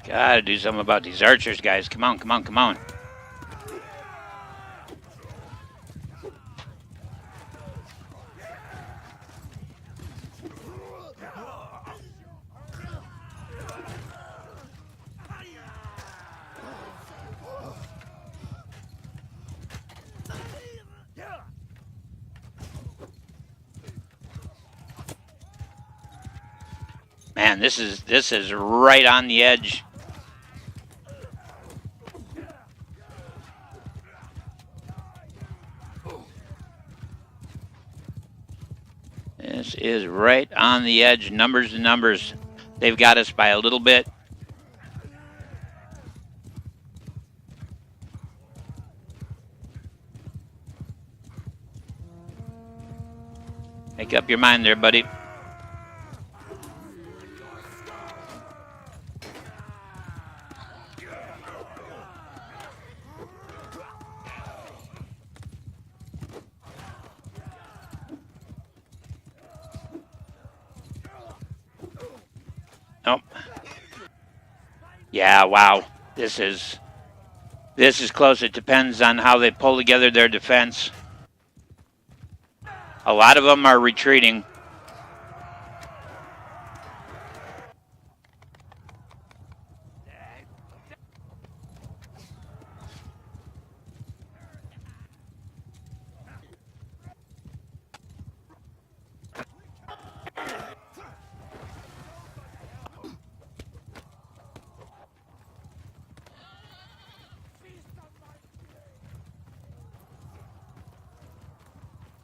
Gotta do something about these archers, guys. Come on, come on, come on. Man, this is right on the edge. This is right on the edge. Numbers to numbers. They've got us by a little bit. Make up your mind there, buddy. Nope. Yeah, wow. This is close. It depends on how they pull together their defense. A lot of them are retreating.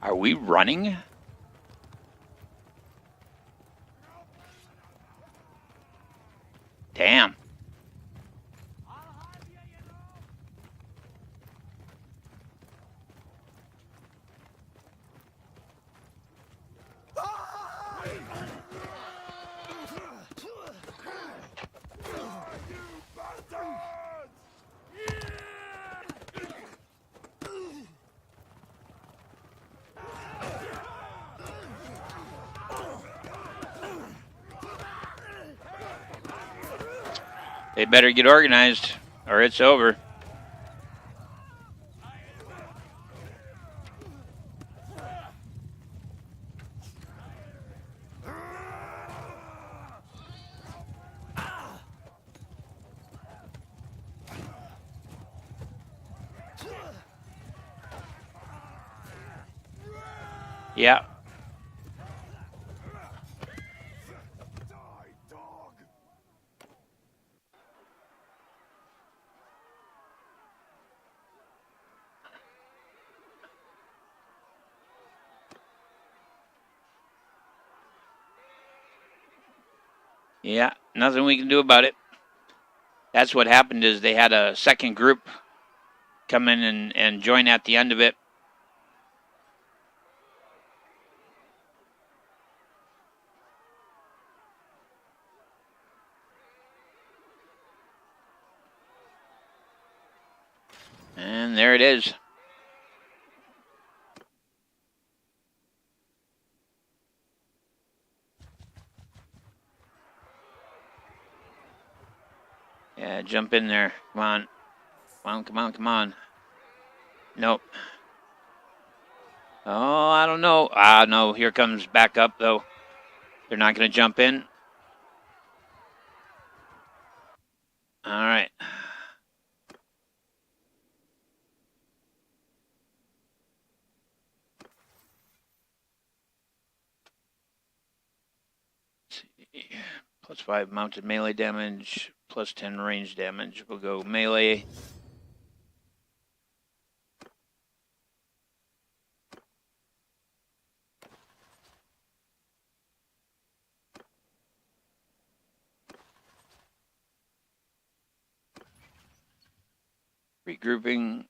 Are we running? Damn. They better get organized or it's over. Yeah. Yeah, nothing we can do about it. That's what happened is they had a second group come in and join at the end of it. And there it is. Yeah, jump in there. Come on. Come on, come on, come on. Nope. Oh, I don't know. Ah, no, here comes back up, though. They're not going to jump in. All right. Plus 5 mounted melee damage, plus 10 range damage. We'll go melee. Regrouping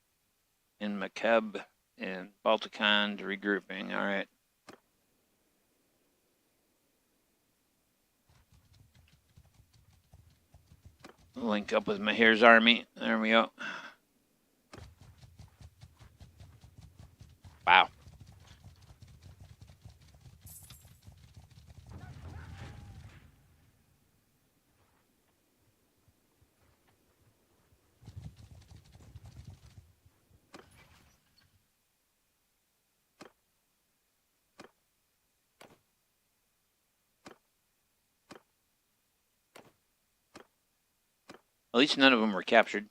in Macab and Balticon to regrouping. All right. Link up with Mahir's army. There we go. Wow. At least none of them were captured.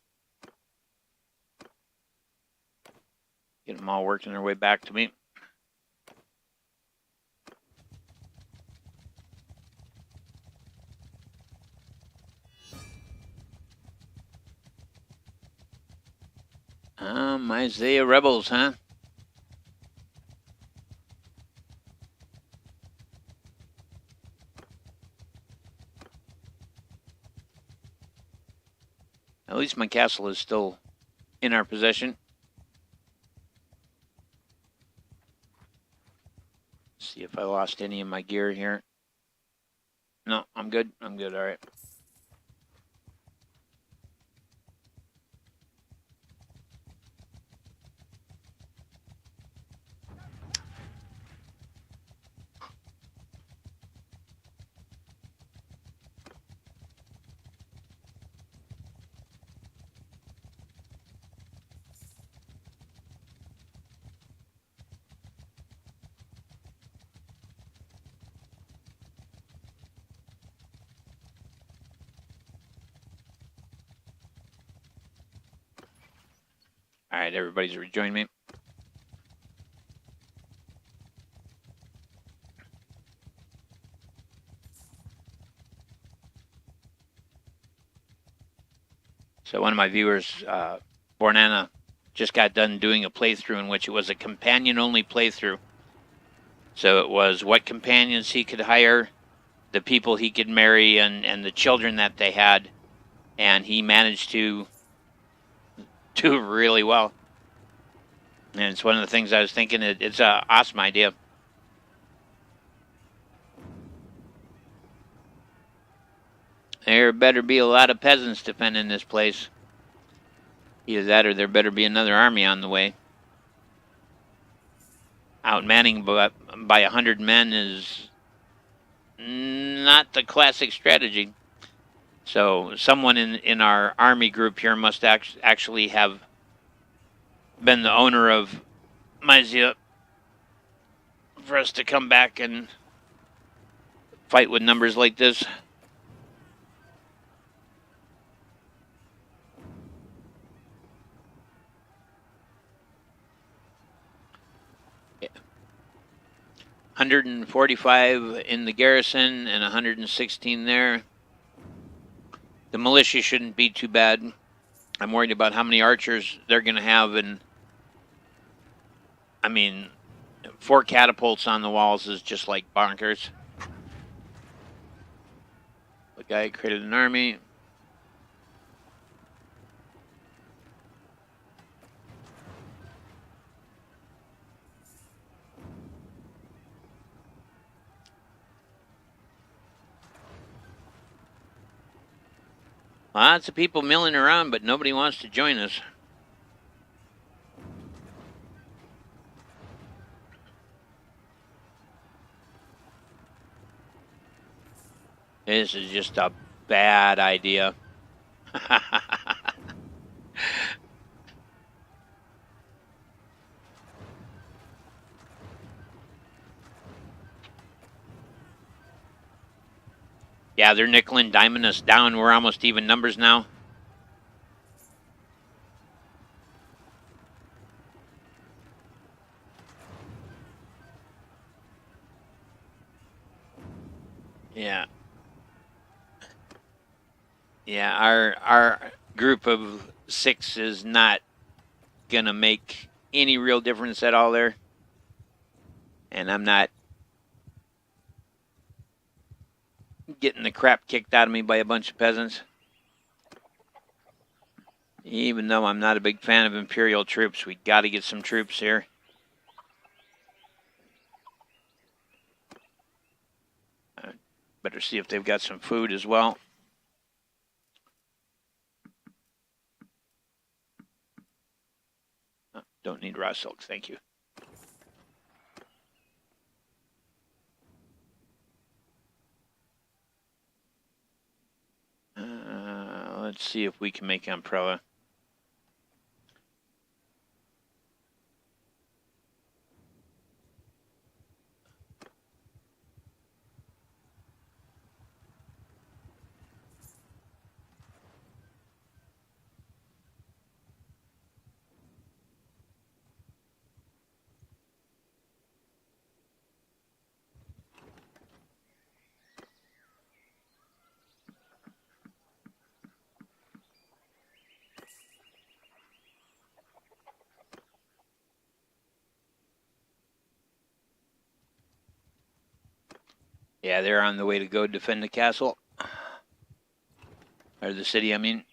Get them all working their way back to me. Isaiah Rebels, huh? At least my castle is still in our possession. See if I lost any of my gear here. No, I'm good. I'm good. All right. All right, everybody's rejoined me. So one of my viewers, Bornana, just got done doing a playthrough in which it was a companion-only playthrough. So it was what companions he could hire, the people he could marry, and the children that they had. And he managed to do really well. And it's one of the things I was thinking, it's an awesome idea. There better be a lot of peasants defending this place. Either that or there better be another army on the way. Outmanning by 100 men is not the classic strategy. So someone in our army group here must actually have been the owner of Mysia for us to come back and fight with numbers like this. Yeah. 145 in the garrison and 116 there. The militia shouldn't be too bad. I'm worried about how many archers they're going to have, and I mean, 4 catapults on the walls is just like bonkers. The guy created an army. Lots of people milling around, but nobody wants to join us. This is just a bad idea. Yeah, they're nickel and diming us down. We're almost even numbers now. Yeah. Yeah, our group of 6 is not gonna make any real difference at all there. And I'm not getting the crap kicked out of me by a bunch of peasants. Even though I'm not a big fan of Imperial troops, we got to get some troops here. Better see if they've got some food as well. Oh, don't need raw silk, thank you. Let's see if we can make Umbrella. Yeah, they're on the way to go defend the castle. Or the city, I mean.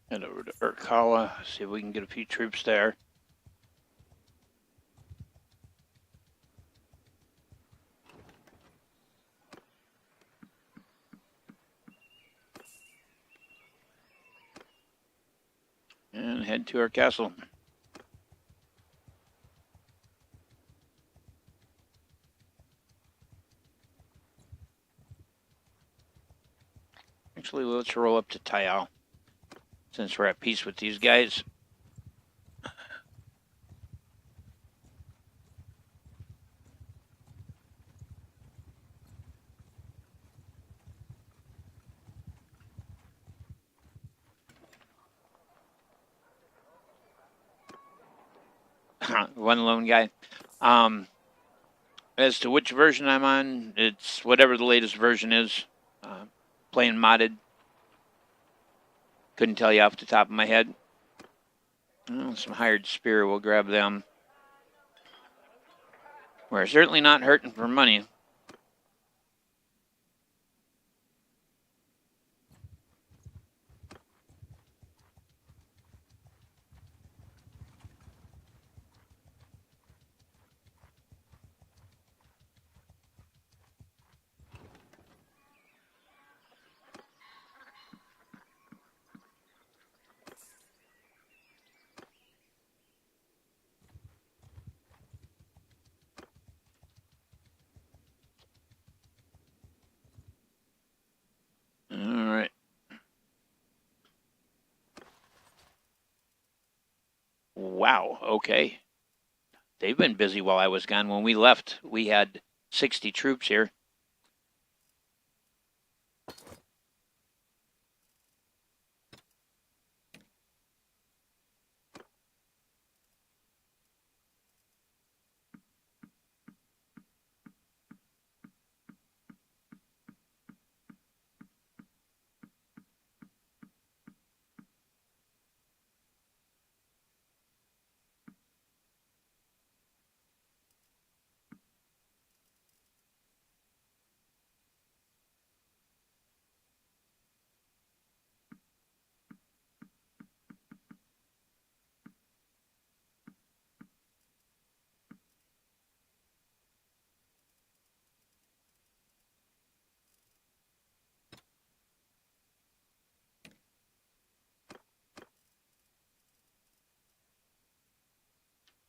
Head over to Urkala, see if we can get a few troops there. And head to our castle. Actually, let's roll up to Tayal, since we're at peace with these guys. One lone guy. As to which version I'm on, it's whatever the latest version is. Playing modded. Couldn't tell you off the top of my head. Oh, some hired spear, we'll grab them. We're certainly not hurting for money. Wow, okay. They've been busy while I was gone. When we left, we had 60 troops here.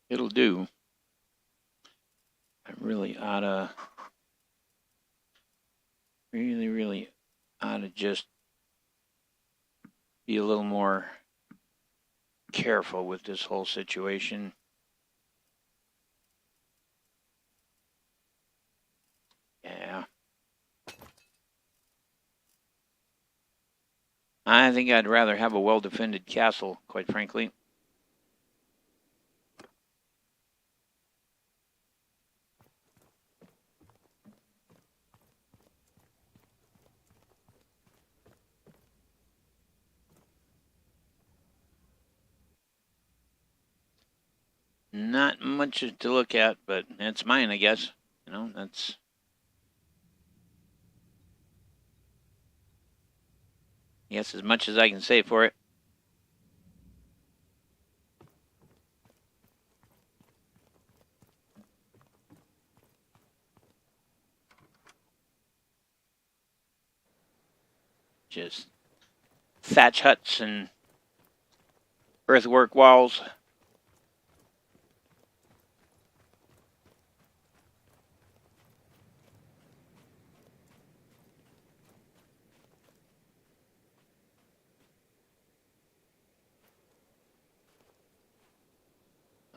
It'll do. I really oughta, really oughta just be a little more careful with this whole situation. Yeah. I think I'd rather have a well-defended castle, quite frankly. Not much to look at, but it's mine, I guess. You know, that's... Yes, as much as I can say for it. Just thatch huts and earthwork walls.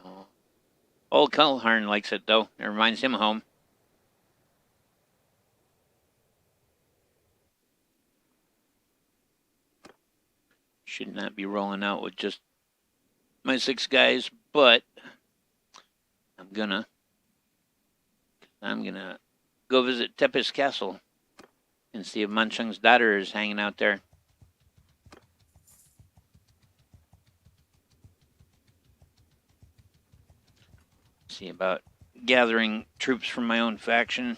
Oh. Old Culharn likes it, though. It reminds him of home. Should not be rolling out with just my 6 guys, but I'm gonna go visit Tepes Castle and see if Manchung's daughter is hanging out there. See about gathering troops from my own faction.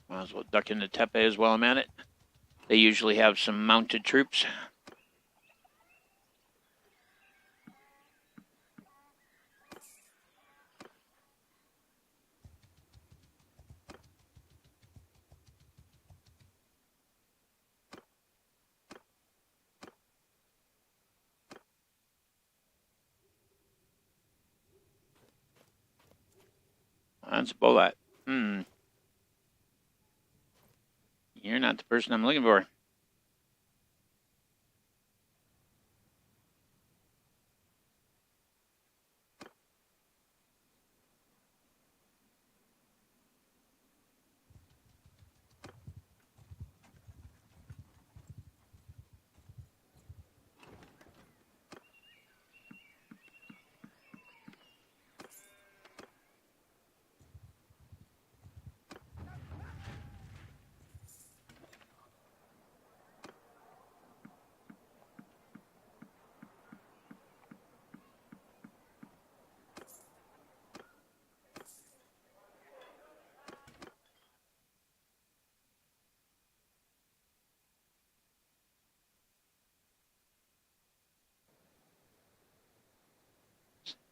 Might as well duck into Tepe while I'm at it. They usually have some mounted troops. That's Bolat. You're not the person I'm looking for.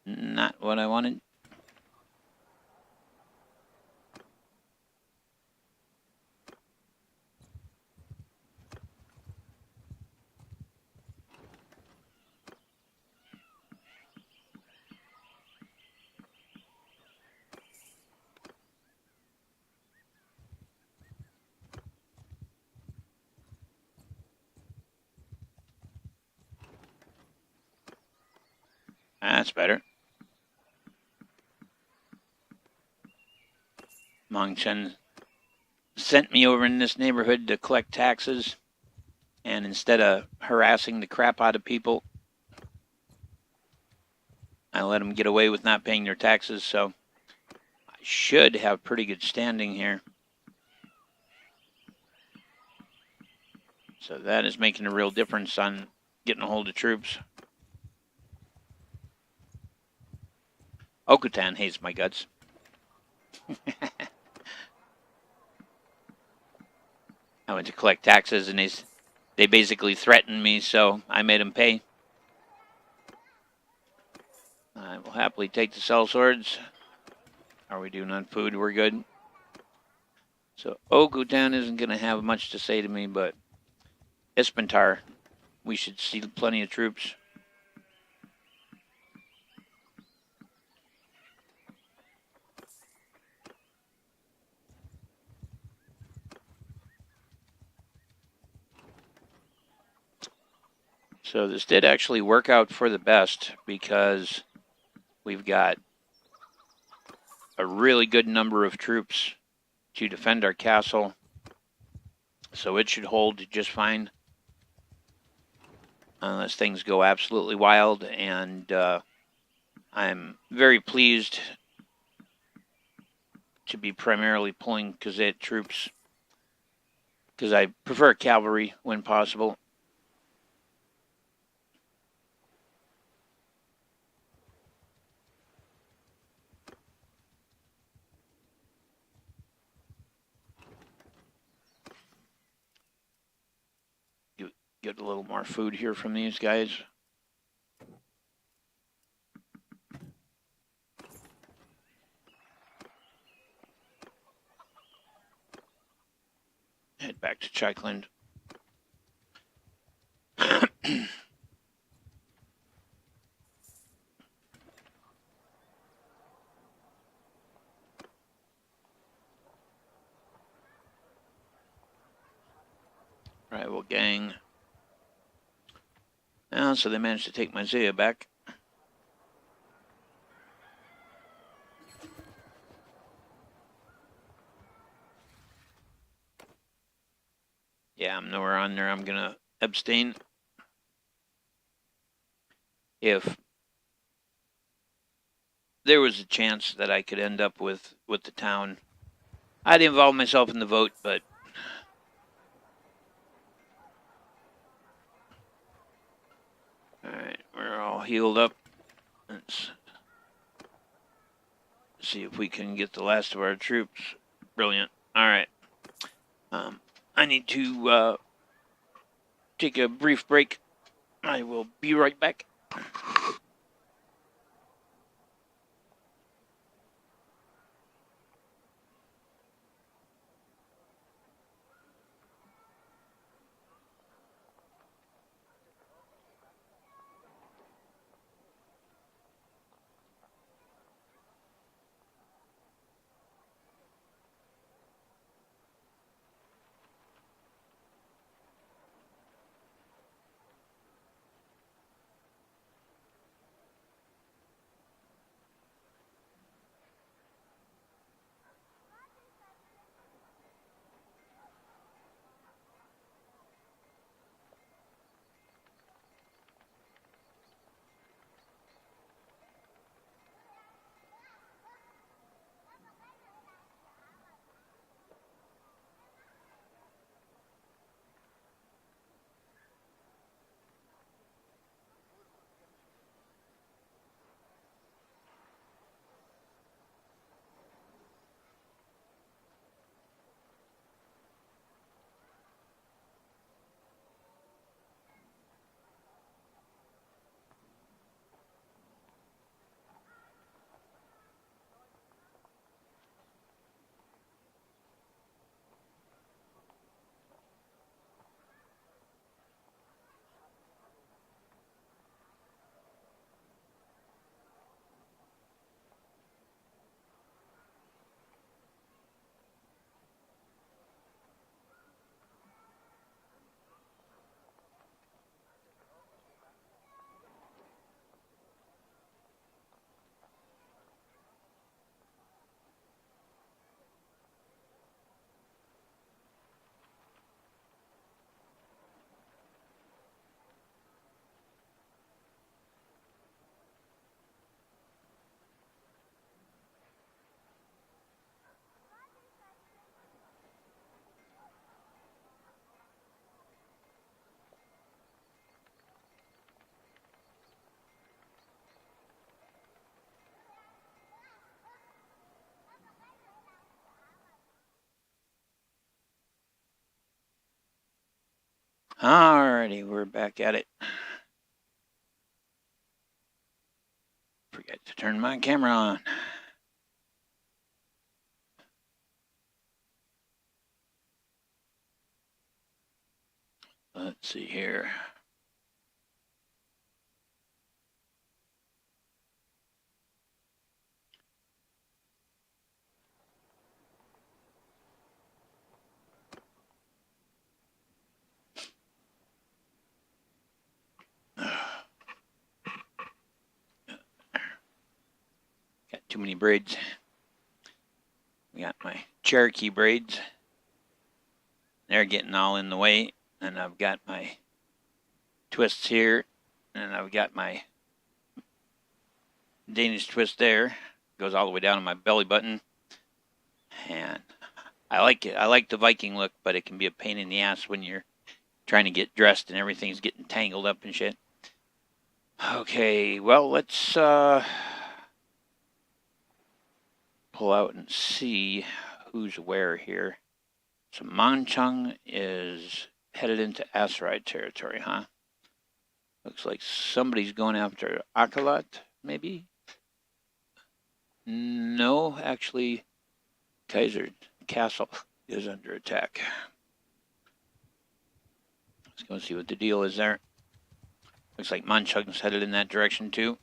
Not what I wanted. That's better. Mong Chen sent me over in this neighborhood to collect taxes, and instead of harassing the crap out of people, I let them get away with not paying their taxes, so I should have pretty good standing here. So that is making a real difference on getting a hold of troops. Okutan hates my guts. I went to collect taxes, and they basically threatened me, so I made them pay. I will happily take the sellswords. Are we doing on food? We're good. So Okutan isn't going to have much to say to me, but Ispentar, we should see plenty of troops. So this did actually work out for the best because we've got a really good number of troops to defend our castle. So it should hold just fine unless things go absolutely wild. And I'm very pleased to be primarily pulling Kazet troops because I prefer cavalry when possible. Get a little more food here from these guys. Head back to Chikland. Rival gang. So they managed to take my Zaya back. Yeah, I'm nowhere on there. I'm going to abstain. If there was a chance that I could end up with the town, I'd involve myself in the vote, but alright, we're all healed up. Let's see if we can get the last of our troops. Brilliant. Alright. I need to take a brief break. I will be right back. Alrighty, we're back at it. Forgot to turn my camera on. Let's see here. Got too many braids. We got my Cherokee braids. They're getting all in the way. And I've got my twists here. And I've got my Danish twist there. Goes all the way down to my belly button. And I like it. I like the Viking look, but it can be a pain in the ass when you're trying to get dressed and everything's getting tangled up and shit. Okay, well, let's pull out and see who's where here. So Manchung is headed into Aserai territory, huh? Looks like somebody's going after Akalat, maybe? No, actually, Kaiser Castle is under attack. Let's go see what the deal is there. Looks like Manchung's headed in that direction too.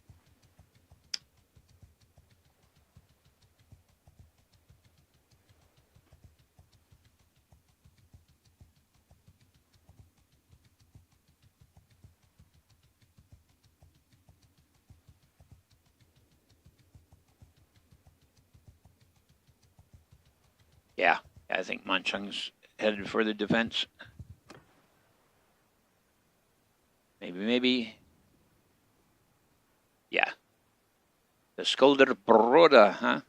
Yeah, I think Manchung's headed for the defense. Maybe. Yeah. The Skolder Broda, huh?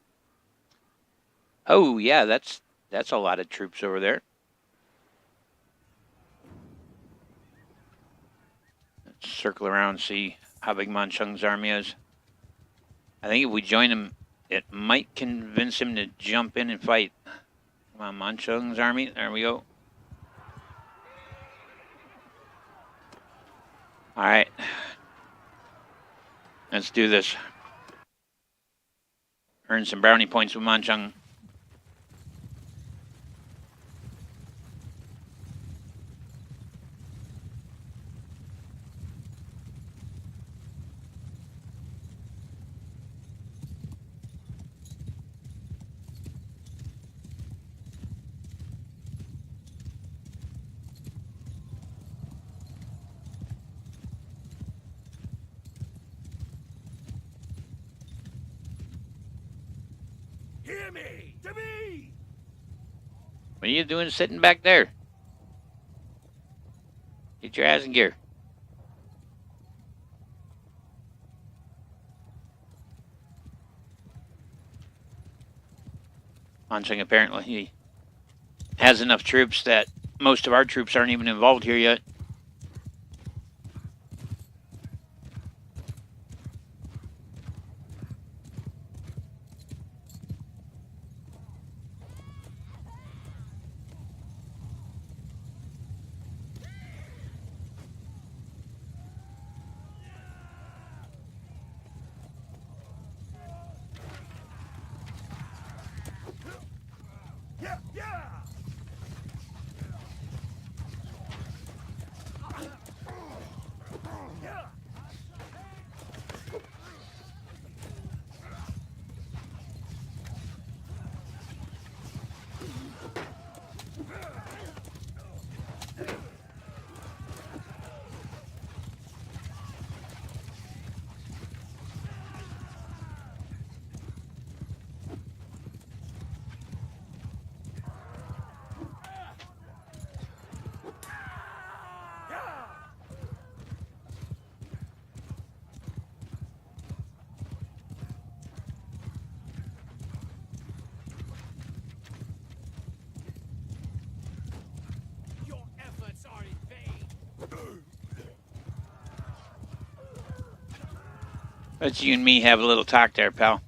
Oh, yeah, that's a lot of troops over there. Let's circle around and see how big Manchung's army is. I think if we join him, it might convince him to jump in and fight. Come on, Manchung's army. There we go. All right. Let's do this. Earn some brownie points with Manchung. Hear me! To me! What are you doing sitting back there? Get your ass in gear. Manchung apparently he has enough troops that most of our troops aren't even involved here yet. Yeah, yeah! Your efforts are in vain. Let's you and me have a little talk there, pal.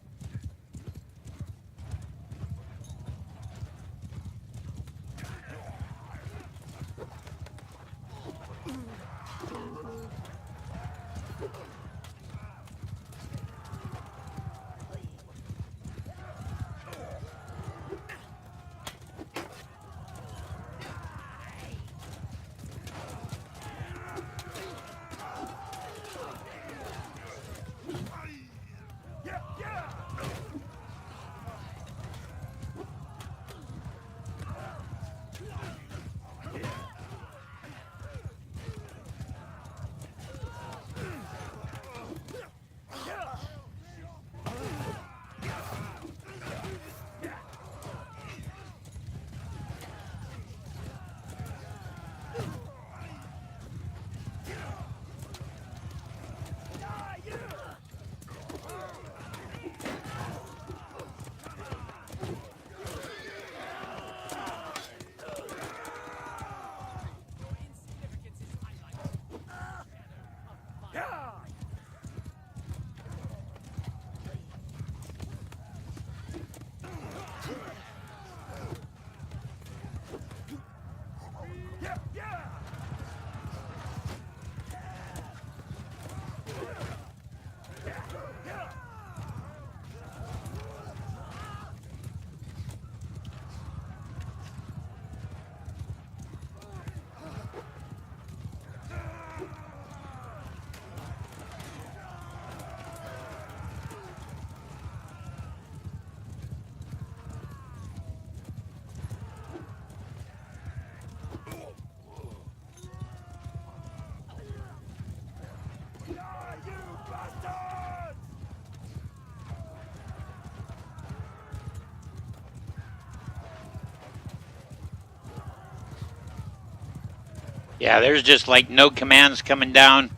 Yeah, there's just like no commands coming down.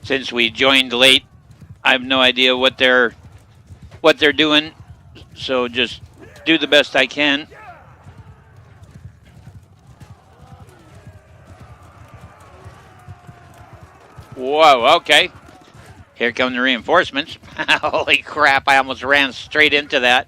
Since we joined late, I have no idea what they're doing. So just do the best I can. Whoa, okay. Here come the reinforcements. Holy crap, I almost ran straight into that.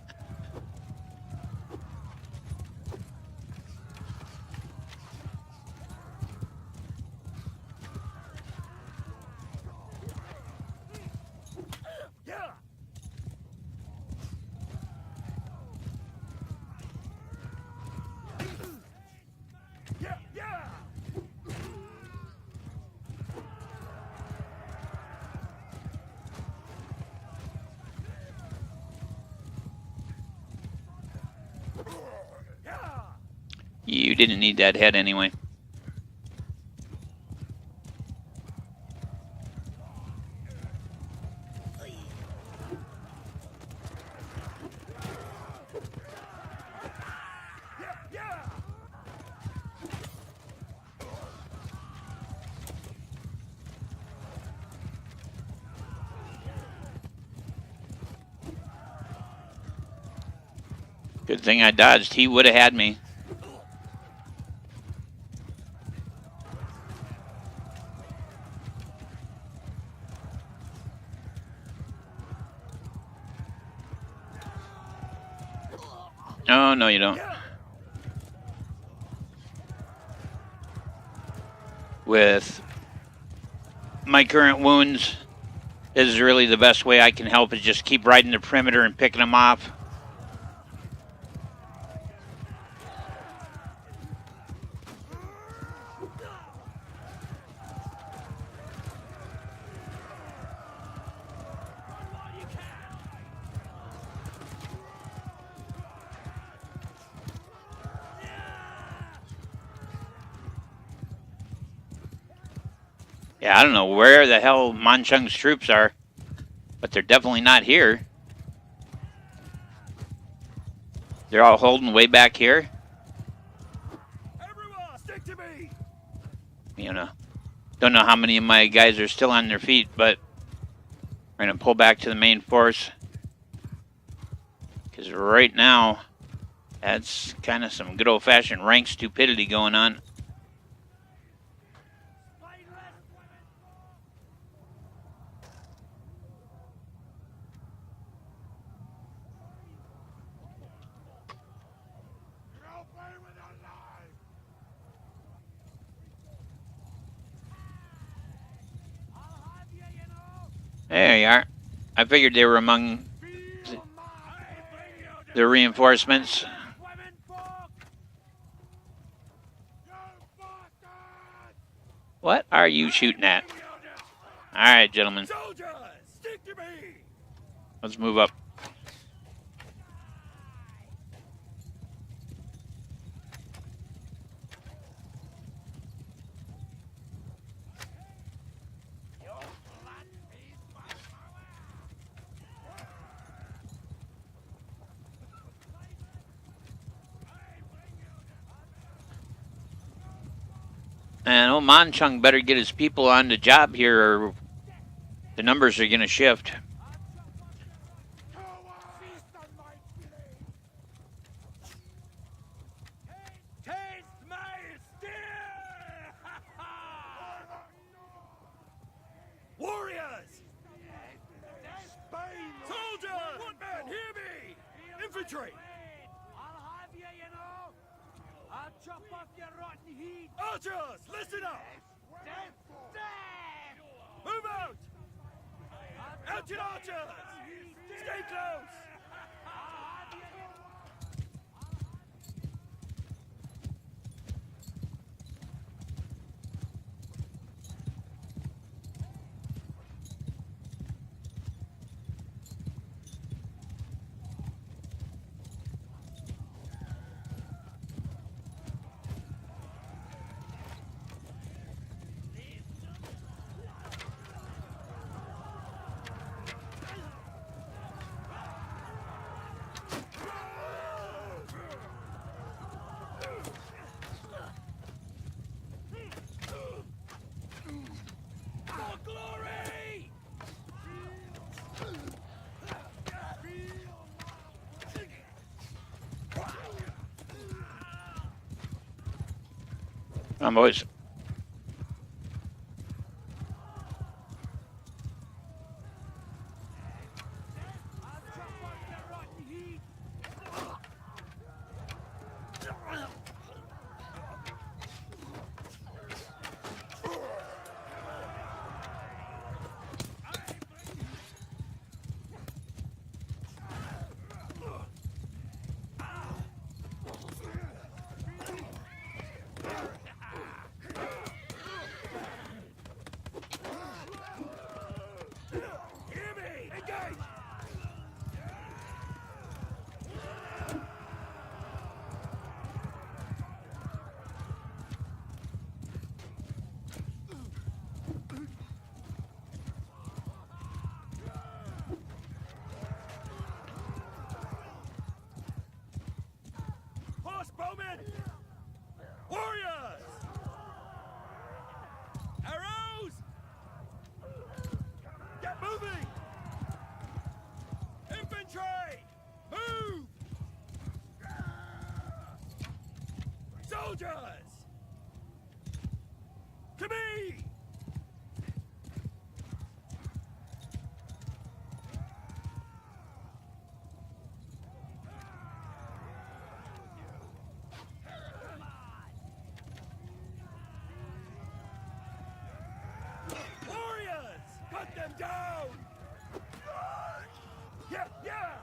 You didn't need that head anyway. Good thing I dodged. He would have had me. Oh, no, you don't. With my current wounds, this is really the best way I can help is just keep riding the perimeter and picking them off. Yeah, I don't know where the hell Manchung's troops are, but they're definitely not here. They're all holding way back here. Everyone, stick to me. You know, don't know how many of my guys are still on their feet, but we're going to pull back to the main force. Because right now, that's kind of some good old-fashioned rank stupidity going on. There you are. I figured they were among the reinforcements. What are you shooting at? All right, gentlemen. Soldiers, stick to me. Let's move up. And old Manchung better get his people on the job here or the numbers are going to shift. Warriors! Soldiers! Footmen, hear me! Infantry! I'll have you, you know! I'll chop off your rotten heat! Archers, listen up! Move out! Out your archers! Stay close! Come on, boys. Hear me! Engage! Horse-bowmen! Warriors! Arrows! Get moving! Infantry! Move! Soldiers! To me! Warriors! Cut them down! Yeah, yeah!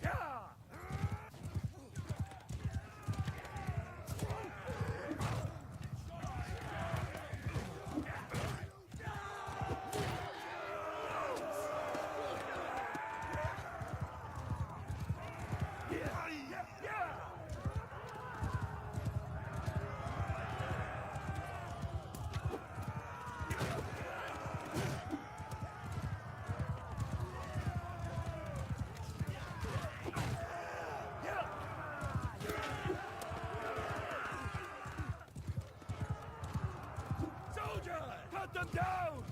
Yeah! Soldiers! Cut them down!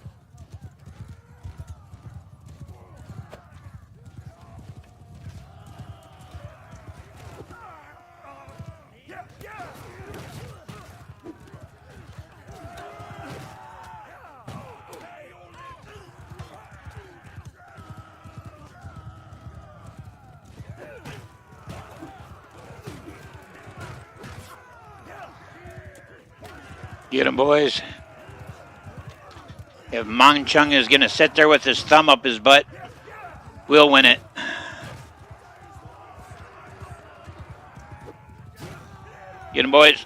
Yeah, yeah! Get him, boys. If Mong Chung is going to sit there with his thumb up his butt, we'll win it. Get him, boys.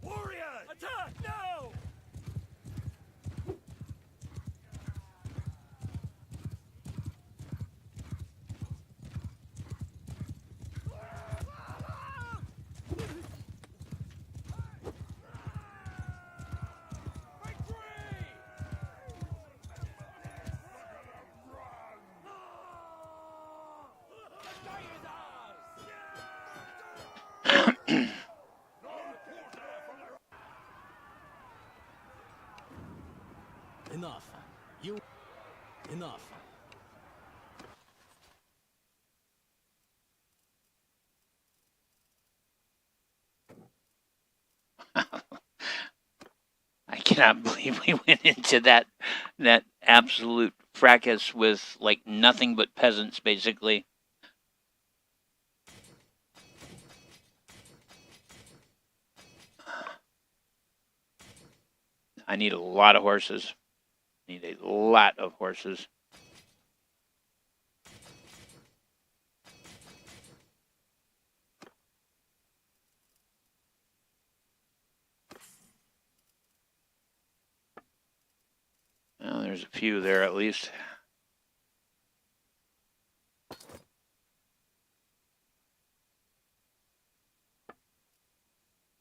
Warriors! Attack now! Enough. You... Enough. I cannot believe we went into that absolute fracas with like nothing but peasants, basically. I need a lot of horses. Need a lot of horses. There's a few there at least.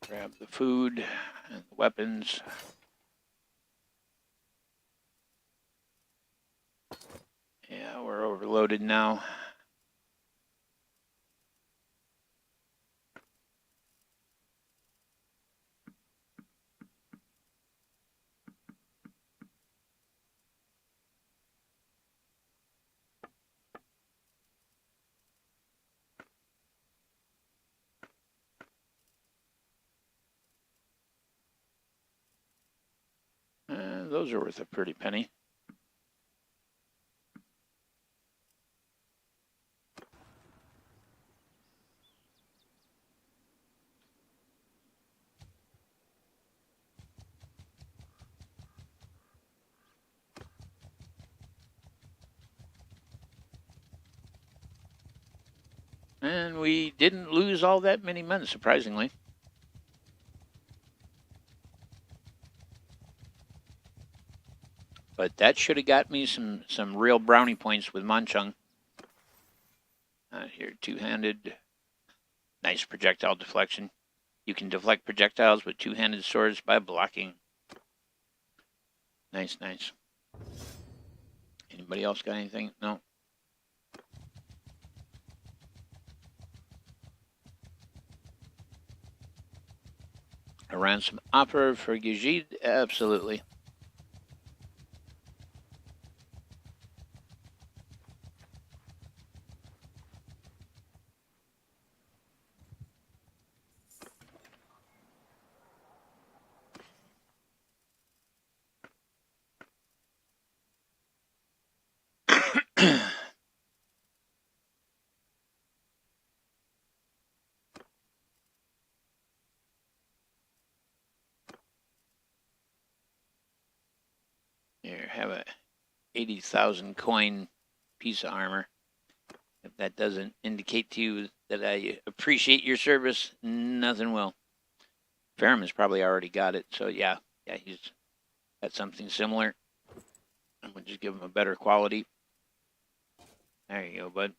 Grab the food and the weapons. Yeah, we're overloaded now. Those are worth a pretty penny. And we didn't lose all that many men, surprisingly. But that should have got me some real brownie points with Manchung. Here, two-handed. Nice projectile deflection. You can deflect projectiles with two-handed swords by blocking. Nice, nice. Anybody else got anything? No. A ransom offer for Gijid? Absolutely. Here, have a 80,000 coin piece of armor. If that doesn't indicate to you that I appreciate your service, nothing will. Ferrum has probably already got it, so yeah, he's got something similar. I'm gonna just give him a better quality. There you go, bud.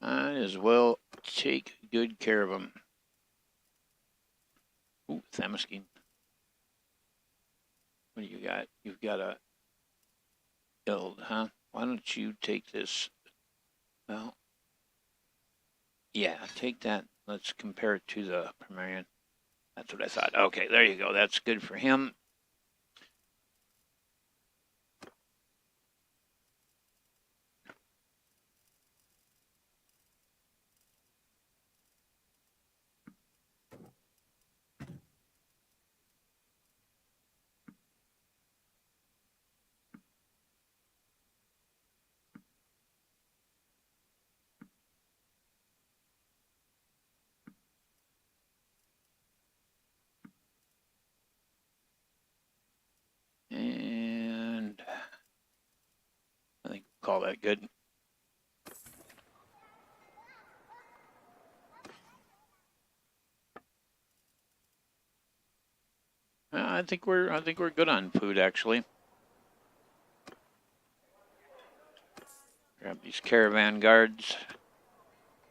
I as well take good care of him. Ooh, Themyscene. What do you got? You've got a build, huh? Why don't you take this? Well, yeah, take that. Let's compare it to the Primarian. That's what I thought. Okay, there you go. That's good for him. And I think we'll call that good. I think we're good on food actually. Grab these caravan guards.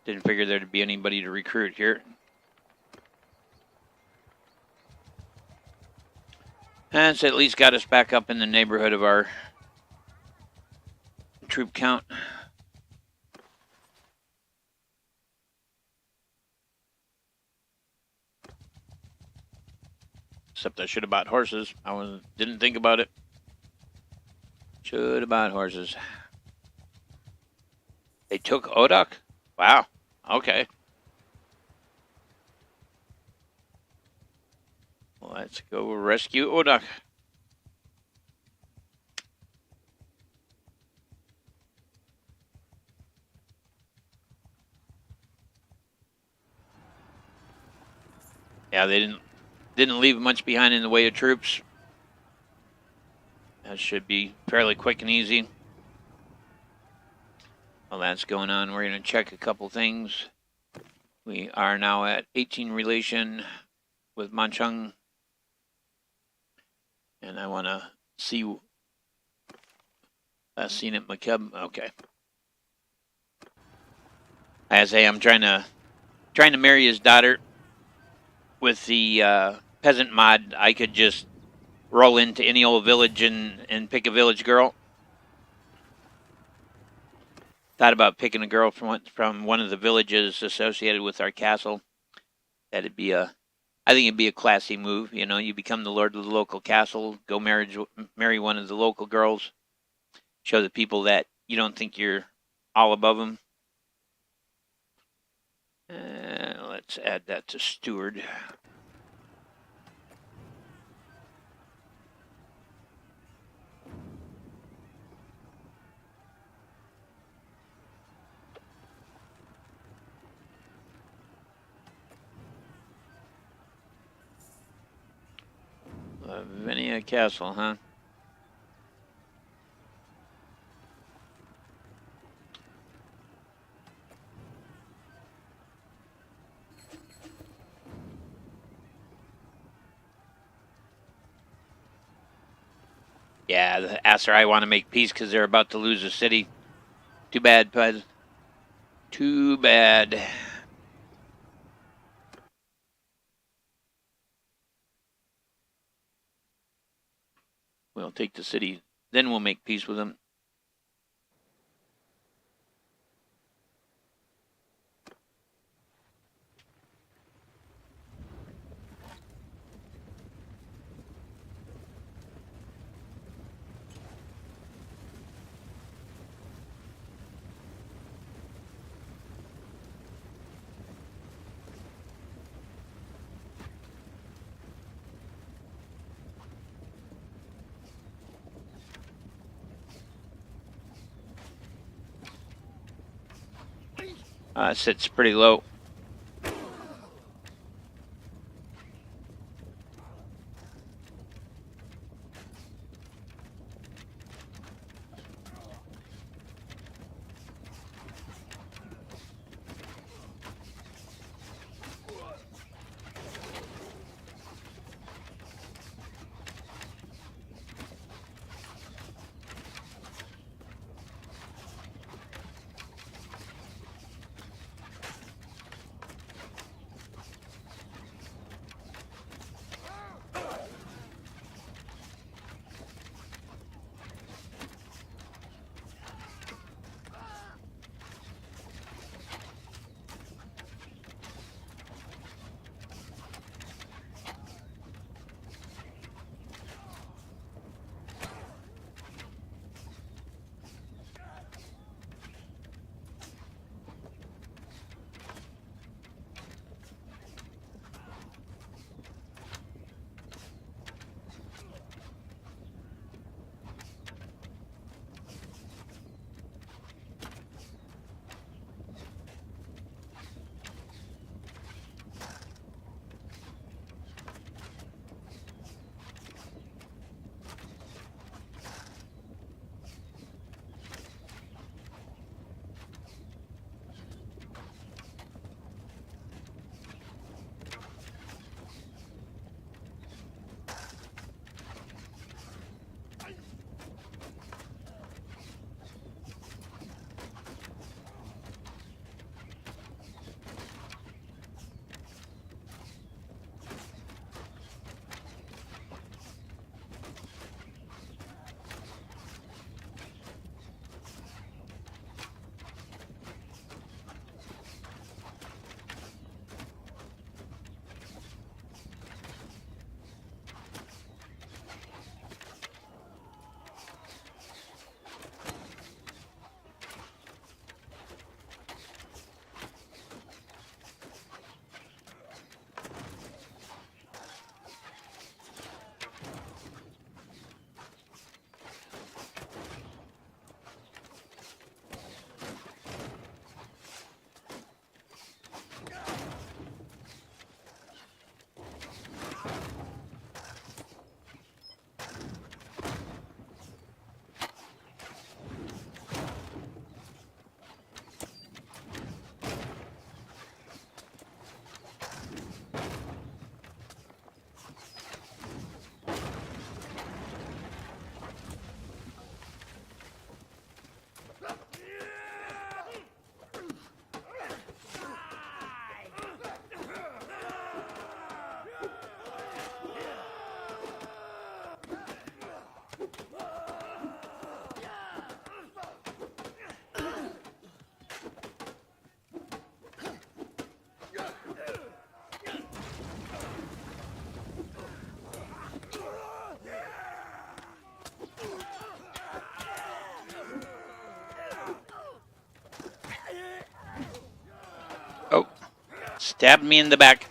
Didn't figure there'd be anybody to recruit here. And it's at least got us back up in the neighborhood of our troop count. Except I should have bought horses. Didn't think about it. Should have bought horses. They took Odok? Wow. Okay. Let's go rescue Odok. Yeah, they didn't leave much behind in the way of troops. That should be fairly quick and easy. While that's going on, we're going to check a couple things. We are now at 18 relation with Manchung. And I want to see last seen at McKeb. Okay. As I am trying to marry his daughter with the peasant mod. I could just roll into any old village and pick a village girl. Thought about picking a girl from one of the villages associated with our castle. That'd be I think it'd be a classy move. You know, you become the lord of the local castle, go marry one of the local girls, show the people that you don't think you're all above them. Let's add that to steward. Lavinia Castle, huh? Yeah, the Aserai want to make peace because they're about to lose a city. Too bad, bud. Too bad. We'll take the city, then we'll make peace with them. Sits pretty low. Stabbed me in the back.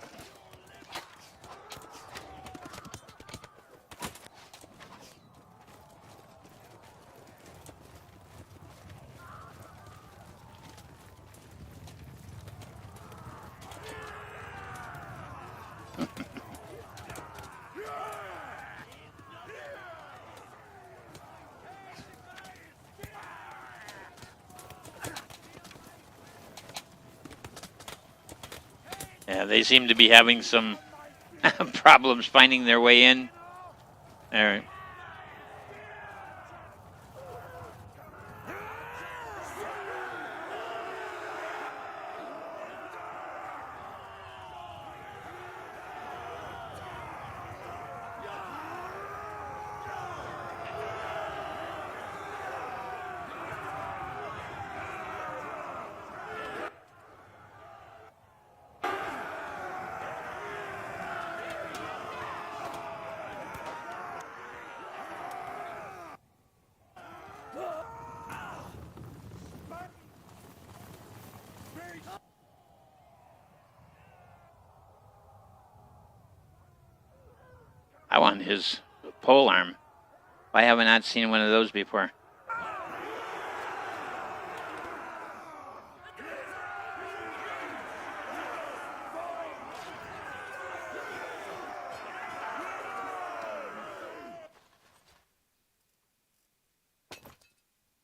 Yeah, they seem to be having some problems finding their way in. All right. I want his pole arm. Why have I not seen one of those before?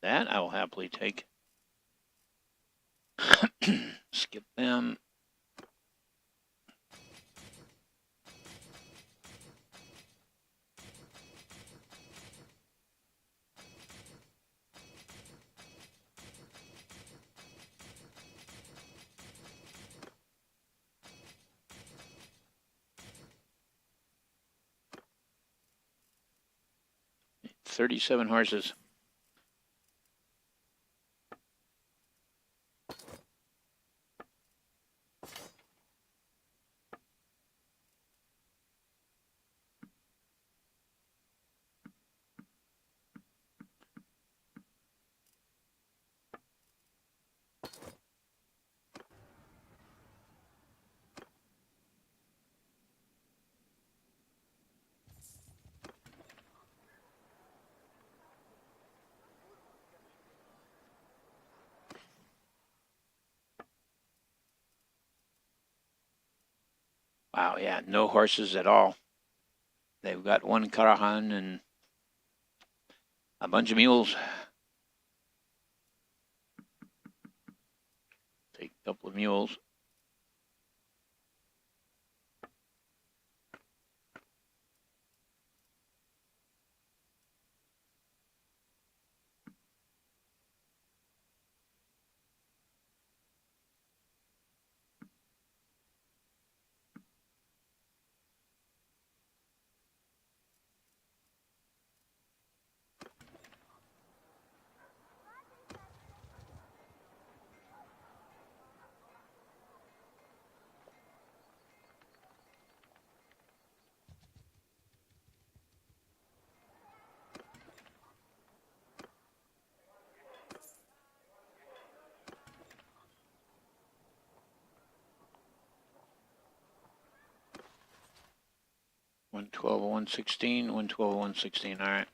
That I will happily take. Skip them. $37 horses. Wow, yeah, no horses at all. They've got one Karahan and a bunch of mules. Take a couple of mules. One 12, 116, 112, 116. All right.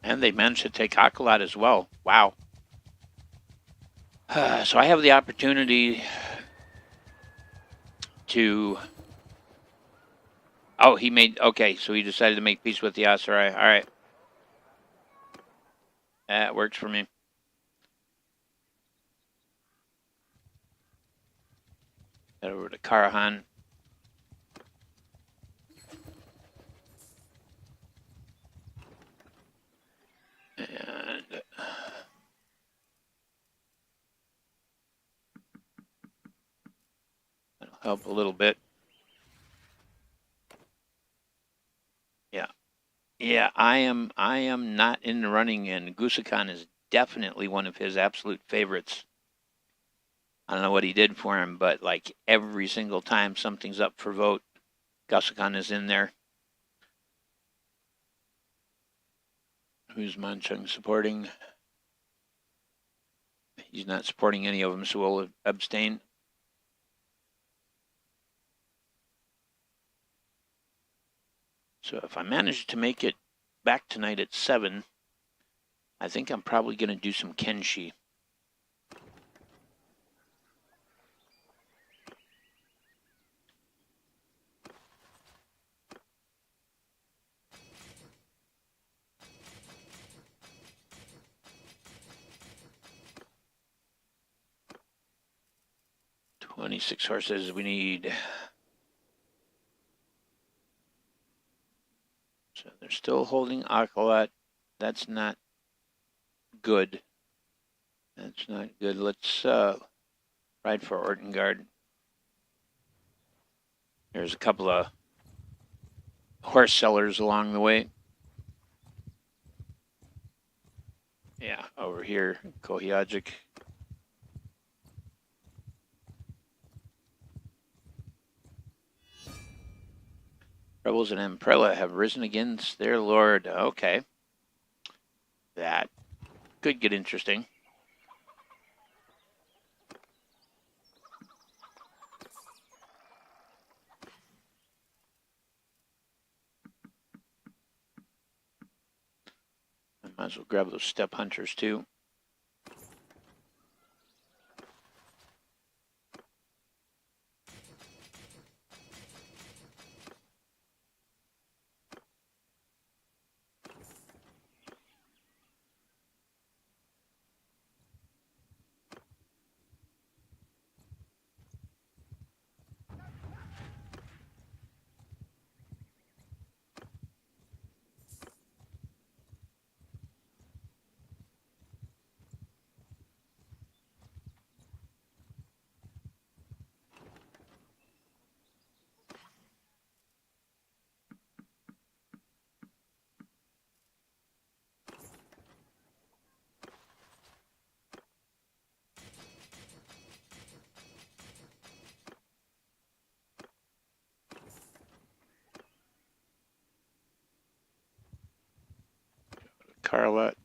And they managed to take Akalat as well. Wow. So I have the opportunity to. Oh, he made. Okay, so he decided to make peace with the Asarai. All right. That works for me. Head over to Karahan. And that'll help a little bit. Yeah. Yeah, I am not in the running, and Gusakan is definitely one of his absolute favorites. I don't know what he did for him, but like every single time something's up for vote, Kagan is in there. Who's Manchung supporting? He's not supporting any of them, so we'll abstain. So if I manage to make it back tonight at 7, I think I'm probably going to do some Kenshi. "26 horses we need." So they're still holding Akalat. That's not good. That's not good. Let's ride for Ortengard. There's a couple of horse sellers along the way. Yeah, over here, Kohiajic. Rebels and Emprella have risen against their lord. Okay. That could get interesting. I might as well grab those step hunters too. Carlot.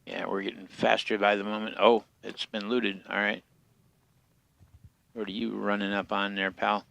Yeah, we're getting faster by the moment. Oh, it's been looted. All right. What are you running up on there, pal?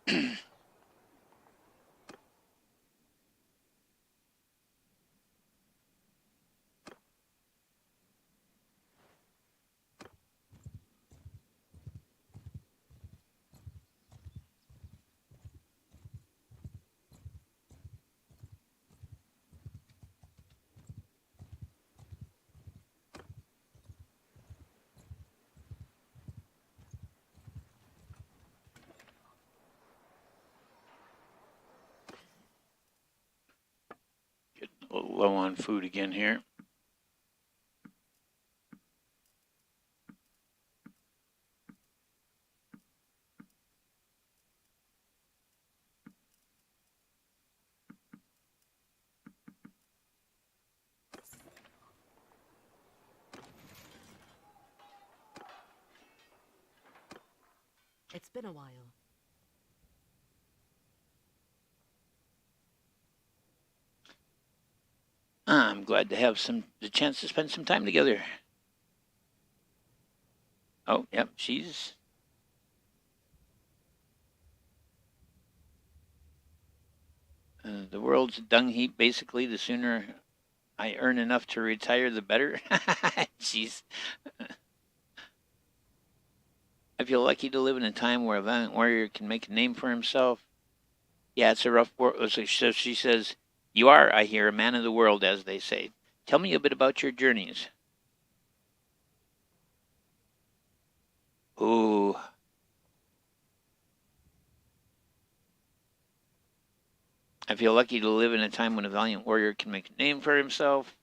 Get a little low on food again here. It's been a while. I'm glad to have the chance to spend some time together. Oh, yep, she's the world's a dung heap. Basically, the sooner I earn enough to retire, the better. Jeez. I feel lucky to live in a time where a valiant warrior can make a name for himself. Yeah, it's a rough world. So she says, "You are, I hear, a man of the world, as they say. Tell me a bit about your journeys." Ooh. I feel lucky to live in a time when a valiant warrior can make a name for himself.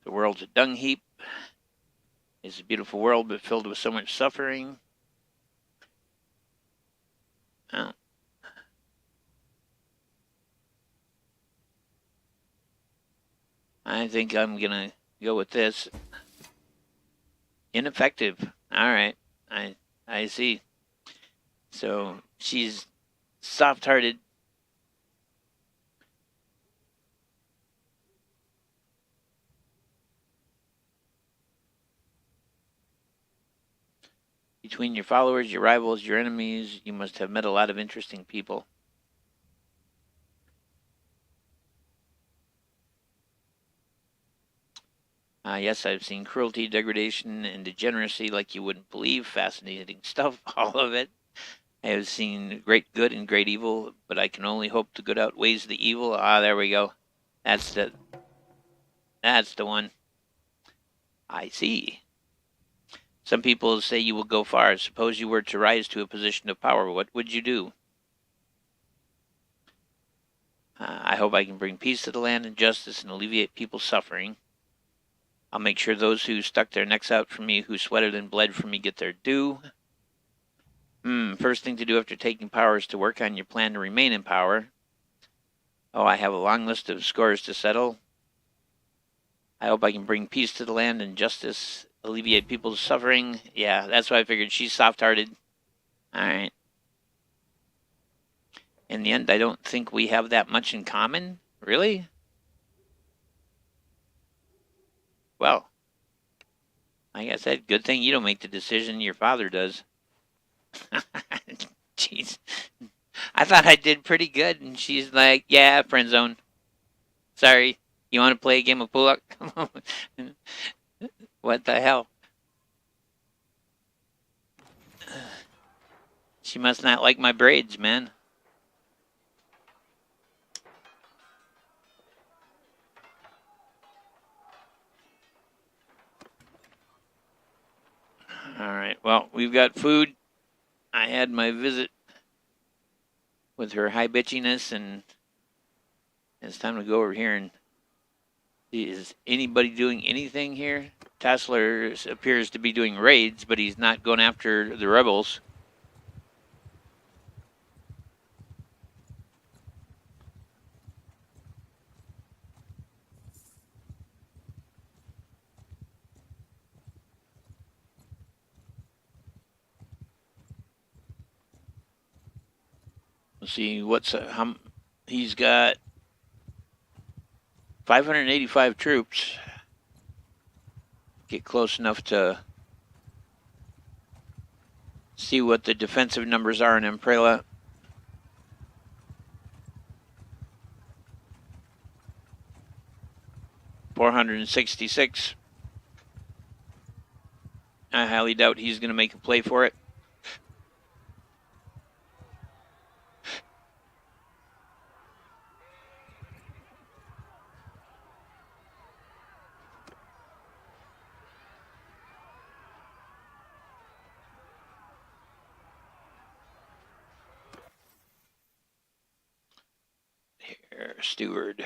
The world's a dung heap. It's a beautiful world, but filled with so much suffering. Well, I think I'm gonna go with this. Ineffective. All right, I see. So she's soft-hearted. Between your followers, your rivals, your enemies, you must have met a lot of interesting people. Yes, I've seen cruelty, degradation, and degeneracy like you wouldn't believe. Fascinating stuff, all of it. I have seen great good and great evil, but I can only hope the good outweighs the evil. Ah, there we go. That's the that's the one. I see. Some people say you will go far. Suppose you were to rise to a position of power, what would you do? I hope I can bring peace to the land and justice and alleviate people's suffering. I'll make sure those who stuck their necks out for me, who sweated and bled for me, get their due. First thing to do after taking power is to work on your plan to remain in power. Oh, I have a long list of scores to settle. I hope I can bring peace to the land and justice, alleviate people's suffering. Yeah, that's why I figured she's soft-hearted. All right. In the end, I don't think we have that much in common. Really? Well, like I said, good thing you don't make the decision, your father does. Jeez. I thought I did pretty good, and she's like, yeah, friend zone. Sorry. You want to play a game of Pulak? What the hell? She must not like my braids, man. All right. Well, we've got food. I had my visit with her high bitchiness, and it's time to go over here and see, is anybody doing anything here? Tassler appears to be doing raids, but he's not going after the rebels. Let's see what's how he's got 585 troops. get close enough to see what the defensive numbers are in Imprela. .466. I highly doubt he's going to make a play for it. Here, Steward.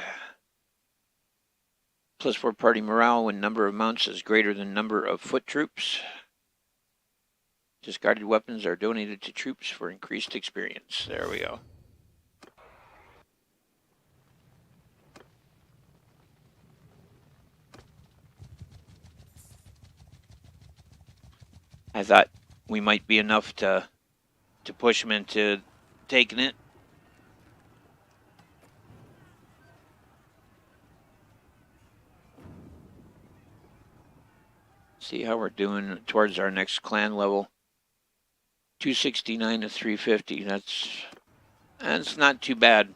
+4 party morale when number of mounts is greater than number of foot troops. Discarded weapons are donated to troops for increased experience. There we go. I thought we might be enough to push him into taking it. See how we're doing towards our next clan level. 269 to 350. That's not too bad.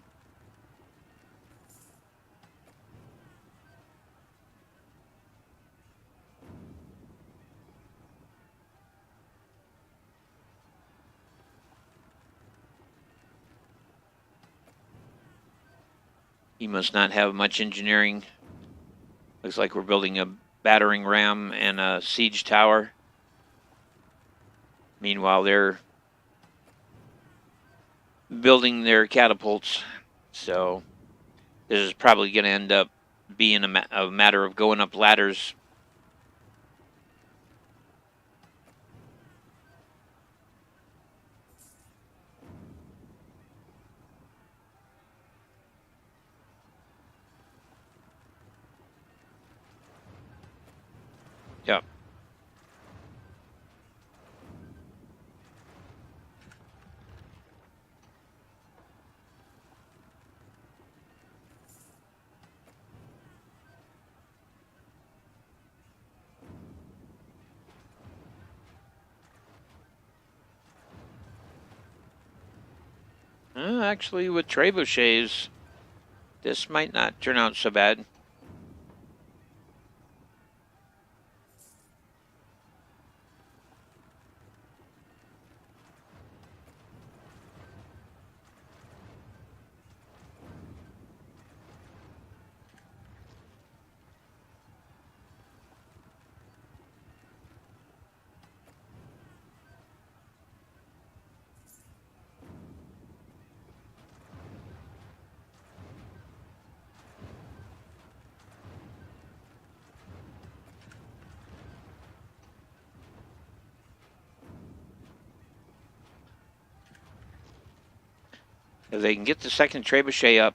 He must not have much engineering. Looks like we're building a battering ram and a siege tower. Meanwhile, they're building their catapults. So this is probably going to end up being a matter of going up ladders. Yep. Actually, with trebuchets, this might not turn out so bad. If they can get the second trebuchet up,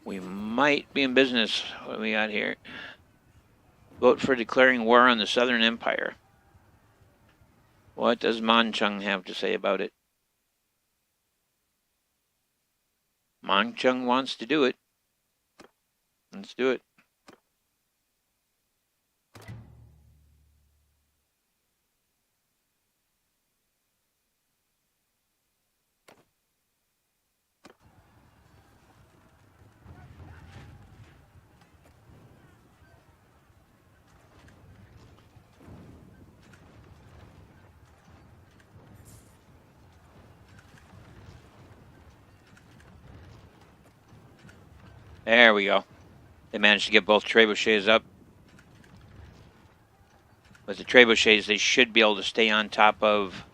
we might be in business. What do we got here? Vote for declaring war on the Southern Empire. What does Manchung have to say about it? Manchung wants to do it. Let's do it. There we go. They managed to get both trebuchets up. With the trebuchets, they should be able to stay on top of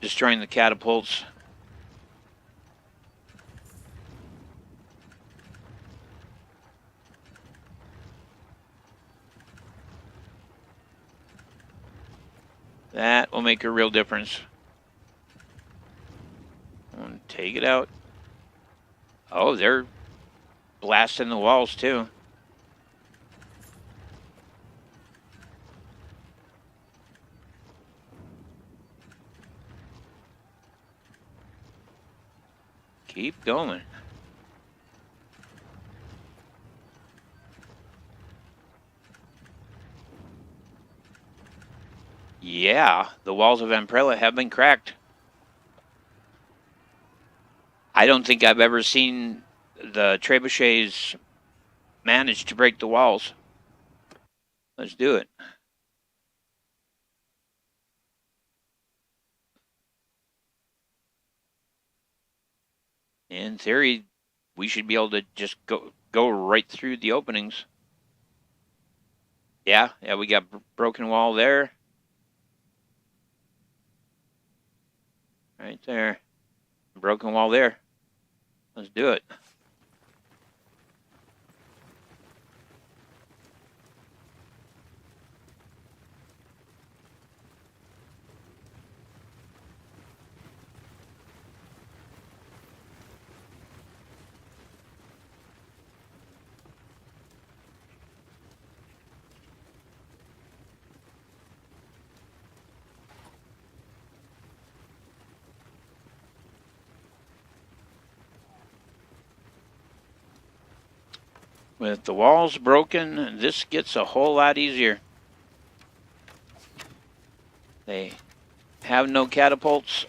destroying the catapults. That will make a real difference. Take it out. Oh, they're blasting the walls too. Keep going. Yeah, the walls of Amprella have been cracked. I don't think I've ever seen the trebuchets manage to break the walls. Let's do it. In theory, we should be able to just go right through the openings. Yeah, we got broken wall there. Right there. Broken wall there. Let's do it. With the walls broken, this gets a whole lot easier. They have no catapults.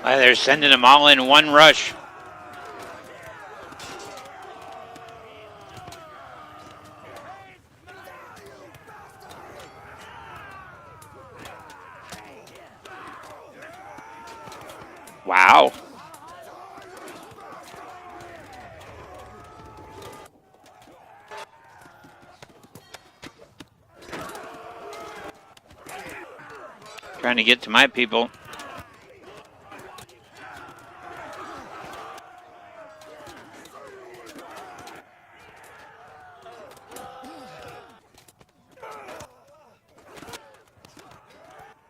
They're sending them all in one rush. Wow. Trying to get to my people.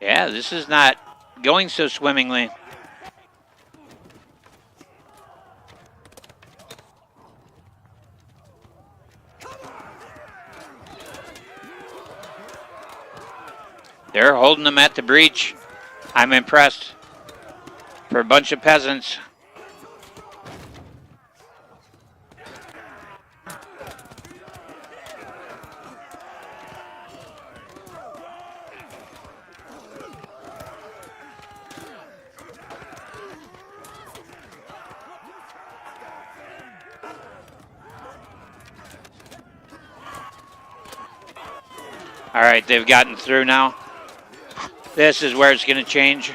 Yeah, this is not going so swimmingly. They're holding them at the breach. I'm impressed. For a bunch of peasants. All right, they've gotten through now. This is where it's going to change.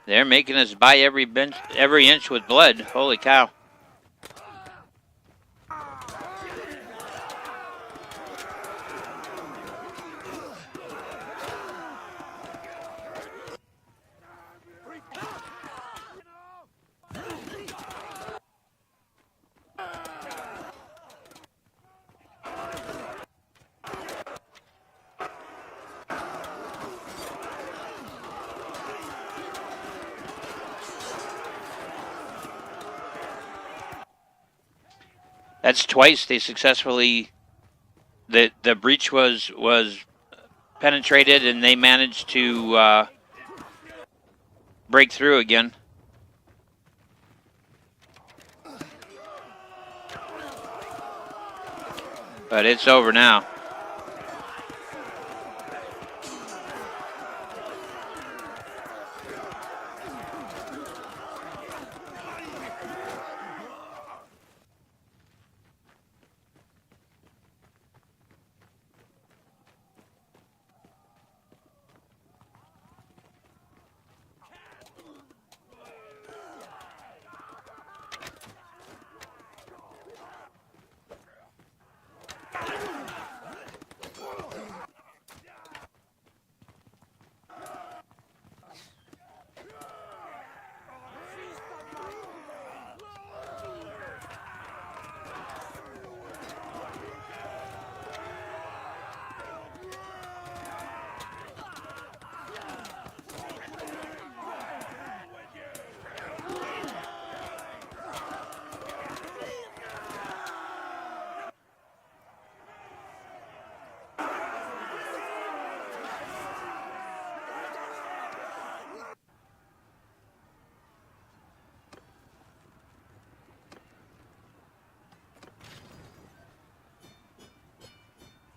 They're making us buy every inch with blood. Holy cow. That's twice they successfully the breach was penetrated and they managed to break through again. But it's over now.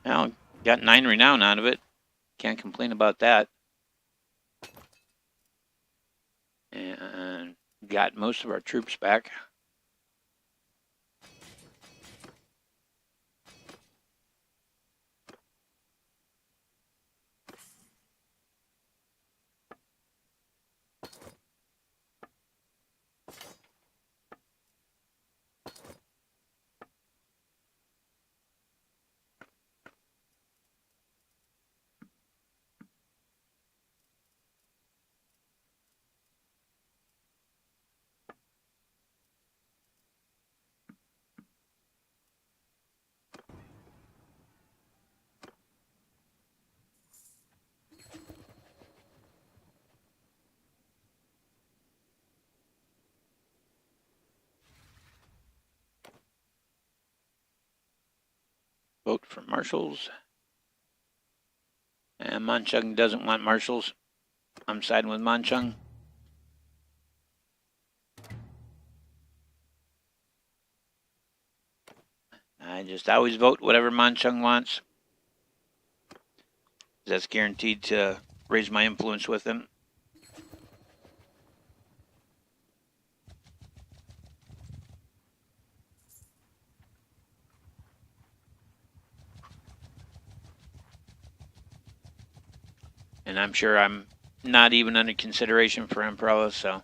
Well, got 9 renown out of it. Can't complain about that. And got most of our troops back. Vote for marshals. And Manchung doesn't want marshals. I'm siding with Manchung. I just always vote whatever Manchung wants. That's guaranteed to raise my influence with him. And I'm sure I'm not even under consideration for Emperor, so.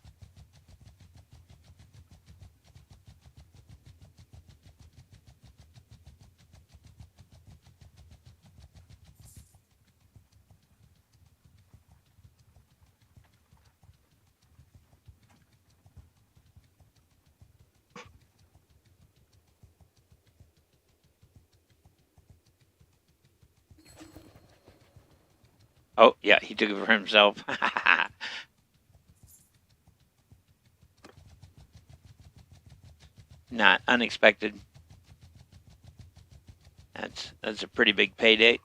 Oh, yeah, he took it for himself. Not unexpected. That's a pretty big payday.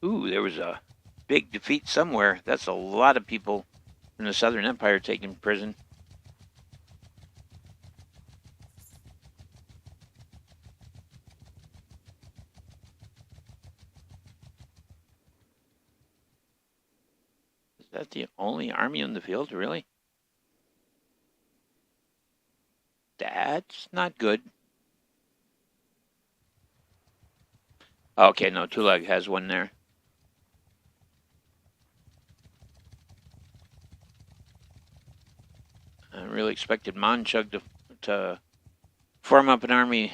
Ooh, there was a big defeat somewhere. That's a lot of people from the Southern Empire taken prison. Is that the only army in the field, really? That's not good. Okay, no, Tulag has one there. I really expected Manchug to form up an army.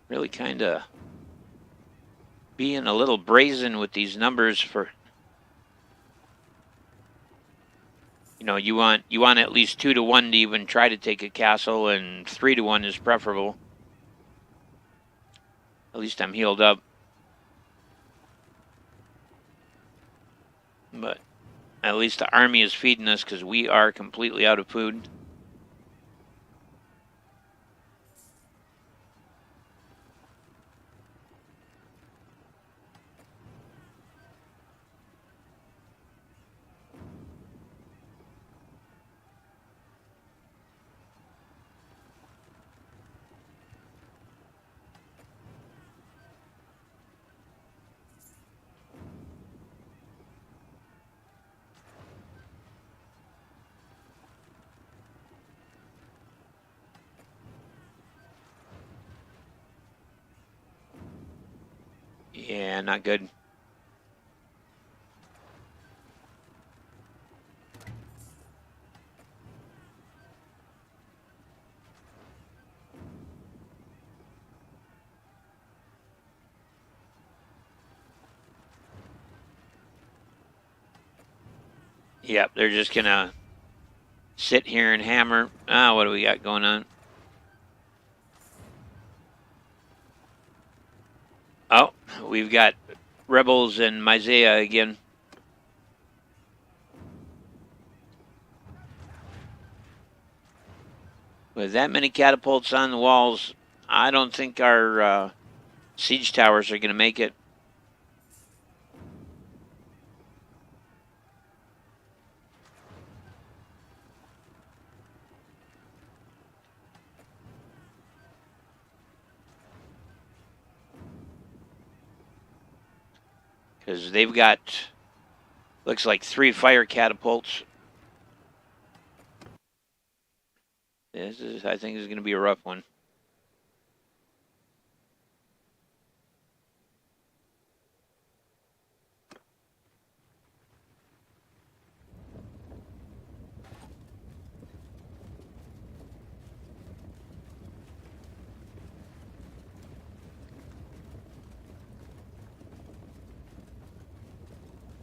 Really kind of being a little brazen with these numbers for, you know, you want at least 2 to 1 to even try to take a castle, and 3 to 1 is preferable. At least I'm healed up. But at least the army is feeding us because we are completely out of food. Yeah, not good. Yep, they're just gonna sit here and hammer. What do we got going on? Oh, we've got rebels in Myzea again. With that many catapults on the walls, I don't think our siege towers are going to make it. Because they've got, looks like 3 fire catapults. This is, I think, is going to be a rough one.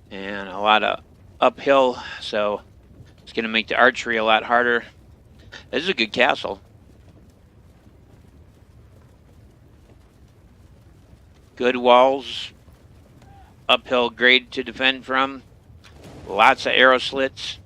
And a lot of uphill, so it's going to make the archery a lot harder. This is a good castle. Good walls, uphill grade to defend from, lots of arrow slits.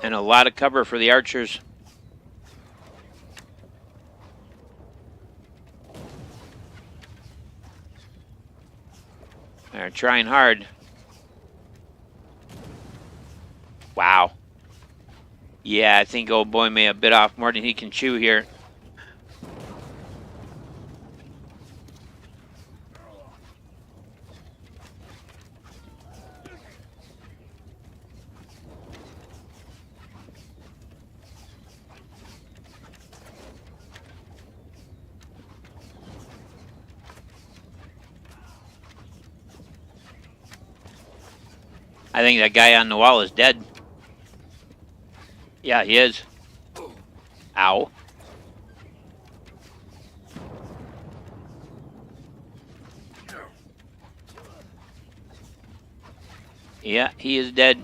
And a lot of cover for the archers. They're trying hard. Yeah, I think old boy may have bit off more than he can chew here. I think that guy on the wall is dead. Yeah, he is. Ow. Yeah, he is dead.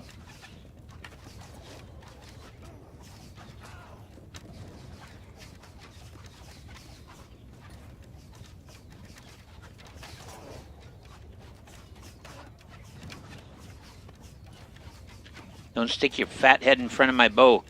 Don't stick your fat head in front of my bow.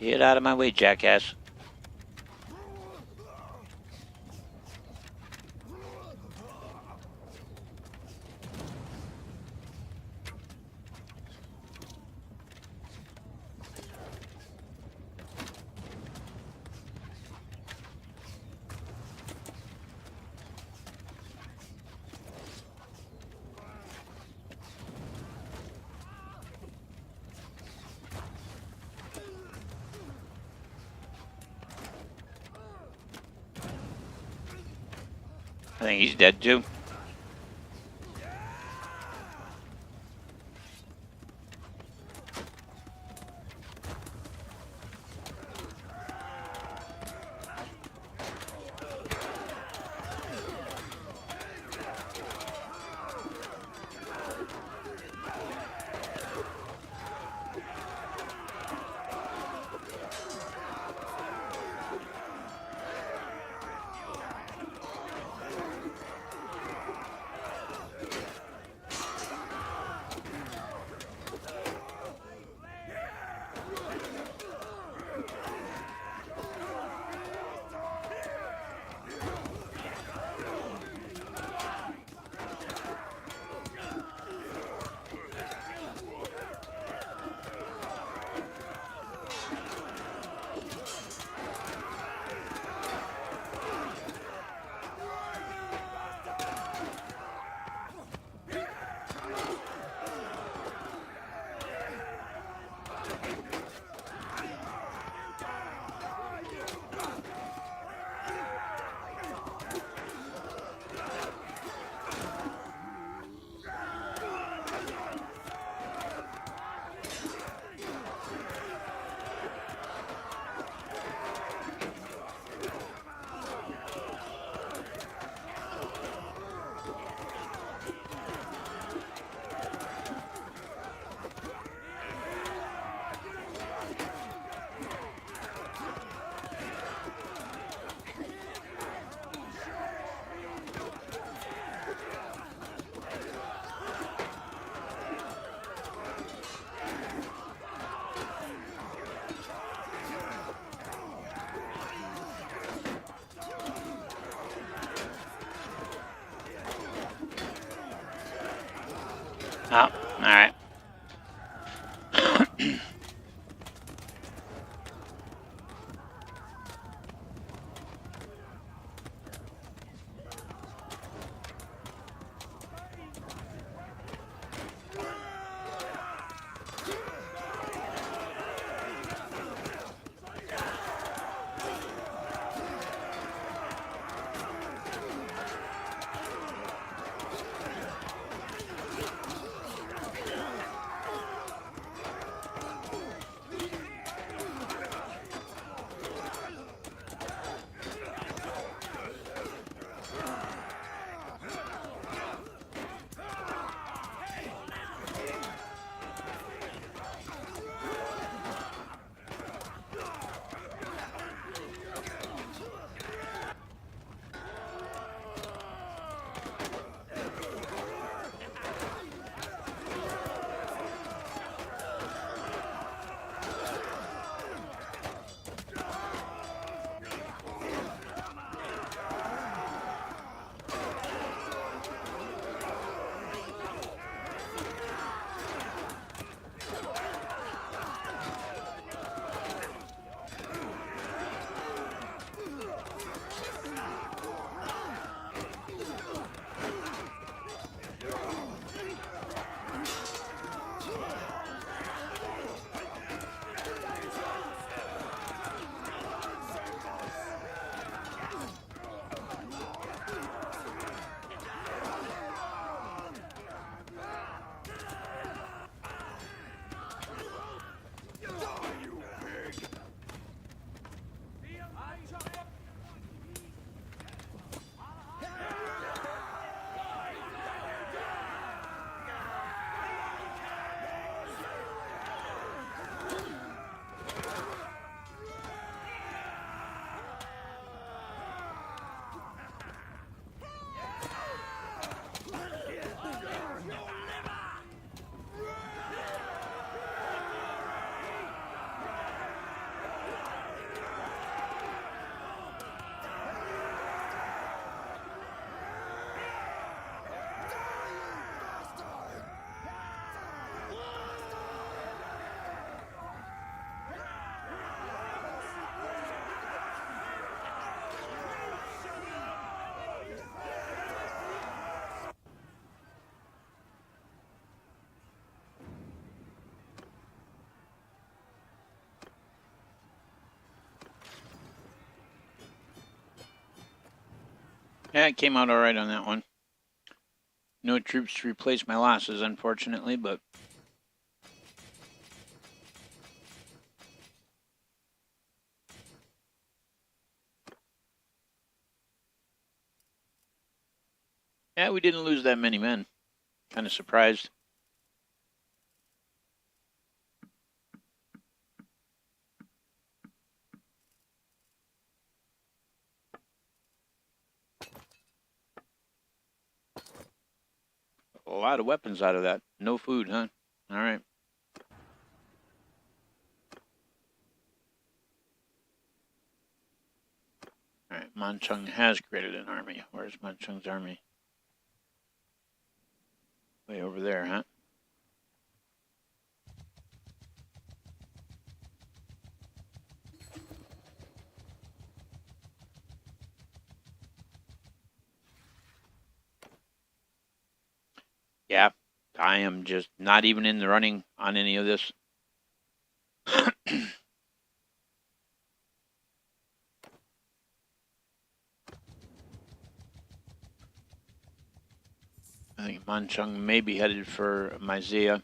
Get out of my way, jackass. I think he's dead too. Oh, alright. Yeah, it came out alright on that one. No troops to replace my losses, unfortunately, but... Yeah, we didn't lose that many men. Kind of surprised. A lot of weapons out of that. No food, huh? Alright. Alright, Manchung has created an army. Where's Manchung's army? Way over there, huh? Yeah, I am just not even in the running on any of this. I think Manchung may be headed for Myzia.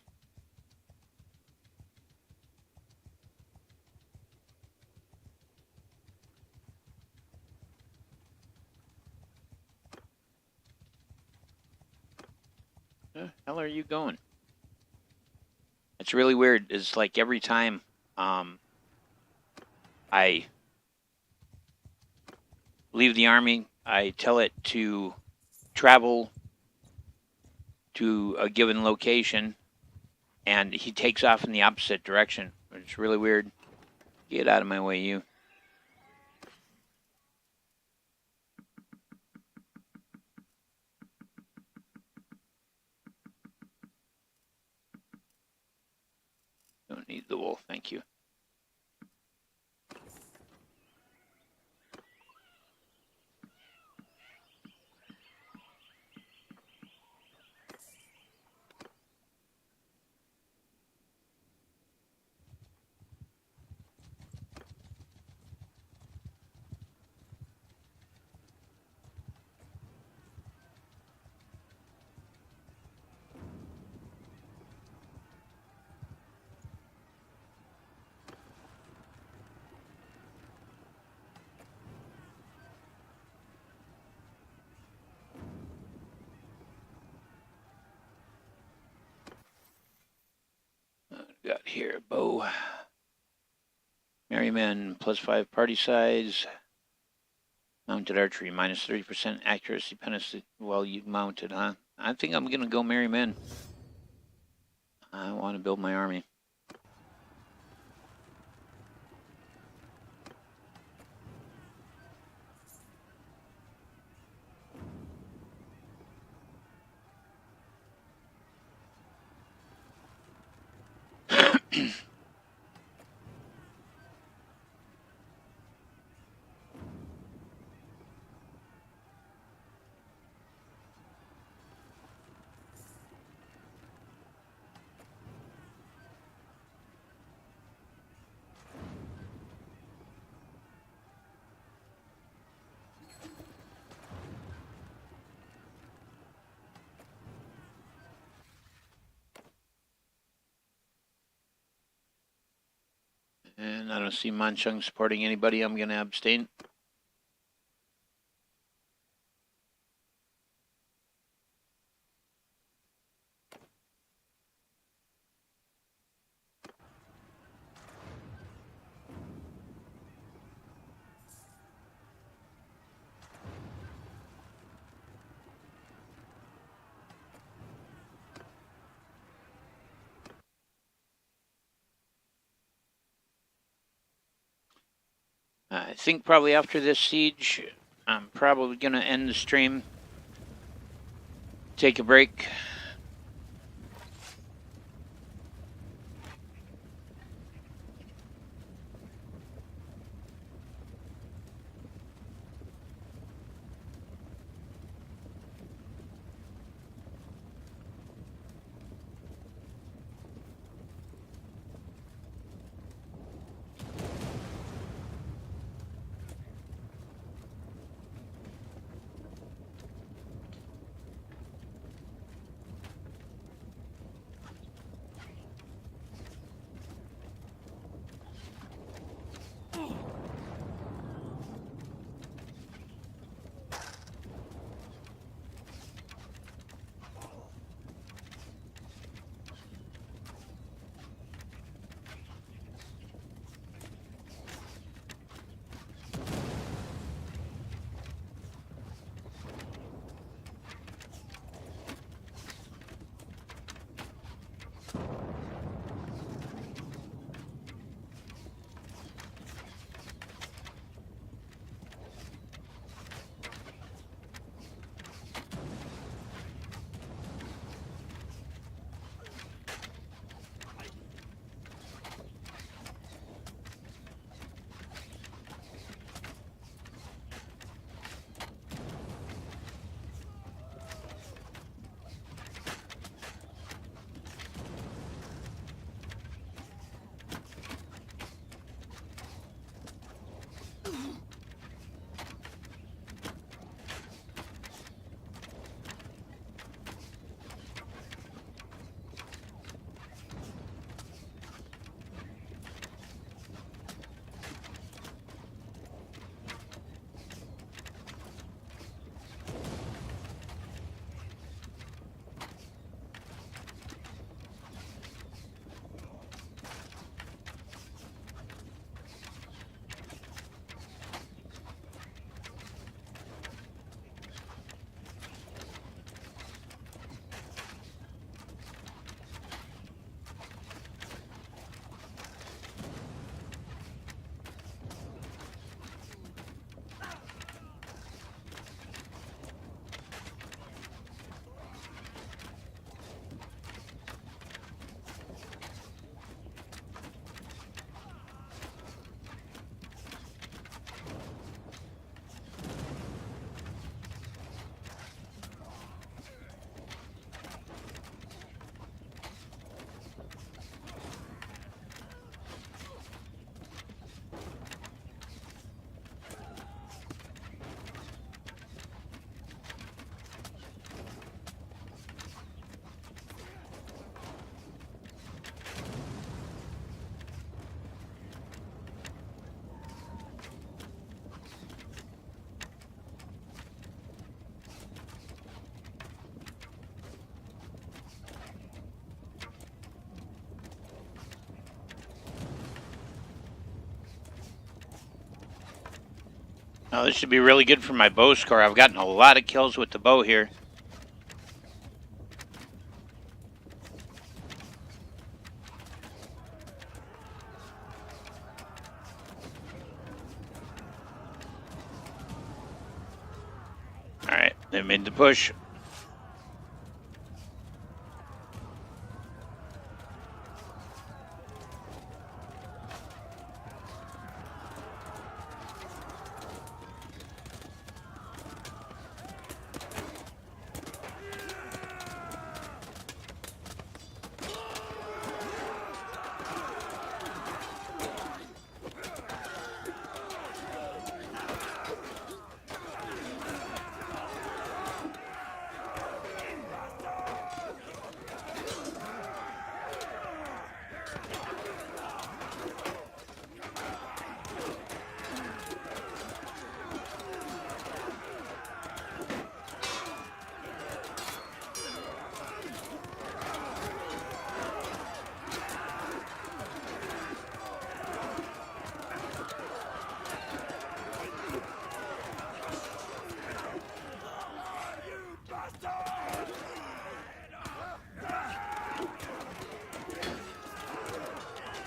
Where the hell are you going? It's really weird. It's like every time I leave the army, I tell it to travel to a given location, and he takes off in the opposite direction. It's really weird. Get out of my way, you. need the wool, thank you. Got here, bow. Merryman, +5 party size. Mounted archery, minus 30% accuracy penalty while you mounted, huh? I think I'm gonna go Merryman. I want to build my army. And I don't see Manchung supporting anybody. I'm gonna abstain. I think probably after this siege, I'm probably gonna end the stream. Take a break. Now this should be really good for my bow score. I've gotten a lot of kills with the bow here. Alright, they made the push.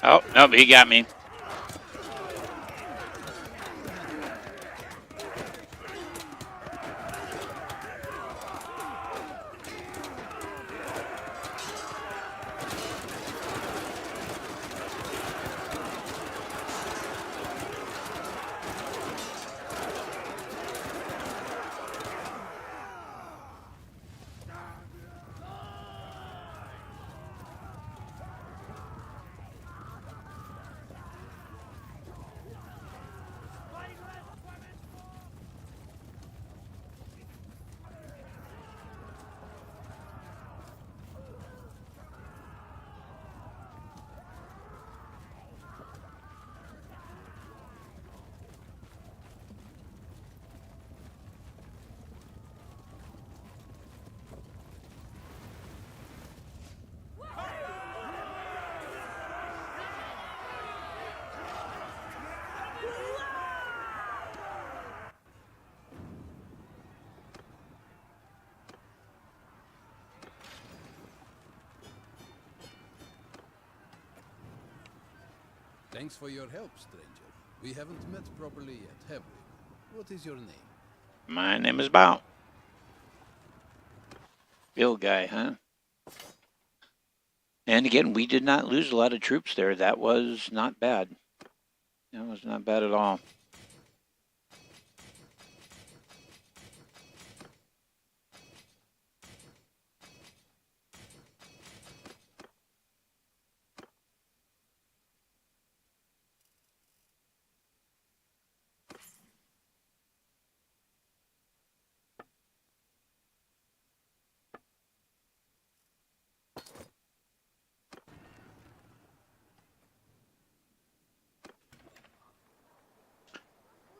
Oh, nope, he got me. Thanks for your help, stranger. We haven't met properly yet, have we? What is your name? My name is Bao. Bill guy, huh? And again, we did not lose a lot of troops there. That was not bad. That was not bad at all.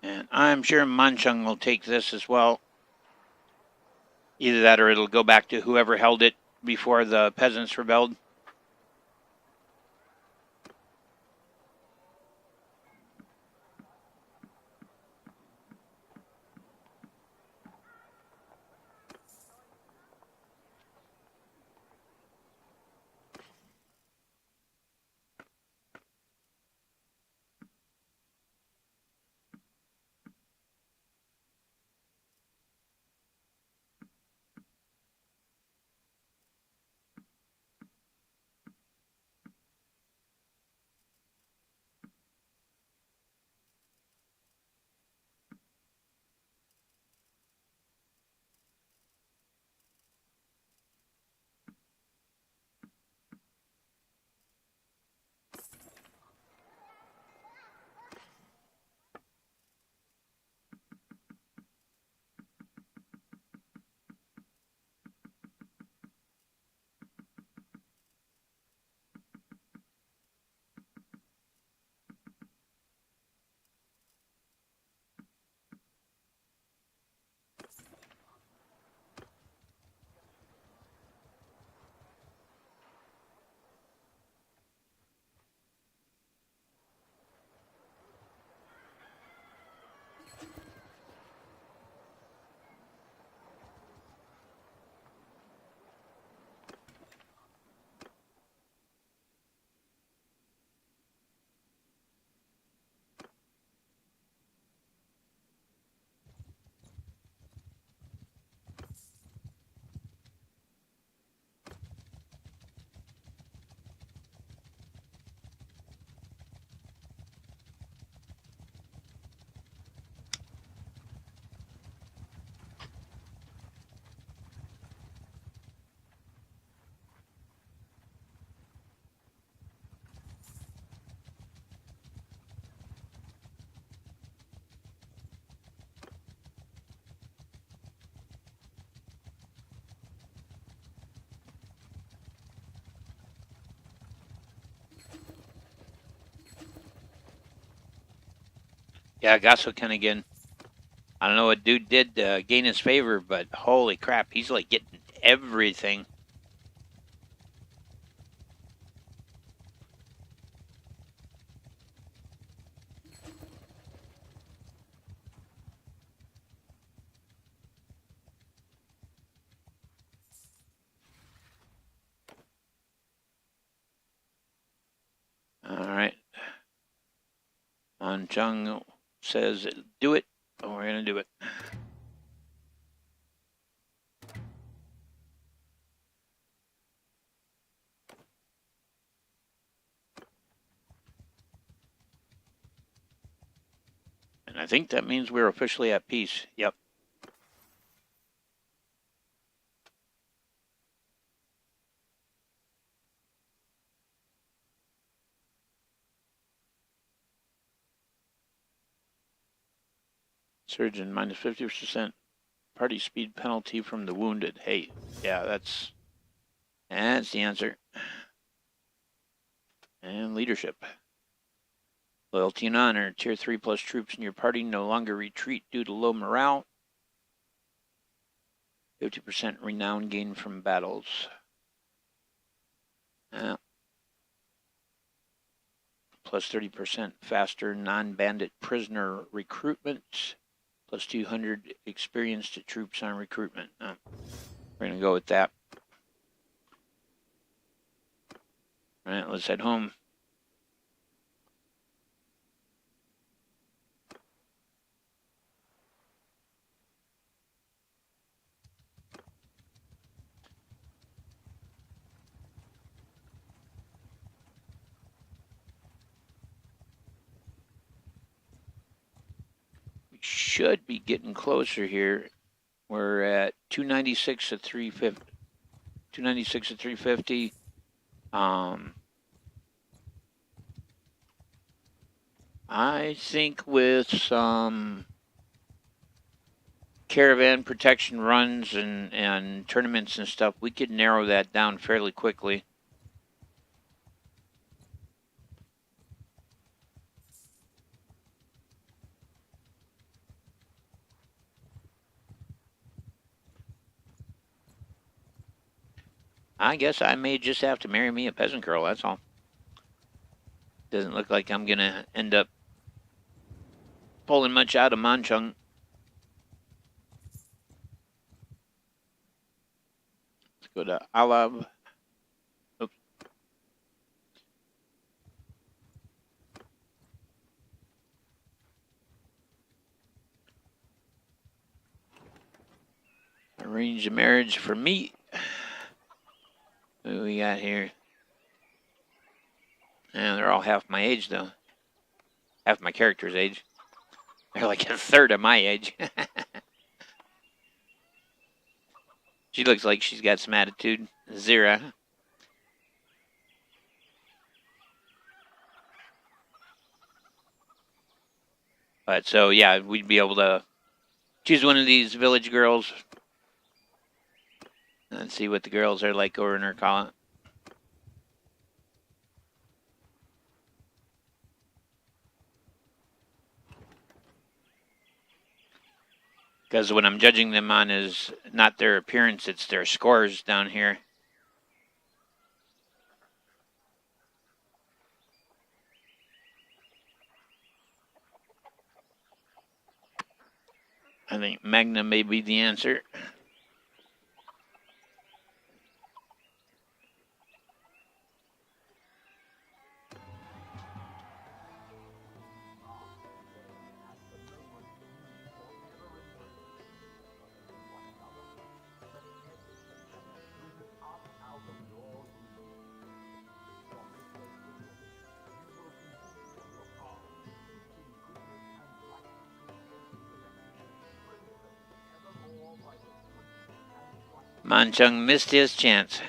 And I'm sure Manchung will take this as well. Either that or it'll go back to whoever held it before the peasants rebelled. Yeah, Gasoken again. I don't know what dude did to gain his favor, but holy crap, he's like getting everything. All right. Chung says, do it. Oh, we're going to do it. And I think that means we're officially at peace. Yep. Surgeon, minus 50% party speed penalty from the wounded. Hey, yeah, that's the answer. And leadership. Loyalty and honor. Tier 3 plus troops in your party no longer retreat due to low morale. 50% renown gain from battles. Plus 30% faster non-bandit prisoner recruitment. Plus 200 experience to troops on recruitment. We're going to go with that. All right, let's head home. We should be getting closer here. We're at 296 to 350. 296 to 350. I think with some caravan protection runs and tournaments and stuff, we could narrow that down fairly quickly. I guess I may just have to marry me a peasant girl, that's all. Doesn't look like I'm going to end up pulling much out of Manchung. Let's go to Alab. Oops. Arrange a marriage for me. What do we got here? Yeah, they're all half my age, though. Half my character's age. They're like a third of my age. She looks like she's got some attitude. Zira. But so, yeah, we'd be able to choose one of these village girls and see what the girls are like over in her colony. Because what I'm judging them on is not their appearance, it's their scores down here. I think Magna may be the answer. Manchung missed his chance.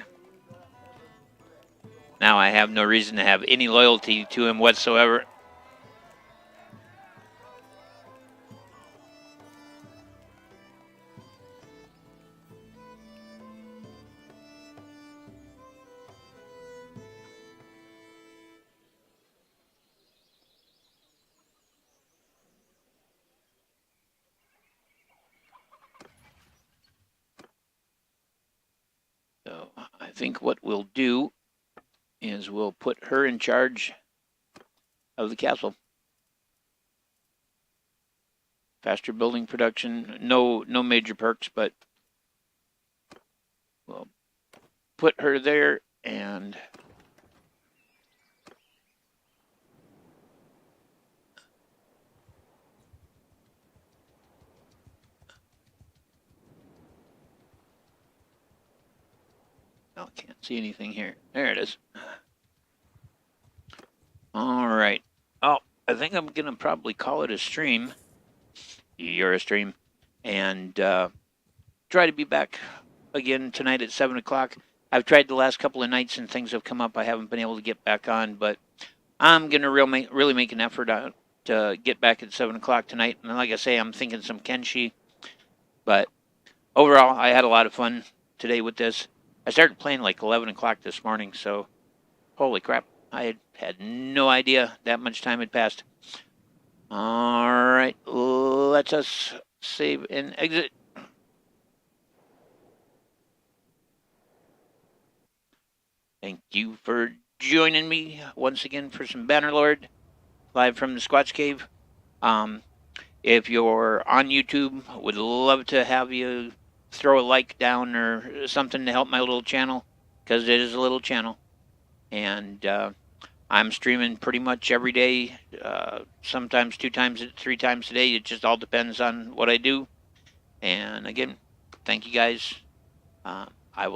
Now I have no reason to have any loyalty to him whatsoever. So I think what we'll do is we'll put her in charge of the castle. Faster building production, no major perks, but we'll put her there and oh, can't see anything here. There it is. All right. Oh, I think I'm gonna probably call it a stream. You're a stream, and try to be back again tonight at 7 o'clock. I've tried the last couple of nights and things have come up. I haven't been able to get back on, but I'm gonna really make an effort to get back at 7 o'clock tonight. And like I say, I'm thinking some Kenshi, but overall, I had a lot of fun today with this. I started playing like 11 o'clock this morning, so holy crap. I had no idea that much time had passed. All right, let us save and exit. Thank you for joining me once again for some Bannerlord live from the Squatchcave. If you're on YouTube, would love to have you throw a like down or something to help my little channel, because it is a little channel. And I'm streaming pretty much every day, sometimes 2 times, 3 times a day. It just all depends on what I do. And again, thank you guys. I will